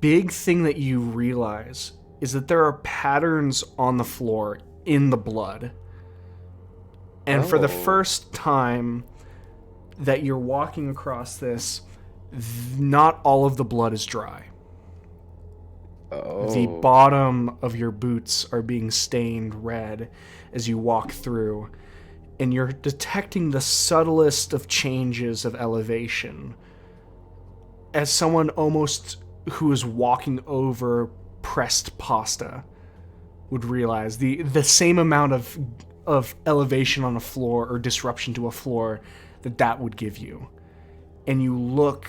big thing that you realize is that there are patterns on the floor in the blood. And for the first time that you're walking across this, not all of the blood is dry. The bottom of your boots are being stained red as you walk through, and you're detecting the subtlest of changes of elevation. As someone almost who is walking over pressed pasta would realize, the same amount of elevation on a floor or disruption to a floor that would give you. And you look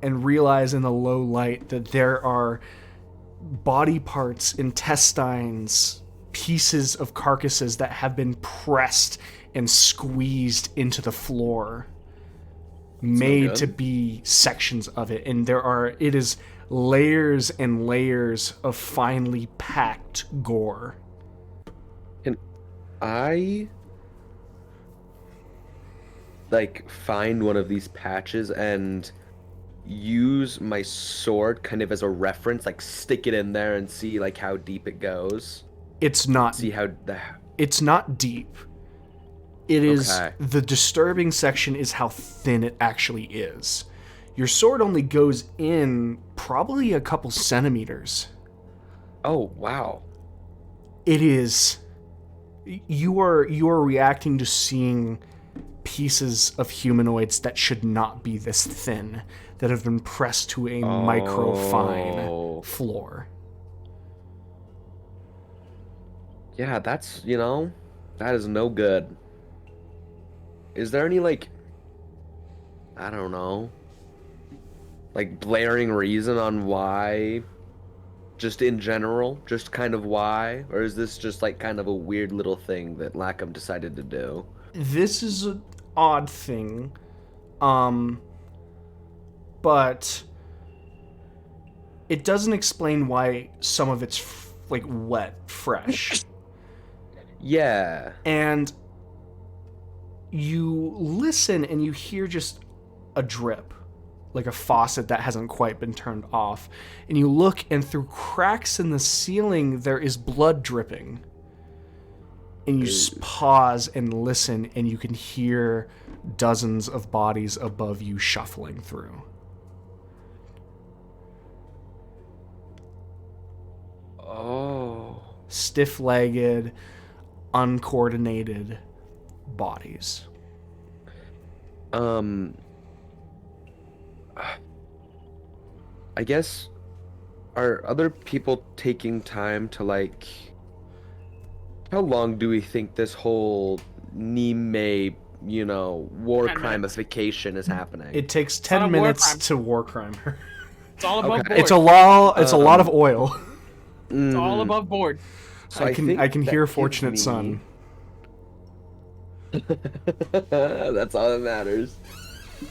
and realize in the low light that there are body parts, intestines, pieces of carcasses that have been pressed and squeezed into the floor, made to be sections of it. And it is layers and layers of finely packed gore. Can I find one of these patches and use my sword kind of as a reference, stick it in there and see how deep it goes? It's not it's not deep. It is the disturbing section is how thin it actually is. Your sword only goes in probably a couple centimeters. Oh, wow. It is you are reacting to seeing pieces of humanoids that should not be this thin, that have been pressed to a microfine floor. Yeah, that's, that is no good. Is there any, I don't know, blaring reason on why? Just in general? Just kind of why? Or is this just, kind of a weird little thing that Lacom decided to do? This is an odd thing. But it doesn't explain why some of it's wet, fresh. Yeah. And you listen and you hear just a drip, like a faucet that hasn't quite been turned off. And you look, and through cracks in the ceiling, there is blood dripping. And you pause and listen, and you can hear dozens of bodies above you shuffling through. Oh. Stiff-legged, uncoordinated bodies. I guess, are other people taking time to how long do we think this whole Nime, war crimification is happening? It takes 10 minutes to war crime her. It's all above board. It's a lot of oil. It's all above board. So I can hear Fortunate Son. That's all that matters.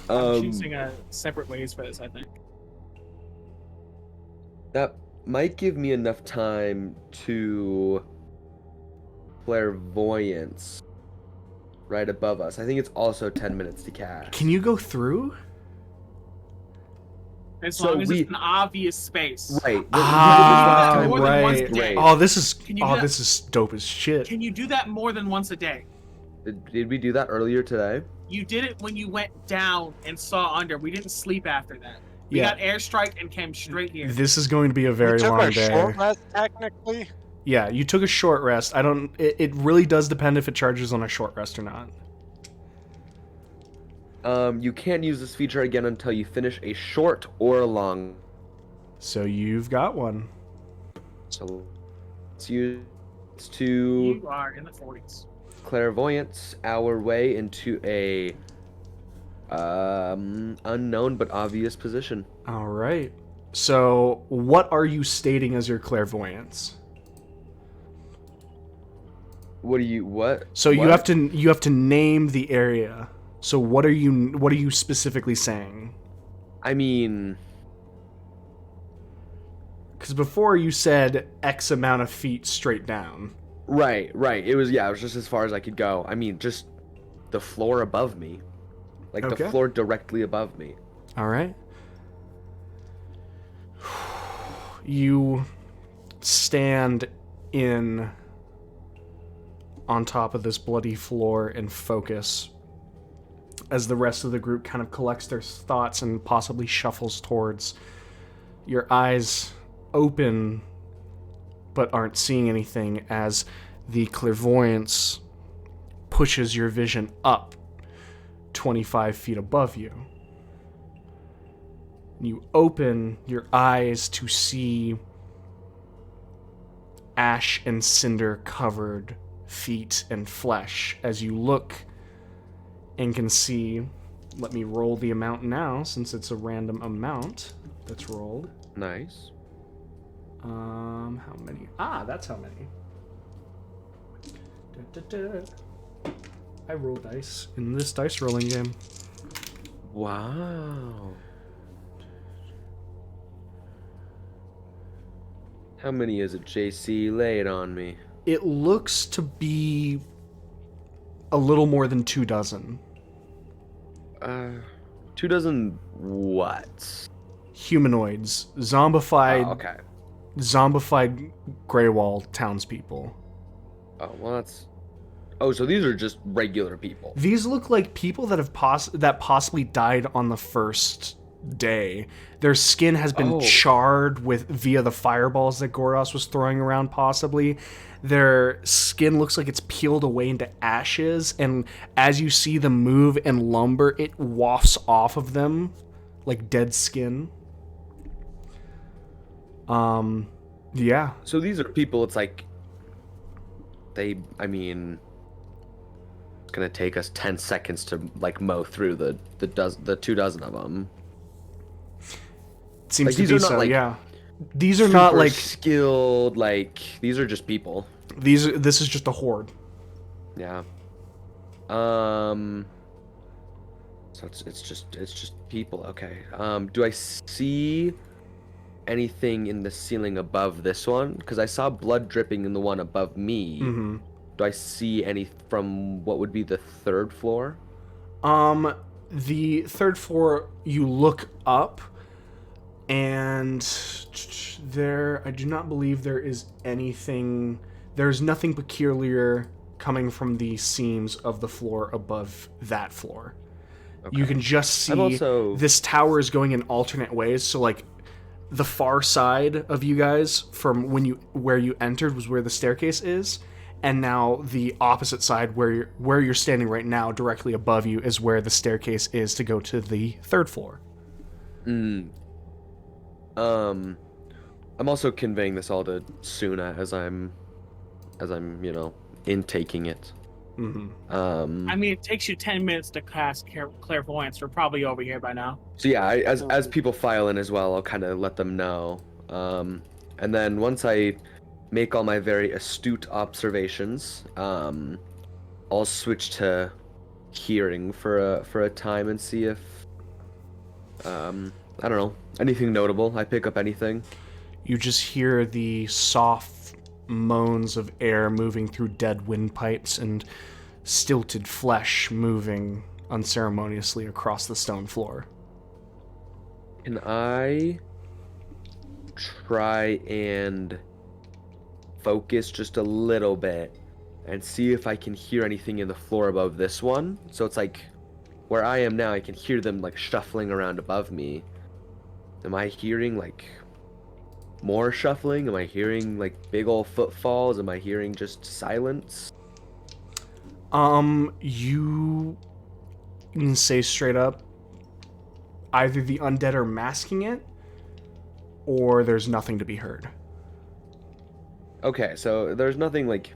I'm choosing separate ways for this, I think. That might give me enough time to clairvoyance right above us. I think it's also 10 minutes to cast. Can you go through? As long as it's an obvious space. Right. Right. Oh, this is dope as shit. Can you do that more than once a day? Did we do that earlier today? You did it when you went down and saw under. We didn't sleep after that. We got airstrike and came straight here. This is going to be a very long day. Short rest, technically. Yeah, you took a short rest. It really does depend if it charges on a short rest or not. You can't use this feature again until you finish a short or a long. So you've got one. So let's use to You are in the 40s. clairvoyance our way into a unknown but obvious position. All right. So what are you stating as your clairvoyance? What? So you have to name the area. So what are you specifically saying? I mean, because before you said X amount of feet straight down. Right. It was just as far as I could go. I mean, just the floor above me. Like Okay. the floor directly above me. All right. You stand on top of this bloody floor and focus as the rest of the group kind of collects their thoughts and possibly shuffles towards. Your eyes open but aren't seeing anything as the clairvoyance pushes your vision up 25 feet above you. You open your eyes to see ash and cinder covered feet and flesh as you look and can see. Let me roll the amount now since it's a random amount that's rolled. Nice. How many? That's how many. I roll dice in this dice rolling game. Wow. How many is it, JC? Lay it on me. It looks to be a little more than 2 dozen. 2 dozen what? Humanoids, zombified, Oh, okay. zombified Greywall townspeople. Oh, well, that's... Oh, so these are just regular people. These look like people that have possibly died on the first day. Their skin has been charred via the fireballs that Gordos was throwing around, possibly. Their skin looks like it's peeled away into ashes, and as you see them move and lumber, it wafts off of them like dead skin. Yeah. So these are people, it's like... I mean... It's gonna take us 10 seconds to, like, mow through the 2 dozen of them. It seems like, to these be are not, so, like, yeah. These are not, like... skilled, like... These are just people. This is just a horde. Yeah. So it's just people. Okay. Do I see anything in the ceiling above this one? Because I saw blood dripping in the one above me. Mm-hmm. Do I see any from what would be the 3rd floor? The 3rd floor, you look up, and I do not believe there is anything. There's nothing peculiar coming from the seams of the floor above that floor. Okay. You can just see this tower is going in alternate ways. So, like, the far side of you guys from where you entered was where the staircase is, and now the opposite side where you're standing right now, directly above you, is where the staircase is to go to the 3rd floor. I'm also conveying this all to Suna as I'm intaking it. Mm-hmm. I mean, it takes you 10 minutes to cast clairvoyance. We're probably over here by now. So yeah, as people file in as well, I'll kind of let them know. And then once I make all my very astute observations, I'll switch to hearing for a time and see if I don't know, anything notable. I pick up anything. You just hear the soft moans of air moving through dead windpipes and stilted flesh moving unceremoniously across the stone floor. Can I try and focus just a little bit and see if I can hear anything in the floor above this one? So it's like where I am now, I can hear them like shuffling around above me. Am I hearing like more shuffling? Am I hearing like big old footfalls? Am I hearing just silence? You can say straight up, either the undead are masking it, or there's nothing to be heard. Okay, so there's nothing like...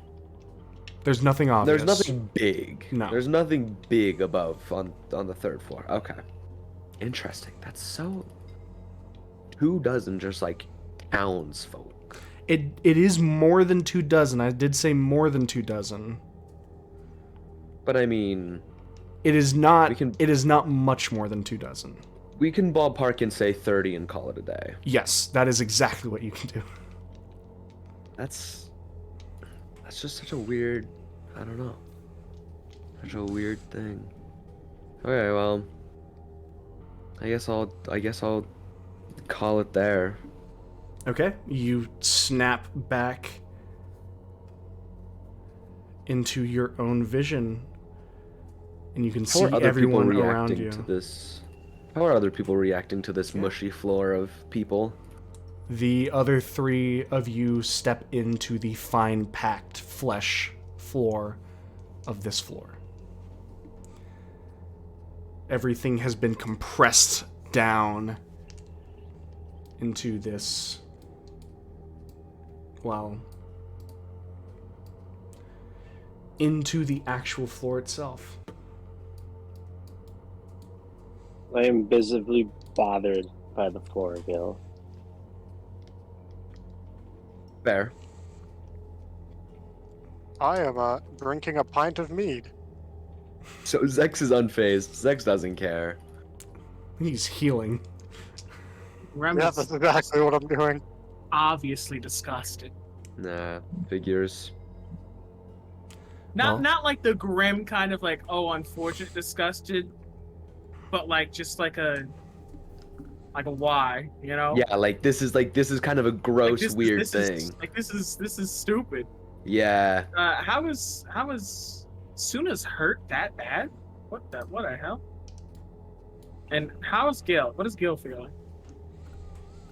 There's nothing obvious. There's nothing big. No. There's nothing big above on the 3rd floor. Okay. Interesting. That's so... 2 dozen just like townsfolk. It is more than 2 dozen. I did say more than 2 dozen. But I mean... It is not much more than 2 dozen. We can ballpark and say 30 and call it a day. Yes, that is exactly what you can do. That's just such a weird... I don't know. Such a weird thing. Okay, well, I guess I'll call it there. Okay, you snap back into your own vision, and you can How see are other people everyone around reacting you. to this? How are other people reacting to this mushy floor of people? The other three of you step into the fine packed flesh floor of this floor. Everything has been compressed down into this, well, into the actual floor itself. I am visibly bothered by the floor, Gil. Fair. I am drinking a pint of mead. So Zex is unfazed. Zex doesn't care. He's healing. Rem Yeah, is that's exactly what I'm doing. obviously disgusted. Nah, figures. Not Well- not like the grim kind of like, oh, unfortunate disgusted, but like just like a why, you know? Yeah, like this is kind of a Like, gross, this is- weird this thing. Is, like this is stupid. Yeah. How is Suna's hurt that bad? What the hell? And how is Gil? What is Gil feeling?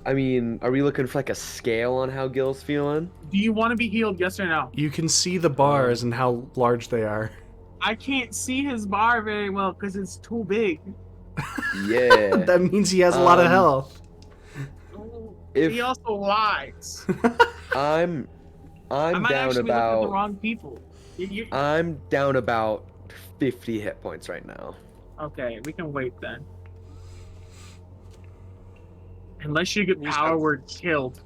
I mean, are we looking for like a scale on how Gil's feeling? Do you want to be healed? Yes or no? You can see the bars and how large they are. I can't see his bar very well because it's too big. Yeah. That means he has a lot of health. If He also lies. I'm I might down actually look at the about wrong people. I'm down about 50 hit points right now. Okay, we can wait then. Unless you get You power said- word killed.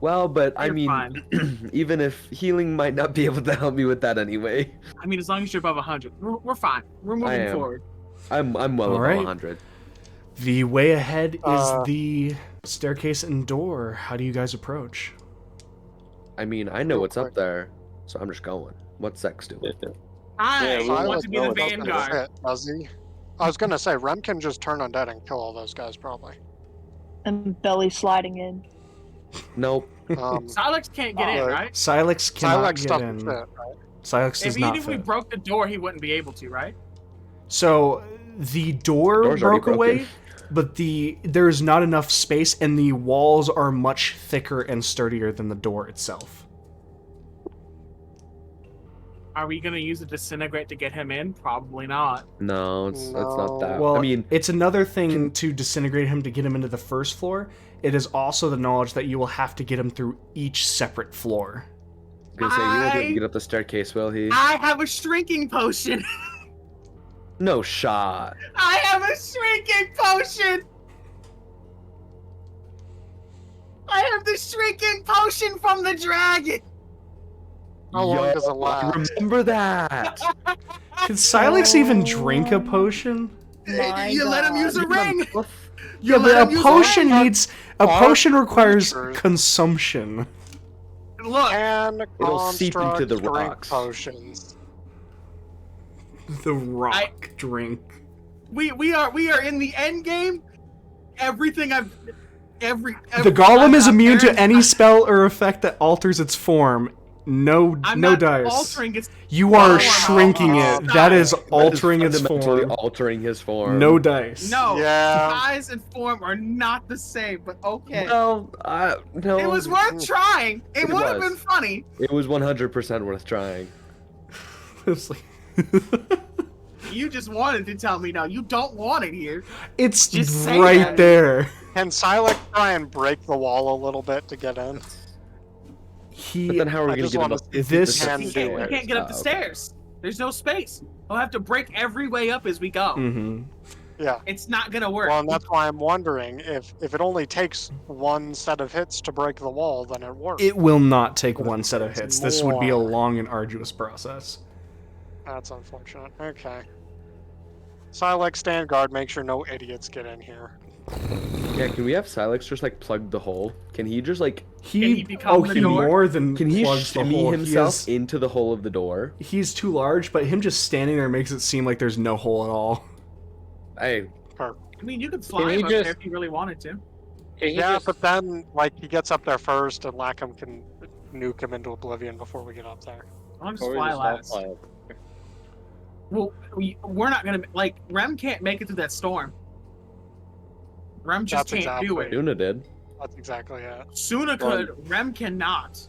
Well, but I You're mean, fine. even if healing might not be able to help me with that anyway, I mean, as long as you're above 100, we're fine. We're I moving am. forward. I'm well All above right. 100. The way ahead is Uh, the staircase and door. How do you guys approach? I mean, I know Real what's up quick. there, so I'm just going. What's Zex doing? I Yeah, we want want to to be know the what's up there. vanguard. Does he? I was gonna say Rem can just turn undead and kill all those guys probably. And belly sliding in. Nope. Silex can't get in, Right. right? Silex cannot Silex get stuff in. is fit. Silex does If even not if we fit. broke the door, he wouldn't be able to, right? So the door Door's already broke away, broken. but there's not enough space, and the walls are much thicker and sturdier than the door itself. Are we gonna use the disintegrate to get him in? Probably not. No, it's not No. that. Well, I mean, it's another thing to disintegrate him to get him into the first floor. It is also the knowledge that you will have to get him through each separate floor. I was gonna say, he won't be able I- to get up the staircase, will he? I have a shrinking potion. No shot. I have a shrinking potion. I have the shrinking potion from the dragon. How long Yo, does it last? Remember that. Can Silex even drink a potion? My You let him God. use a ring. Yeah, let but him a use potion ring. needs a Our potion requires creatures. consumption. Look, And It'll seep into the construct drink rocks. potions. The rock drink. we are in the end game. Everything I've every The golem is I'm immune to very- any spell or effect that alters its form. No, I'm no not dice. altering its. You are No, shrinking no, it. no. That is That is altering its Fundamentally form. altering his form. No dice. No, Yeah. size and form are not the same. But okay, Well, no. it was worth trying. It It would have was. been funny. It was 100% worth trying. It's like- You just wanted to tell me no. You don't want it here. it's Just say right that. there. Can Silex try and break the wall a little bit to get in? He. But then how are we I going to just get him wanna up? see if This- he can He do can't, we it. can't get up the okay. stairs. There's no space. We'll have to break every way up as we go. Mhm. Yeah. It's not gonna work. Well, and that's why I'm wondering if it only takes one set of hits to break the wall, then it works. It will not take one set of It's hits. This would be a more. long and arduous process. That's unfortunate. Okay. Silex, stand guard, make sure no idiots get in here. Yeah, can we have Silex just like plug the hole? Can he just like he become the he door? more than can he plugs the shimmy hole. himself into the hole of the door? He's too large, but him just standing there makes it seem like there's no hole at all. Hey, I mean, you could fly he him up there just- if you really wanted to. Can he Yeah, just- but then like he gets up there first, and Lacom can nuke him into oblivion before we get up there. I'll just or fly just all last. fly up. Well, we're not gonna like Rem can't make it through that storm. Rem just That's can't do exactly- it. Luna did. That's exactly it. Suna could. Rem cannot.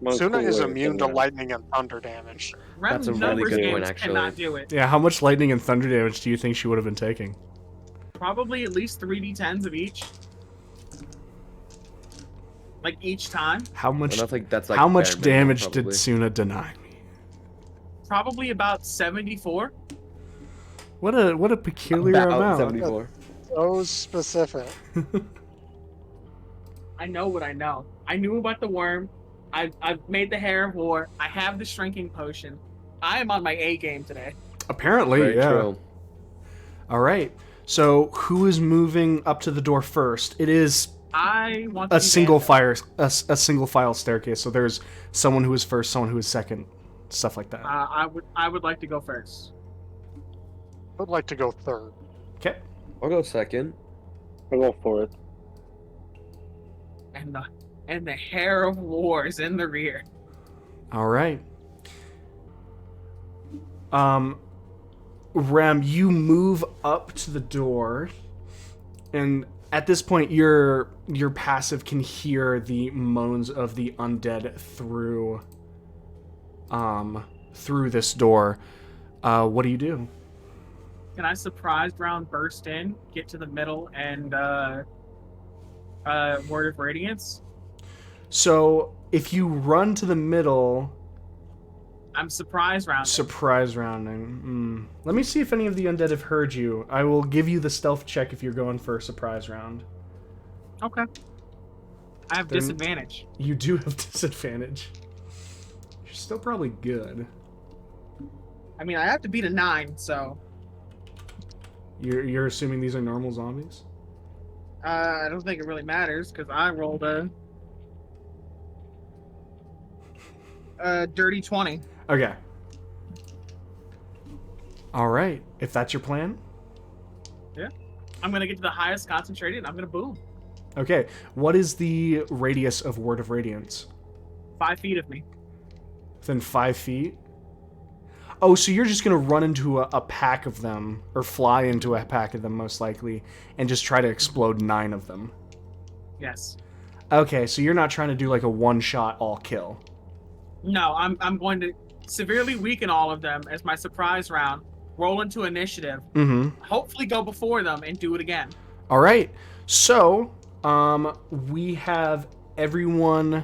One Suna cool is way to immune say to that. lightning and thunder damage. Rem's That's a really numbers good games point, actually. cannot do it. Yeah, how much lightning and thunder damage do you think she would have been taking? Probably at least 3d10s of each. Like each time. How much? Well, that's like how much bare minimum, damage probably. did Suna deny me? Probably about 74. What a peculiar About amount. 74. So specific. I know what I know. I knew about the worm. I've made the hair of war. I have the shrinking potion. I am on my A game today. Apparently, Very yeah. true. All right. So who is moving up to the door first? It is I want to a be single Vandal. a single file staircase. So there's someone who is first, someone who is second, stuff like that. I would like to go first. I'd like to go third. Okay. I'll go second. I'll go fourth. And the hair of war is in the rear. All right. Rem, you move up to the door, and at this point, your passive can hear the moans of the undead through this door. What do you do? Can I surprise round burst in, get to the middle, and Word of Radiance? So if you run to the middle, I'm surprise round. surprise rounding. Let me see if any of the undead have heard you. I will give you the stealth check if you're going for a surprise round. Okay. I have Then- disadvantage. You do have disadvantage. You're still probably good. I mean, I have to beat a 9, so You're assuming these are normal zombies? I don't think it really matters because I rolled a dirty 20. Okay. All right. If that's your plan. I'm gonna get to the highest concentrated, and I'm gonna boom. Okay. What is the radius of Word of Radiance? 5 feet of me. Within 5 feet? Oh, so you're just going to run into a pack of them, or fly into a pack of them, most likely, and just try to explode 9 of them. Yes. Okay, so you're not trying to do like a one-shot all-kill. No, I'm going to severely weaken all of them as my surprise round. Roll into initiative. Mm-hmm. Hopefully, go before them and do it again. All right. So, we have everyone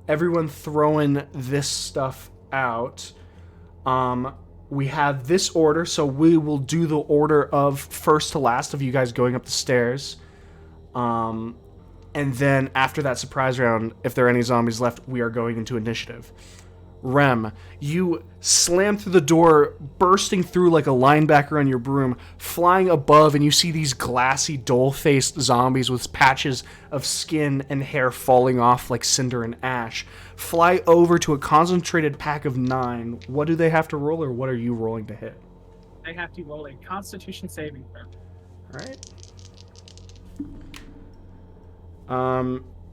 throwing this stuff out. We have this order, so we will do the order of first to last of you guys going up the stairs. And then after that surprise round, if there are any zombies left, we are going into initiative. Rem, you slam through the door, bursting through like a linebacker on your broom, flying above, and you see these glassy, dull-faced zombies with patches of skin and hair falling off like cinder and ash. Fly over to a concentrated pack of 9. What do they have to roll, or what are you rolling to hit? They have to roll a Constitution saving throw. All right.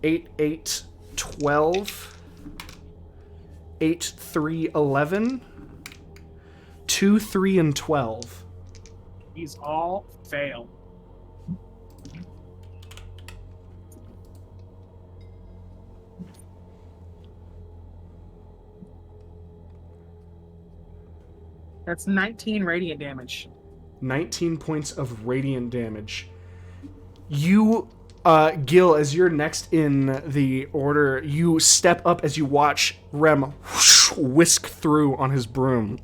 8, 8, 12. 8, 3, 11. 2, 3, and 12. These all fail. That's 19 radiant damage. 19 points of radiant damage. You, Gil, as you're next in the order, you step up as you watch Rem whisk through on his broom,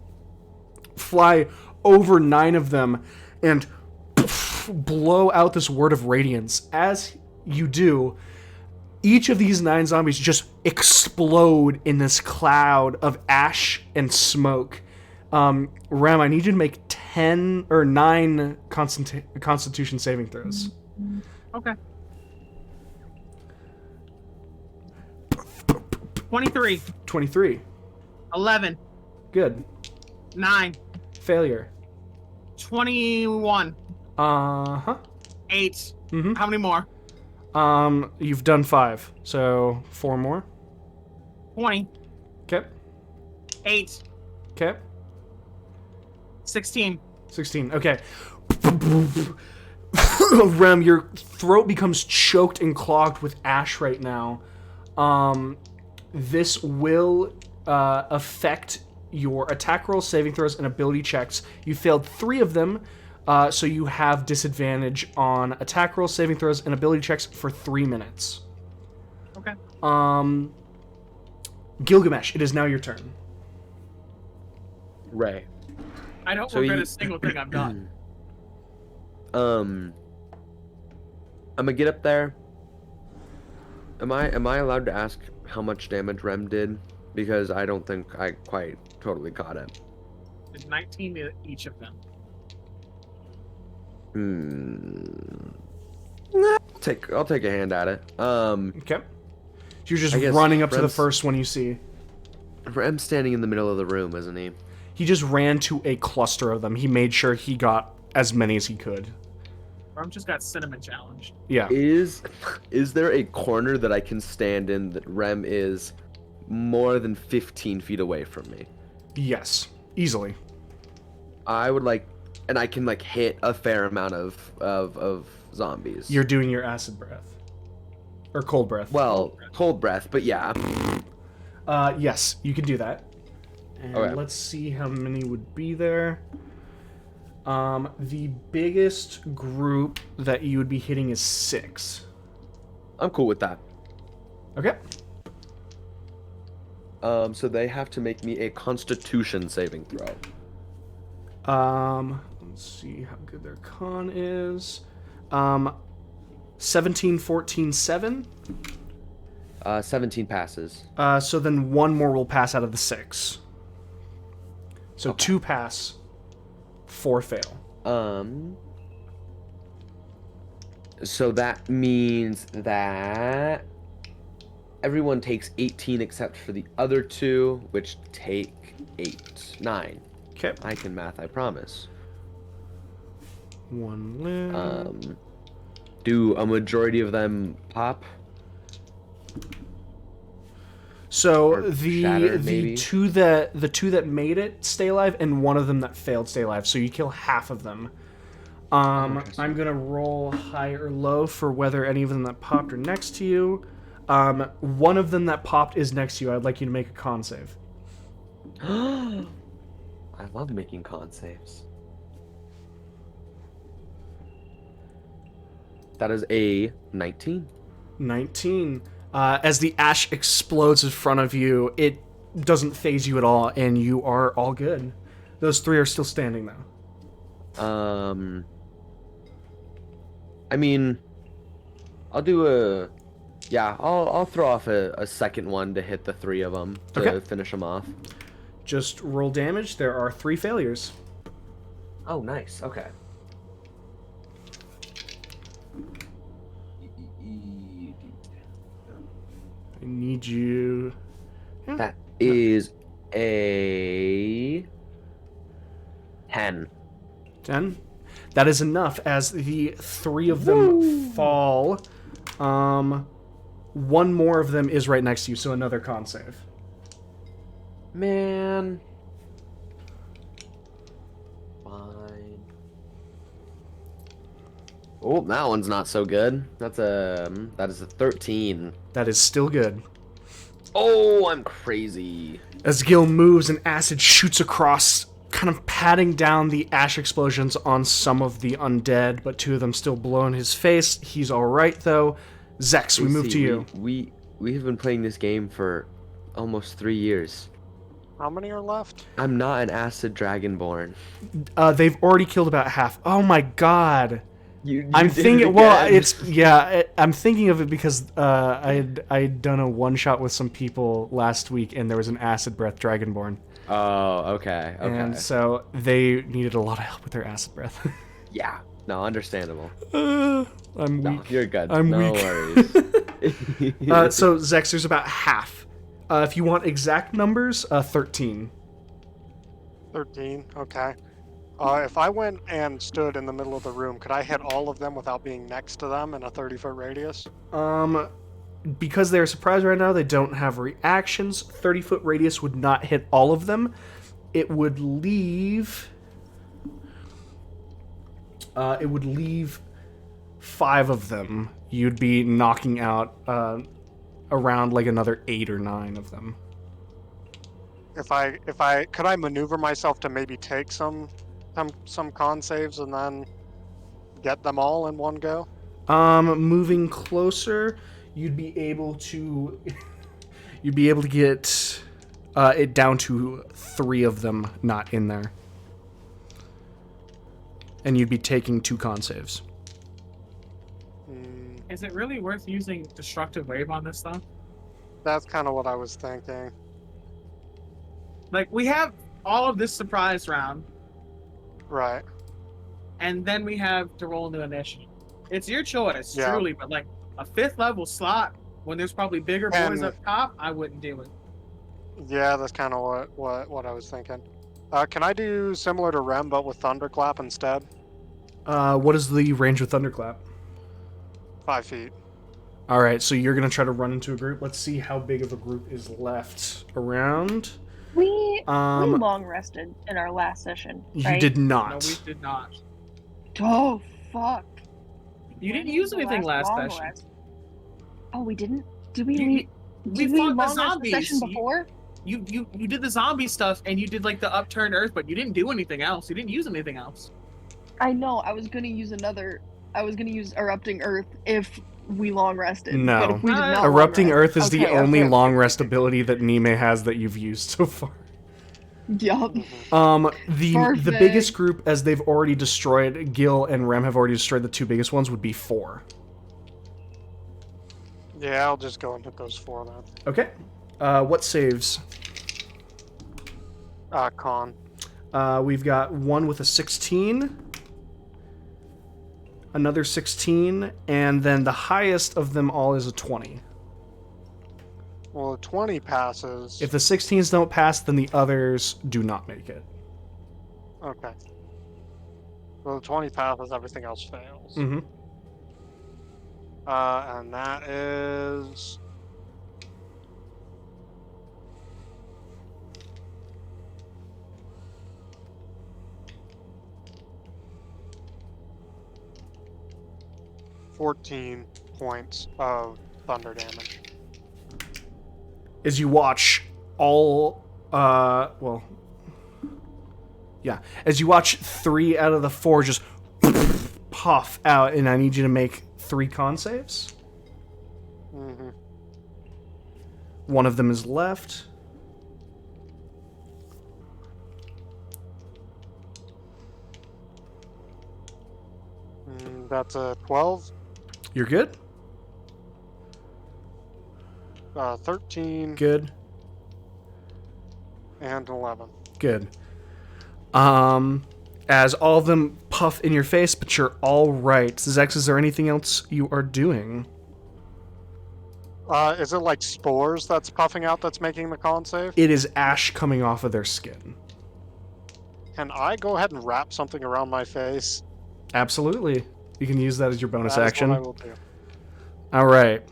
fly over 9 of them, and blow out this word of radiance. As you do, each of these 9 zombies just explode in this cloud of ash and smoke. Rem, I need you to make 10 or 9 Constitution saving throws. Okay. 23, 23. 11, Good. 9, Failure. 21, Uh-huh. 8. Mm-hmm. How many more? You've done 5, so 4 more. 20, Okay. 8, Okay. 16. 16. Okay. Rem, your throat becomes choked and clogged with ash right now. This will affect your attack rolls, saving throws, and ability checks. You failed 3 of them, so you have disadvantage on attack rolls, saving throws, and ability checks for 3 minutes. Okay. Gilgamesh, it is now your turn. Right. I don't So regret you- a single thing I've done. I'm gonna get up there. Am I allowed to ask how much damage Rem did? Because I don't think I quite totally caught it. There's 19 to each of them. I'll take a hand at it. Okay. You're just I guess running up to the Rem's- first one you see. Rem's standing in the middle of the room, isn't he? He just ran to a cluster of them. He made sure he got as many as he could. Rum just got cinnamon challenged. Yeah. Is there a corner that I can stand in that Rem is more than 15 feet away from me? Yes. Easily. I would like, and I can like hit a fair amount of zombies. You're doing your acid breath. Or cold breath. Well, cold breath, but yeah. Yes, you can do that. And Okay. let's see how many would be there. The biggest group that you would be hitting is 6. I'm cool with that. Okay. So they have to make me a Constitution saving throw. Let's see how good their con is. 17, 14, 7. 17 passes. So then 1 more will pass out of the 6. So 2 pass, 4 fail. So that means that everyone takes 18 except for the other 2, which take 9. Okay. I can math, I promise. 1 live. Do a majority of them pop? So or the shattered, maybe? two that made it stay alive, and one of them that failed stay alive. So you kill half of them. I'm gonna roll high or low for whether any of them that popped are next to you. One of them that popped is next to you. I'd like you to make a con save. I love making con saves. That is a 19. 19. As the ash explodes in front of you, it doesn't phase you at all, and you are all good. Those 3 are still standing though. I mean, I'll do a... Yeah, I'll throw off a second one to hit the 3 of them to Okay. finish them off. Just roll damage. There are 3 failures. Oh, nice. Okay. I need you. That is a 10. 10. That is enough as the 3 of them fall. One more of them is right next to you, so another con save. Man. Fine. Oh, that one's not so good. That is a 13. That is still good. Oh, I'm crazy. As Gil moves, and acid shoots across, kind of patting down the ash explosions on some of the undead, but 2 of them still blow in his face. He's alright, though. Zex, we move to you. We have been playing this game for almost 3 years. How many are left? I'm not an acid dragonborn. They've already killed about half. Oh my god. I'm did it thinking. Well, again. it's yeah. I'm thinking of it because I'd done a one shot with some people last week, and there was an acid breath dragonborn, Oh, okay. and so they needed a lot of help with their acid breath. Yeah. No, understandable. I'm No, weak. you're good. I'm no weak. worries. So Zex, there's about half. If you want exact numbers, 13. 13. Okay. If I went and stood in the middle of the room, could I hit all of them without being next to them in a 30-foot radius? Because they're surprised right now, they don't have reactions. 30-foot radius would not hit all of them. It would leave. It would leave 5 of them. You'd be knocking out around like another 8 or 9 of them. If I could I maneuver myself to maybe take some con saves and then get them all in one go? Moving closer, you'd be able to get it down to 3 of them not in there. And you'd be taking 2 con saves. Is it really worth using destructive wave on this though? That's kind of what I was thinking. Like, we have all of this surprise round, Right. and then we have to roll into initiative. It's your choice, Yeah. truly, but like a 5th level slot when there's probably bigger boys And- up top, I wouldn't do it. Yeah, that's kind of what I was thinking. Can I do similar to Rem but with Thunderclap instead? What is the range of Thunderclap? 5 feet. All right, so you're gonna try to run into a group. Let's see how big of a group is left around. We Um, long rested in our last session. You Right? did No, not. we did not. Oh fuck! You didn't When use was the anything last long session. rest? Oh, we didn't. Did we? You- Did we we fought the long rest the zombies. session before? You did the zombie stuff and you did like the upturned earth, but you didn't do anything else. You didn't use anything else. I know. I was gonna use erupting earth if we long rested. No. But if we did not long Erupting rest- Earth is the okay, only okay, long rest ability that Nime has that you've used so far. Yup. The Perfect. biggest group, as they've already destroyed, Gil and Rem have already destroyed the 2 biggest ones, would be 4. Yeah, I'll just go and hit those 4 then. Okay. What saves? Con. We've got one with a 16, another 16, and then the highest of them all is a 20. Well, the 20 passes. If the 16s don't pass, then the others do not make it. Okay. Well, the 20 passes, everything else fails. Mm-hmm. And that is... $14 points of thunder damage. As you watch all, as you watch 3 out of the 4 just puff out, and I need you to make 3 con saves. Mm-hmm. One of them is left. That's a 12, You're good? 13, Good. and 11. Good. As all of them puff in your face, but you're all right. Zex, is there anything else you are doing? Is it like spores that's puffing out that's making the con save? It is ash coming off of their skin. Can I go ahead and wrap something around my face? Absolutely. You can use that as your bonus That is action. what I will do. All right.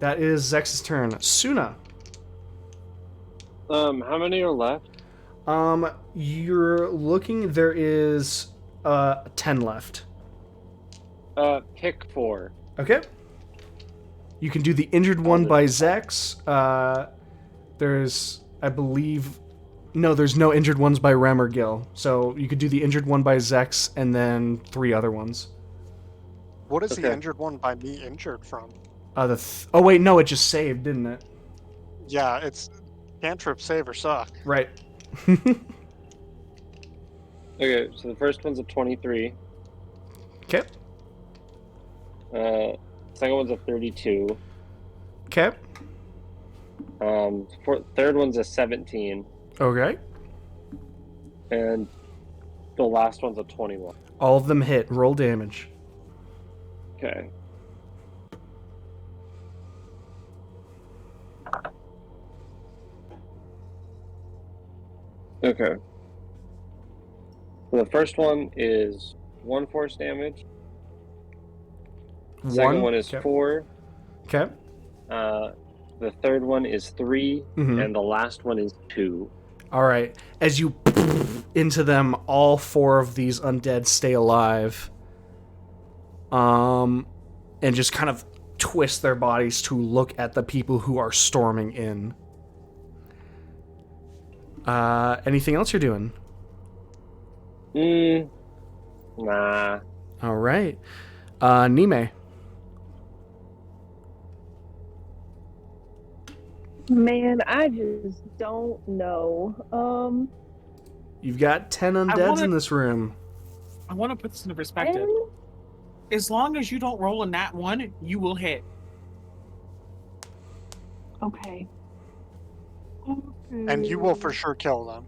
That is Zex's turn. Suna. How many are left? You're looking. There is 10 left. Pick 4. Okay. You can do the injured one by Zex. There's, I believe, no, there's no injured ones by Rem or Gil. So you could do the injured one by Zex and then 3 other ones. What is the Okay. injured one by me injured from? Oh wait, no, it just saved, didn't it? Yeah, it's cantrip save or suck. Right. Okay, so the first one's a 23. Okay. Second one's a 32. Okay. Third one's a 17. Okay. And the last one's a 21. All of them hit. Roll damage. Okay. Okay. The first one is 1 force damage. Second one is Okay. 4. Okay. The third one is 3, and the last one is 2. All right. As you into them, all 4 of these undead stay alive. And just kind of twist their bodies to look at the people who are storming in. Anything else you're doing? Nah. All right. Nime. Man, I just don't know. You've got 10 undeads in this room. I want to put this into perspective. And As long as you don't roll a nat 1, you will hit. okay. And you will for sure kill them.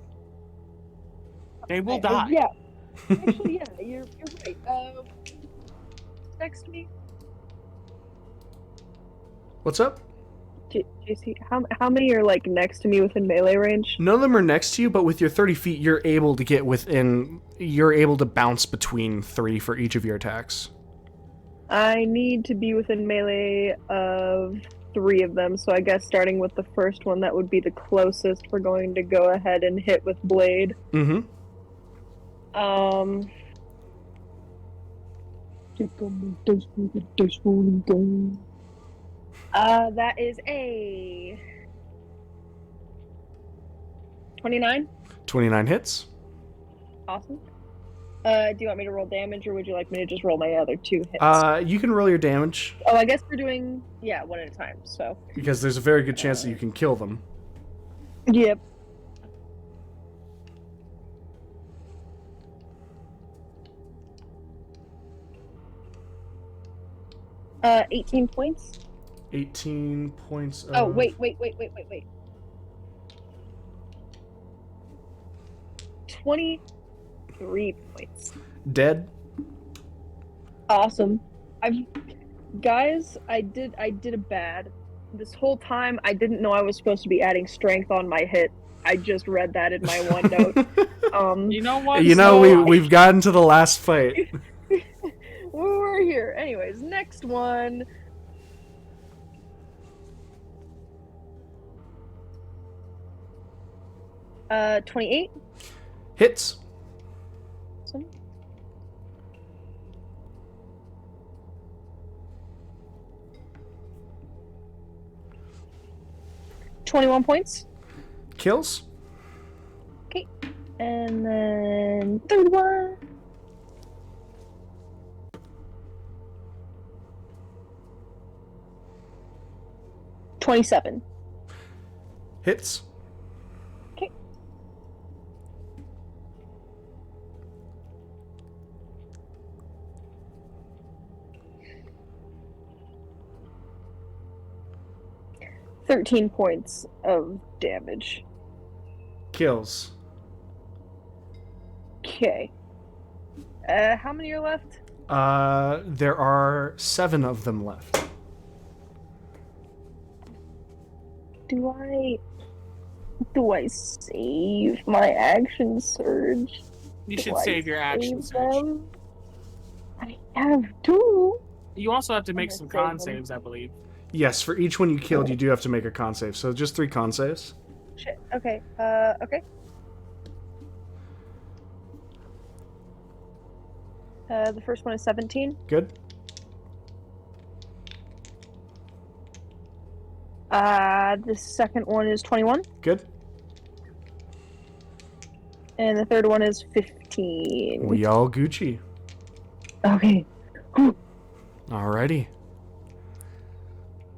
They will die. Yeah. Actually, yeah, you're right. Next to me, What's up? JC. How many are like next to me within melee range? None of them are next to you, but with your 30 feet, you're able to get within. You're able to bounce between 3 for each of your attacks. I need to be within melee of 3 of them, so I guess starting with the first one, that would be the closest. We're going to go ahead and hit with blade. Mm-hmm. That is a 29. 29 hits. Awesome. Do you want me to roll damage, or would you like me to just roll my other 2 hits? You can roll your damage, Oh, I guess we're doing, one at a time, so. because there's a very good chance that you can kill them. Yep. Uh, 18 points. 18 points of... Oh, wait. 23 points. Dead. Awesome. Guys, I did a bad. This whole time, I didn't know I was supposed to be adding strength on my hit. I just read that in my OneNote. You know what? You know, we've gotten to the last fight. We're here. Anyways, next one. Uh, 28. Hits. Awesome. $21 points. Kills. Okay. And then third one. $27. Hits. Okay. $13 points of damage. Kills. Okay. How many are left? There are 7 of them left. Do I save my action surge? You Do should I save your action save surge. them? I have to. You also have to make gonna some save con them. saves, I believe. Yes, for each one you killed, you do have to make a con save. So just 3 con saves. Shit. Okay. Okay. The first one is 17. Good. The second one is 21. Good. And the third one is 15. We all Gucci. Okay. Alrighty.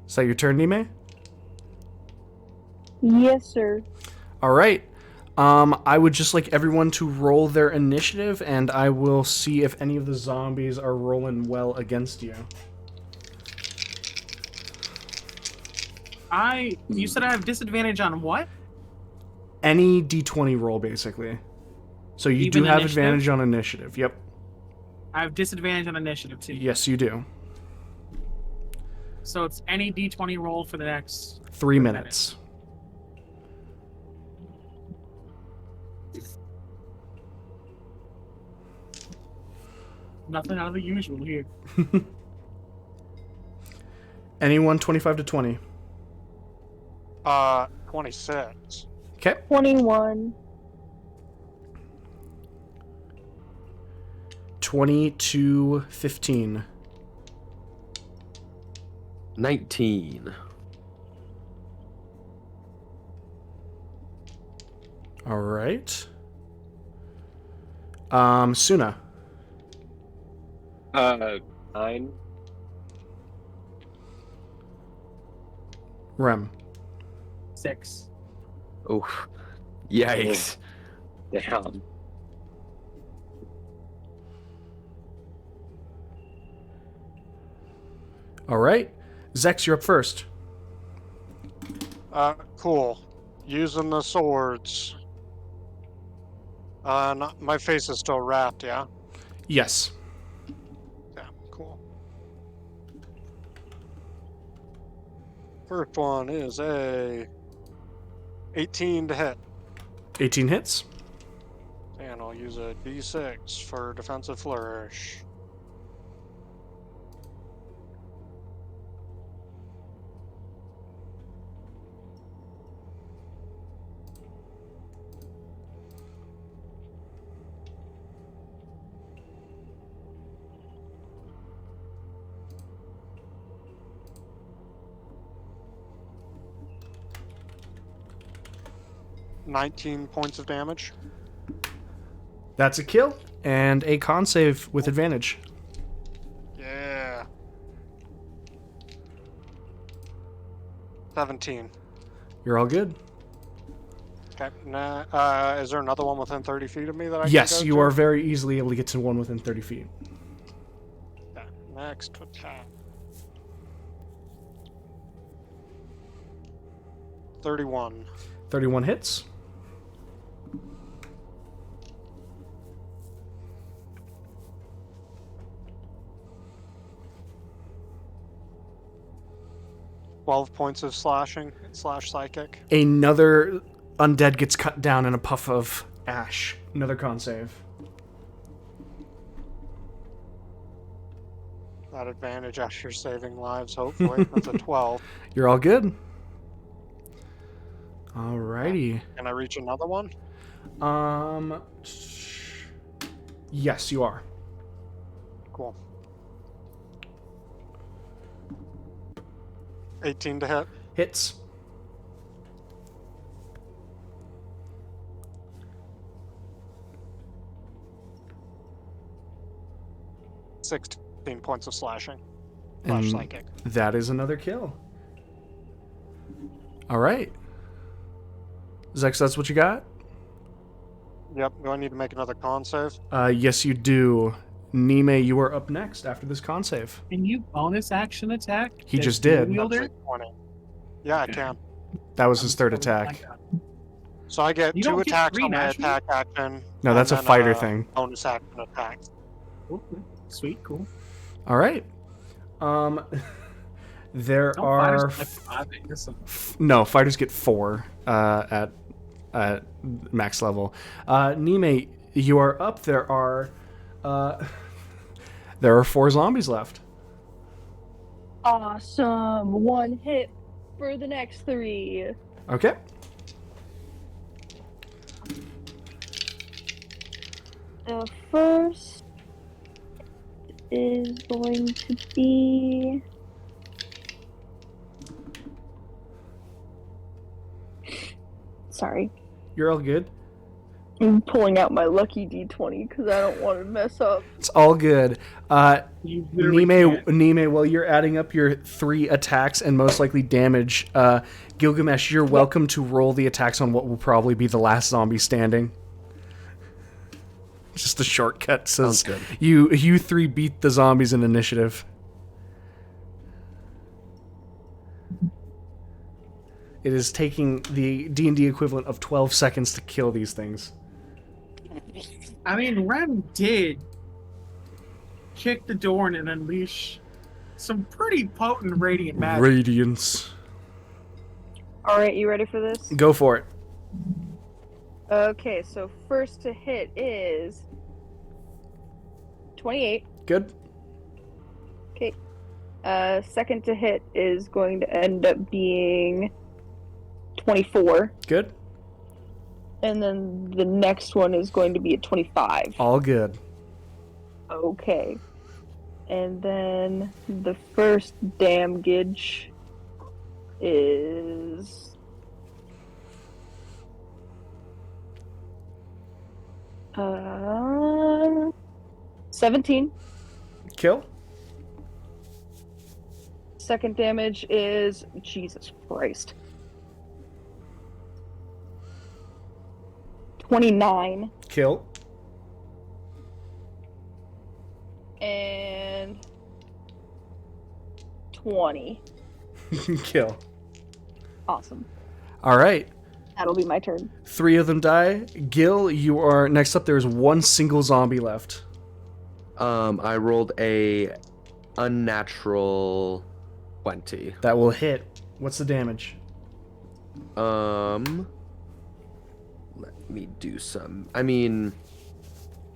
Is that your turn, Nime? Yes, sir. Alright. I would just like everyone to roll their initiative, and I will see if any of the zombies are rolling well against you. You said I have disadvantage on what? Any d20 roll, basically. So you Even do have initiative? advantage on initiative. Yep. I have disadvantage on initiative too. Yes, you do. So it's any d20 roll for the next 3 minutes. Nothing out of the usual here. Anyone 25 to 20? 26. Okay. 21. 20 to 15. 19. All right. Suna. 9. Rem. 6. Oh, yikes. Damn. All right. Zex, you're up first. Cool. Using the swords. My face is still wrapped, yeah? Yes. Yeah, cool. First one is a 18 to hit. 18 hits. And I'll use a d6 for defensive flourish. $19 points of damage. That's a kill and a con save with advantage. Yeah. 17. You're all good. Okay. Is there another one within 30 feet of me that I Yes, can go you to? are very easily able to get to one within 30 feet. Okay. Next attack. 31. 31 hits. $12 points of slashing / psychic. Another undead gets cut down in a puff of ash. Another con save. That advantage after saving lives, hopefully. That's a 12. You're all good. Alrighty. Can I reach another one? Yes, you are. Cool. 18 to hit. Hits. $16 points of slashing / And psychic. that is another kill. All right. Zex, that's what you got? Yep. Do I need to make another con save? Yes, you do. Nime, you are up next after this con save. Can you bonus action attack? He the just did. dual wielder? That's a 20. Yeah, I can. That was his third attack. So I get You 2 don't get attacks 3 on my naturally? attack action. No, that's and a then fighter thing. Bonus action attack. Cool. Sweet, cool. All right. There Don't are fighters collect 5, I guess. no fighters get 4 at max level. Nime, you are up. There are 4 zombies left. Awesome. 1 hit for the next 3. Okay. The first is going to be sorry. You're all good. I'm pulling out my lucky d20 because I don't want to mess up. It's all good. You literally can't. Nime, while you're adding up your 3 attacks and most likely damage, Gilgamesh, you're welcome to roll the attacks on what will probably be the last zombie standing. Just a shortcut says Sounds good. you 3 beat the zombies in initiative. It is taking the D&D equivalent of 12 seconds to kill these things. I mean, Rem did kick the door in and unleash some pretty potent radiant magic. Radiance. All right, you ready for this? Go for it. Okay, so first to hit is 28. Good. Okay. Second to hit is going to end up being 24. Good. And then the next one is going to be a 25. All good. Okay. And then the first damage is 17. Kill. Second damage is Jesus Christ. 29. Kill. And 20. Kill. Awesome. All right. That'll be my turn. 3 of them die. Gil, you are next up. There's one single zombie left. I rolled a unnatural 20. That will hit. What's the damage? Let me do some. I mean,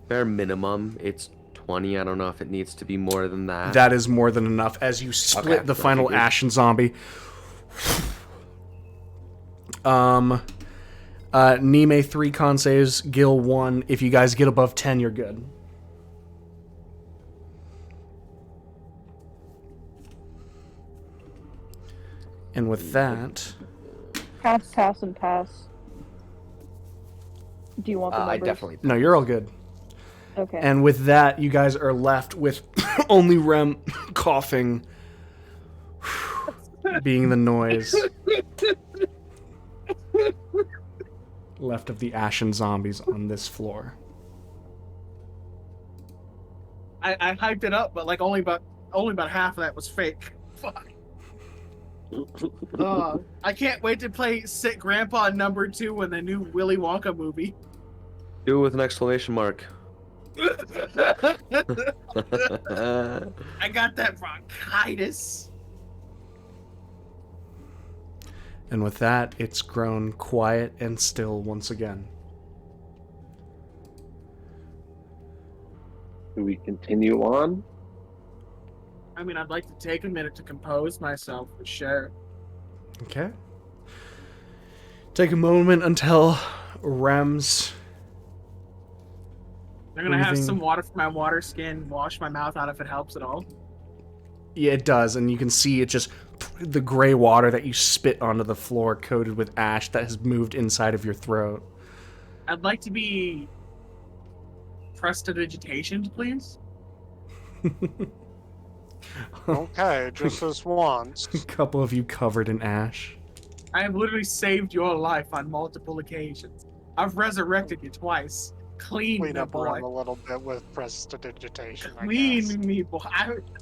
bare minimum, it's 20. I don't know if it needs to be more than that. That is more than enough. As you split Okay, the final figured. ashen zombie. Nime 3 con saves, Gil 1. If you guys get above 10, you're good. And with that, Pass, and pass. Do you want the I numbers? definitely. no, you're all good. Okay. And with that, you guys are left with only Rem coughing being the noise left of the ashen zombies on this floor. I hyped it up, but like only about half of that was fake. Fuck. I can't wait to play Sick Grandpa #2 in the new Willy Wonka movie. Do it with an exclamation mark. I got that bronchitis. And with that, it's grown quiet and still once again. Do we continue on? I mean, I'd like to take a minute to compose myself for sure. Okay. Take a moment until Rem's I'm gonna have breathing. some water for my water skin, wash my mouth out if it helps at all. Yeah, it does, and you can see it just the gray water that you spit onto the floor coated with ash that has moved inside of your throat. I'd like to be prestidigitation, please. Okay, just this once. A couple of you covered in ash. I have literally saved your life on multiple occasions. I've resurrected you twice. Clean Clean me, up around boy. a little bit with prestidigitation, I guess. Clean me, boy.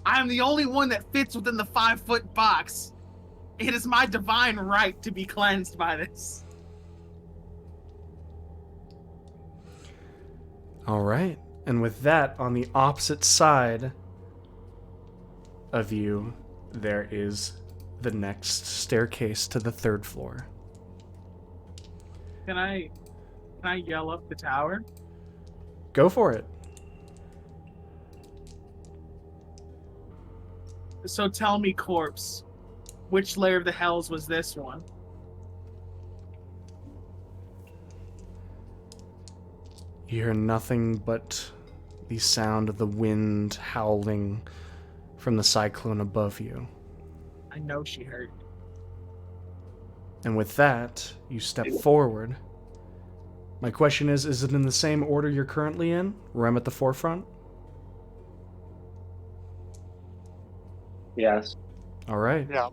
I'm the only one that fits within the 5-foot box. It is my divine right to be cleansed by this. All right. And with that, on the opposite side of you, there is the next staircase to the 3rd floor. Can I yell up the tower? Go for it. So tell me, corpse, which layer of the hells was this one? You hear nothing but the sound of the wind howling from the cyclone above you. I know she heard. And with that, you step forward. My question is it in the same order you're currently in? Rem at the forefront? Yes. All right. Yeah.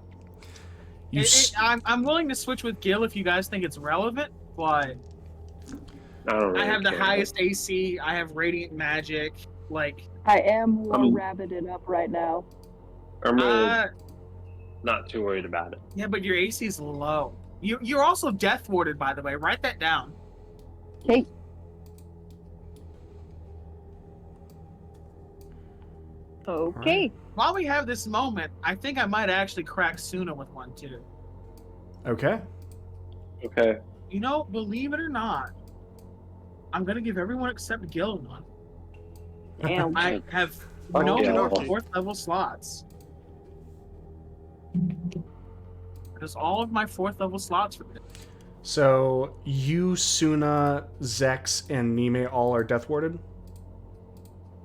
You I'm willing to switch with Gil if you guys think it's relevant, but I don't really I have the care. highest AC. I have radiant magic. Like, I am one Um, rabbited up right now. I'm really not too worried about it. yeah, but your AC is low. You're also death warded, by the way. Write that down. Okay. Okay. While we have this moment, I think I might actually crack Suna with one too. Okay. Okay. You know, believe it or not, I'm gonna give everyone except Gil one. Damn. I have Oh, no yeah. more 4th level slots. Just all of my 4th level slots for this. So you, Suna, Zex, and Nime all are death warded?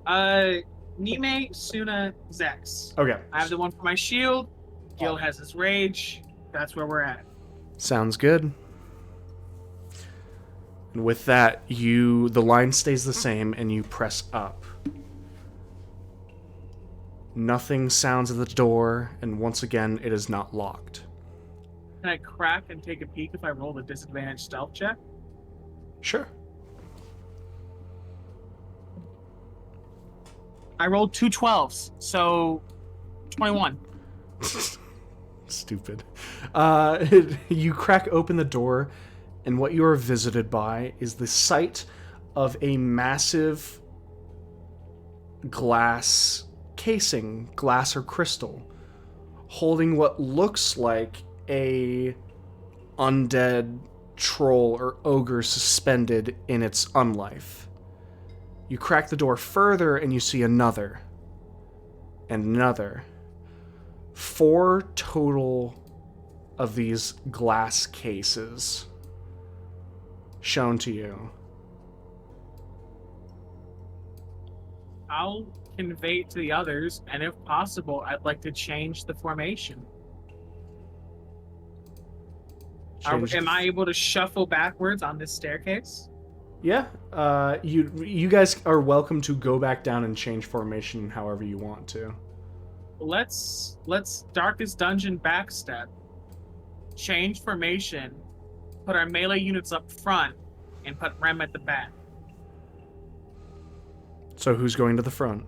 Nime, Suna, Zex. Okay. I have the one for my shield. Gil has his rage. That's where we're at. Sounds good. And with that, the line stays the same and you press up. Nothing sounds at the door, and once again, it is not locked. Can I crack and take a peek if I roll the disadvantage stealth check? Sure. I rolled 2 12s, so 21. Stupid. You crack open the door, and what you are visited by is the sight of a massive glass casing, glass or crystal, holding what looks like a undead troll or ogre suspended in its unlife. You crack the door further and you see another and another. 4 total of these glass cases shown to you. I'll convey to the others, and if possible, I'd like to change the formation. Am I able to shuffle backwards on this staircase? Yeah, you guys are welcome to go back down and change formation however you want to. Let's Darkest Dungeon backstep, change formation, put our melee units up front, and put Rem at the back. So who's going to the front?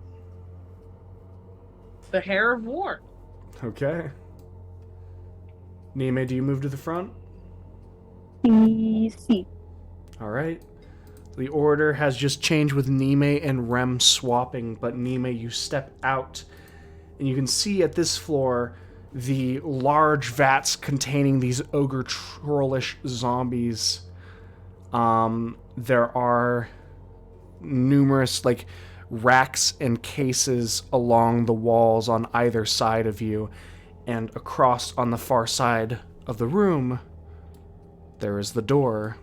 The Hair of War. Okay. Nime, do you move to the front? Easy. All right. The order has just changed with Nime and Rem swapping, but Nime, you step out, and you can see at this floor the large vats containing these ogre trollish zombies. There are numerous racks and cases along the walls on either side of you, and across on the far side of the room there is the door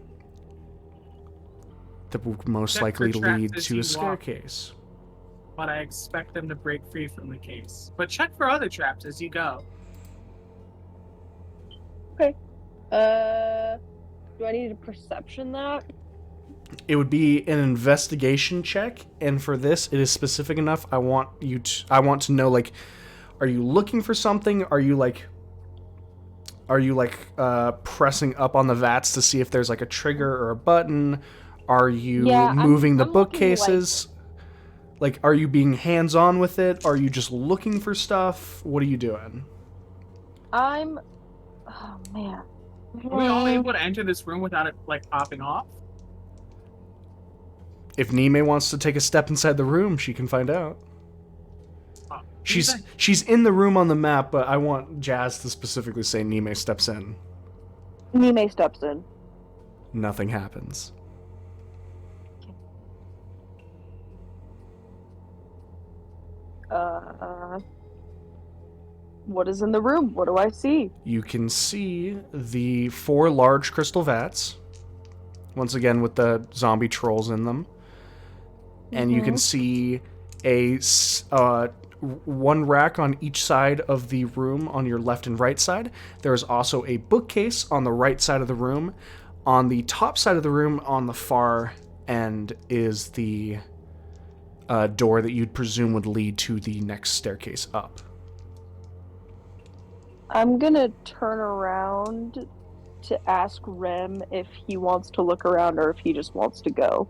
that will most Check likely for traps lead as to a you walk. staircase. But I expect them to break free from the case. But check for other traps as you go. Okay. Do I need a perception that? It would be an investigation check, and for this it is specific enough. I want to know, are you looking for something? Are you pressing up on the vats to see if there's a trigger or a button? Are you moving the I'm bookcases? Are you being hands-on with it? Are you just looking for stuff? What are you doing? Oh man. Are we all able to enter this room without it popping off? If Nime wants to take a step inside the room, she can find out. She's in the room on the map, but I want Jazz to specifically say Nime steps in. Nime steps in. Nothing happens. What is in the room? What do I see? You can see the 4 large crystal vats, once again with the zombie trolls in them. And you can see one rack on each side of the room on your left and right side. There's also a bookcase on the right side of the room. On the top side of the room on the far end is the door that you'd presume would lead to the next staircase up. I'm gonna turn around to ask Rem if he wants to look around or if he just wants to go.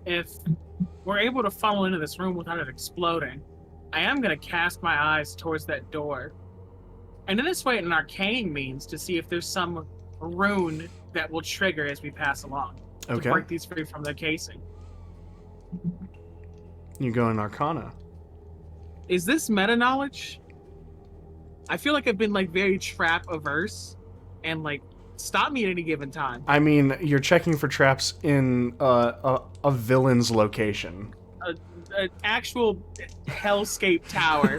If we're able to funnel into this room without it exploding, I am going to cast my eyes towards that door. And in this way, an arcane means to see if there's some rune that will trigger as we pass along. Okay. To break these free from the casing. You go in Arcana. Is this meta knowledge? I feel like I've been like very trap averse, and like stop me at any given time. I mean, you're checking for traps in a villain's location. An actual hellscape tower.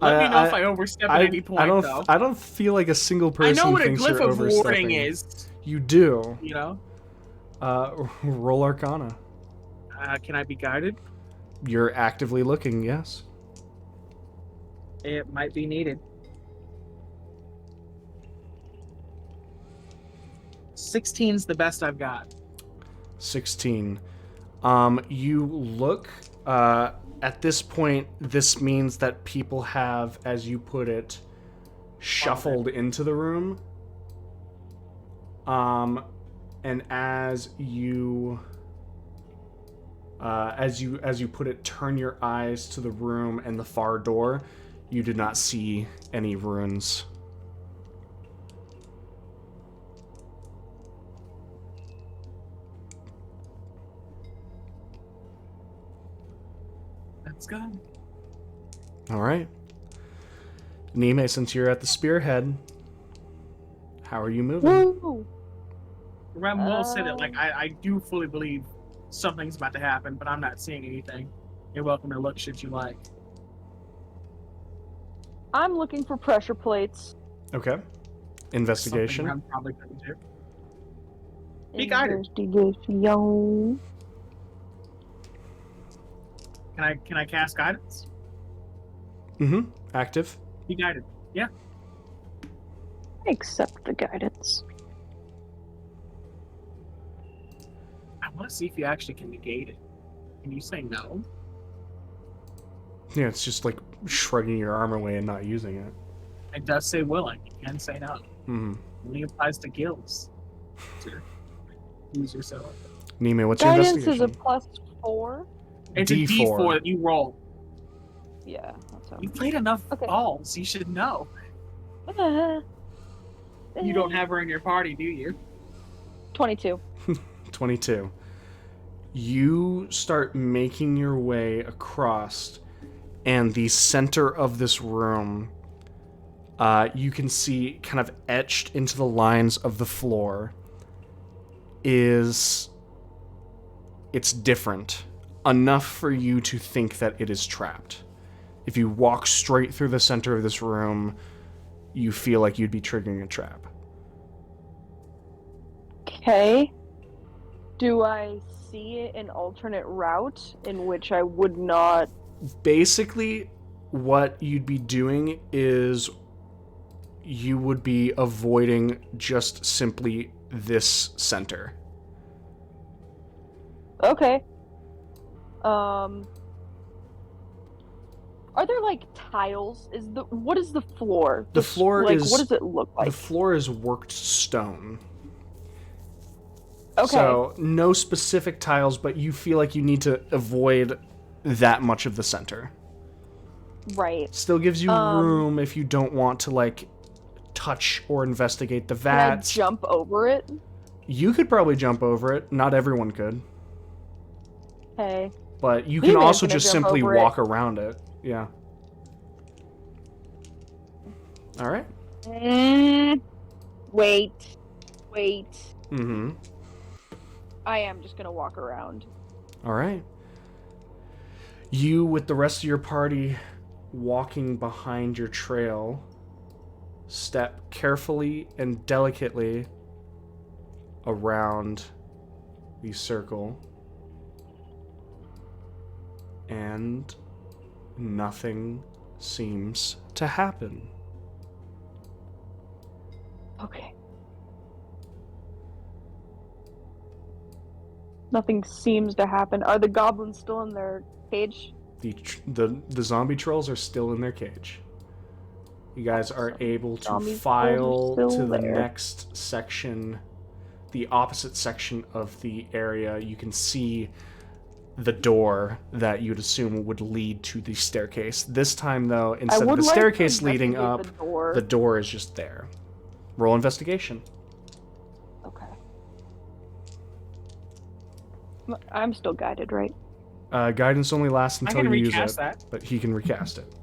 Let me know if I overstep at any point, though. I don't feel like a single I person know what a thinks glyph you're of warding overstepping. is. You do. You know? Roll Arcana. Can I be guided? You're actively looking, yes. It might be needed. 16's the best I've got. 16. You look, at this point, this means that people have, as you put it, shuffled into the room. And as you put it, turn your eyes to the room and the far door, you do not see any runes. Let's go. All right. Nime, since you're at the spearhead, how are you moving? Woo! Rem will said it. Like I do fully believe something's about to happen, but I'm not seeing anything. You're welcome to look shit you like. I'm looking for pressure plates. Okay. Investigation. Something Rem probably couldn't do. Be guided. Investigation. Can I cast guidance? Mm-hmm. Active. Be guided. Yeah. I accept the guidance. I want to see if you actually can negate it. Can you say no? Yeah, it's just like shrugging your arm away and not using it. It does say willing. You can say no. Mm-hmm. Only applies to guilds. To use yourself. Nime, what's your Guidance is investigation? a +4. It's D4. a D4 that you roll. Yeah, that's how. You played enough Okay. balls. You should know. You don't have her in your party, do you? 22. 22. You start making your way across, and the center of this room, you can see kind of etched into the lines of the floor it's different. Enough for you to think that it is trapped. If you walk straight through the center of this room, you feel like you'd be triggering a trap. Okay. Do I see an alternate route in which I would not... Basically, what you'd be doing is you would be avoiding just simply this center. Okay. Are there like tiles? What is the floor? The floor like, is... what does it look like? The floor is worked stone. Okay. So, no specific tiles, but you feel like you need to avoid that much of the center. Right. Still gives you room if you don't want to, like, touch or investigate the Can vats. I jump over it? You could probably jump over it. Not everyone could. Okay. But you Maybe can I'm also gonna just jump simply over it. walk around it. Yeah. All right. Wait. Mm-hmm. I am just gonna walk around. All right. You, with the rest of your party walking behind your trail, step carefully and delicately around the circle, and nothing seems to happen. Okay. Nothing seems to happen. Are the goblins still in their cage? The zombie trolls are still in their cage. You guys are able to Zombie trolls file are to still the there. next section, the opposite section of the area. You can see the door that you'd assume would lead to the staircase. This time, though, instead of would the like to staircase leading investigate up, the the door is just there. Roll investigation. Okay. I'm still guided, right? Guidance only lasts I until can you use recast it, that. but he can recast it.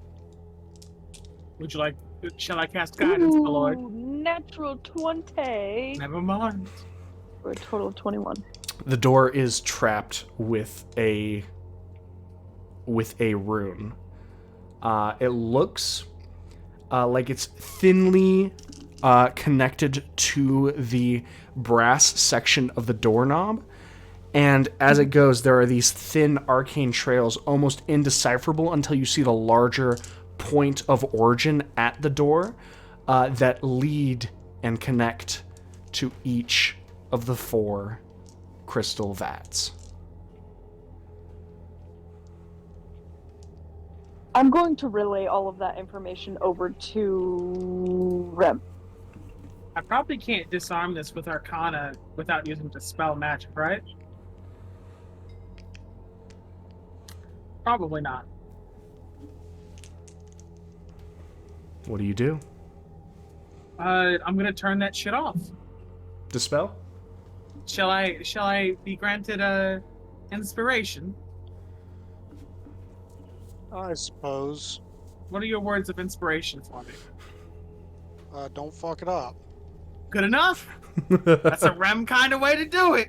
Would you like? Shall I cast guidance, my lord? Ooh, natural 20 Never mind. for a total of 21. The door is trapped with a rune. It looks like it's thinly connected to the brass section of the doorknob. And as it goes, there are these thin arcane trails, almost indecipherable until you see the larger point of origin at the door that lead and connect to each of the 4 crystal vats. I'm going to relay all of that information over to Rem. I probably can't disarm this with Arcana without using Dispel Magic, right? Probably not. What do you do? I'm gonna turn that shit off. Dispel? Shall I be granted a inspiration? I suppose. What are your words of inspiration for me? Don't fuck it up. Good enough. That's a Rem kind of way to do it.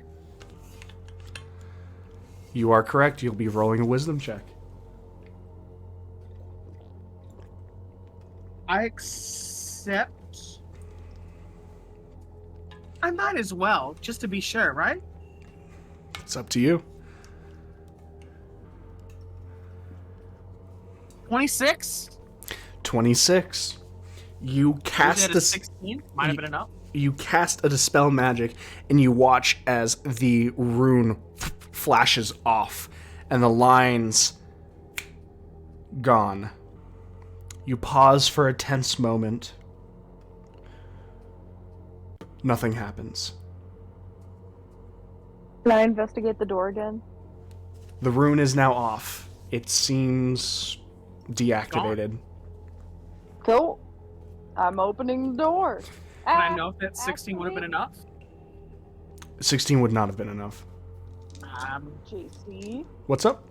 You are correct. You'll be rolling a wisdom check. I accept. I might as well, just to be sure, right? It's up to you. 26. 26. You cast a 16. Might have been enough. You cast a dispel magic, and you watch as the rune flashes off, and the lines gone. You pause for a tense moment. Nothing happens. Can I investigate the door again? The rune is now off. It seems deactivated. Cool. I'm opening the door. Can I know if that 16 would have been enough? 16 would not have been enough. JC, What's up?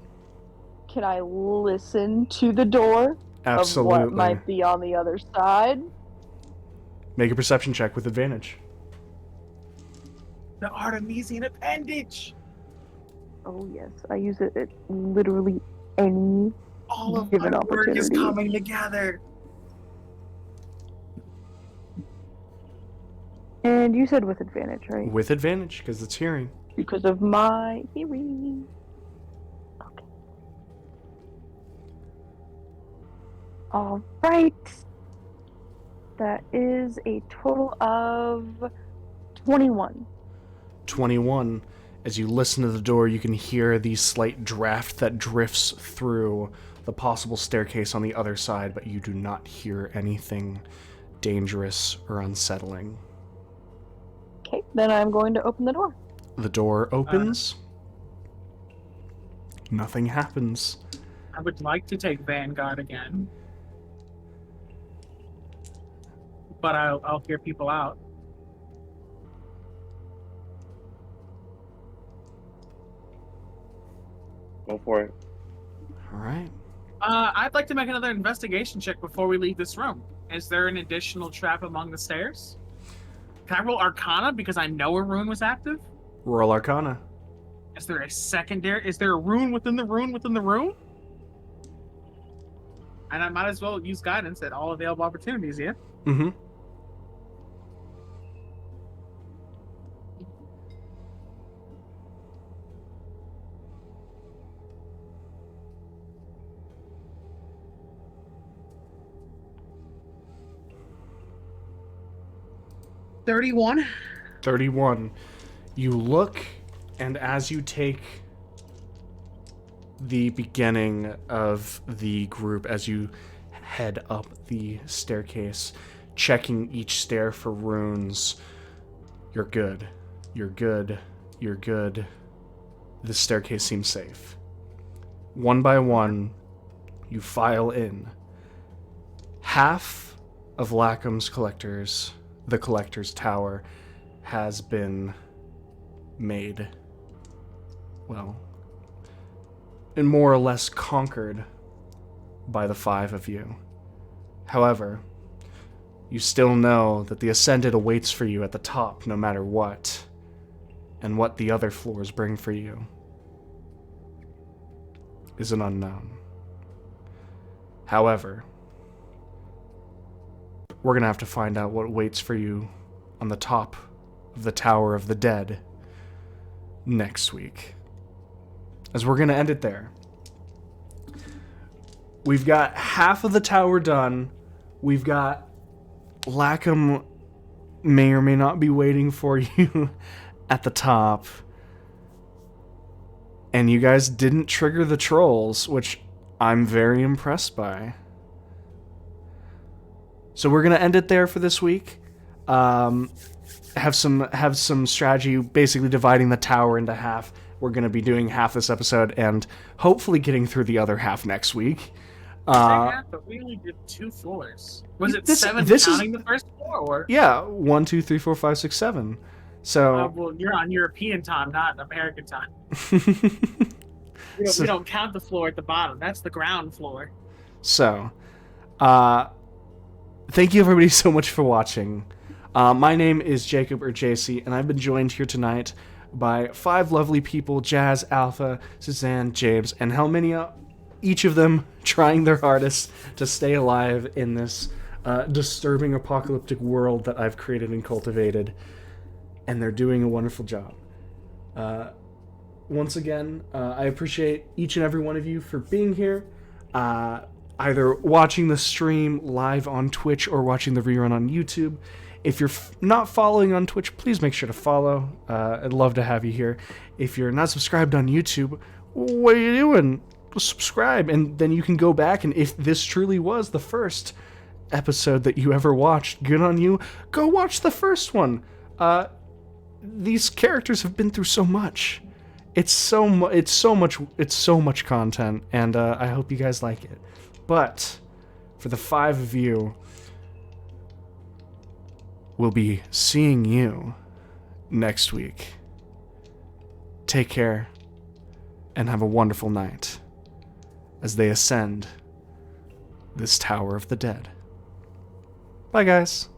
can I listen to the door Absolutely. of what might be on the other side? Make a perception check with advantage. The Artemisian appendage. Oh yes, I use it at literally any All of given my work is opportunity. coming together. And you said with advantage, right? With advantage, because it's hearing. Because of my hearing. Okay. All right. That is a total of 21. 21. As you listen to the door, you can hear the slight draft that drifts through the possible staircase on the other side, but you do not hear anything dangerous or unsettling. Okay, then I'm going to open the door. The door opens. Nothing happens. I would like to take Vanguard again. But I'll hear people out. Go for it. All right. I'd like to make another investigation check before we leave this room. Is there an additional trap among the stairs? Can I roll Arcana because I know a rune was active? Roll Arcana. Is there a secondary? Is there a rune within the rune within the rune? And I might as well use guidance at all available opportunities, yeah? Mm-hmm. $31. 31. You look, and as you take the beginning of the group, as you head up the staircase, checking each stair for runes, you're good. You're good. You're good. The staircase seems safe. One by one, you file in. Half of Lacom's the collector's tower, has been made. well, and more or less conquered by the 5 of you. However, you still know that the Ascended awaits for you at the top no matter what, and what the other floors bring for you is an unknown. However, we're going to have to find out what waits for you on the top of the Tower of the Dead next week. As we're going to end it there. We've got half of the tower done. We've got Lacom may or may not be waiting for you at the top. And you guys didn't trigger the trolls, which I'm very impressed by. So we're gonna end it there for this week. Have some strategy, basically dividing the tower into half. We're gonna be doing half this episode, and hopefully getting through the other half next week. But we only did 2 floors. Was it 7 counting the first floor? Or? Yeah, 1, 2, 3, 4, 5, 6, 7. So well, you're on European time, not American time. We don't count the floor at the bottom. That's the ground floor. So, thank you everybody so much for watching. My name is Jacob, or JC, and I've been joined here tonight by 5 lovely people: Jazz, Alpha, Suzanne, James, and Helminia. Each of them trying their hardest to stay alive in this disturbing apocalyptic world that I've created and cultivated. And they're doing a wonderful job. Once again, I appreciate each and every one of you for being here. Either watching the stream live on Twitch or watching the rerun on YouTube. If you're not following on Twitch, please make sure to follow. I'd love to have you here. If you're not subscribed on YouTube, what are you doing? Subscribe, and then you can go back, and if this truly was the first episode that you ever watched, good on you. Go watch the first one. These characters have been through so much. It's so much content, and I hope you guys like it. But for the 5 of you, we'll be seeing you next week. Take care and have a wonderful night as they ascend this Tower of the Dead. Bye, guys.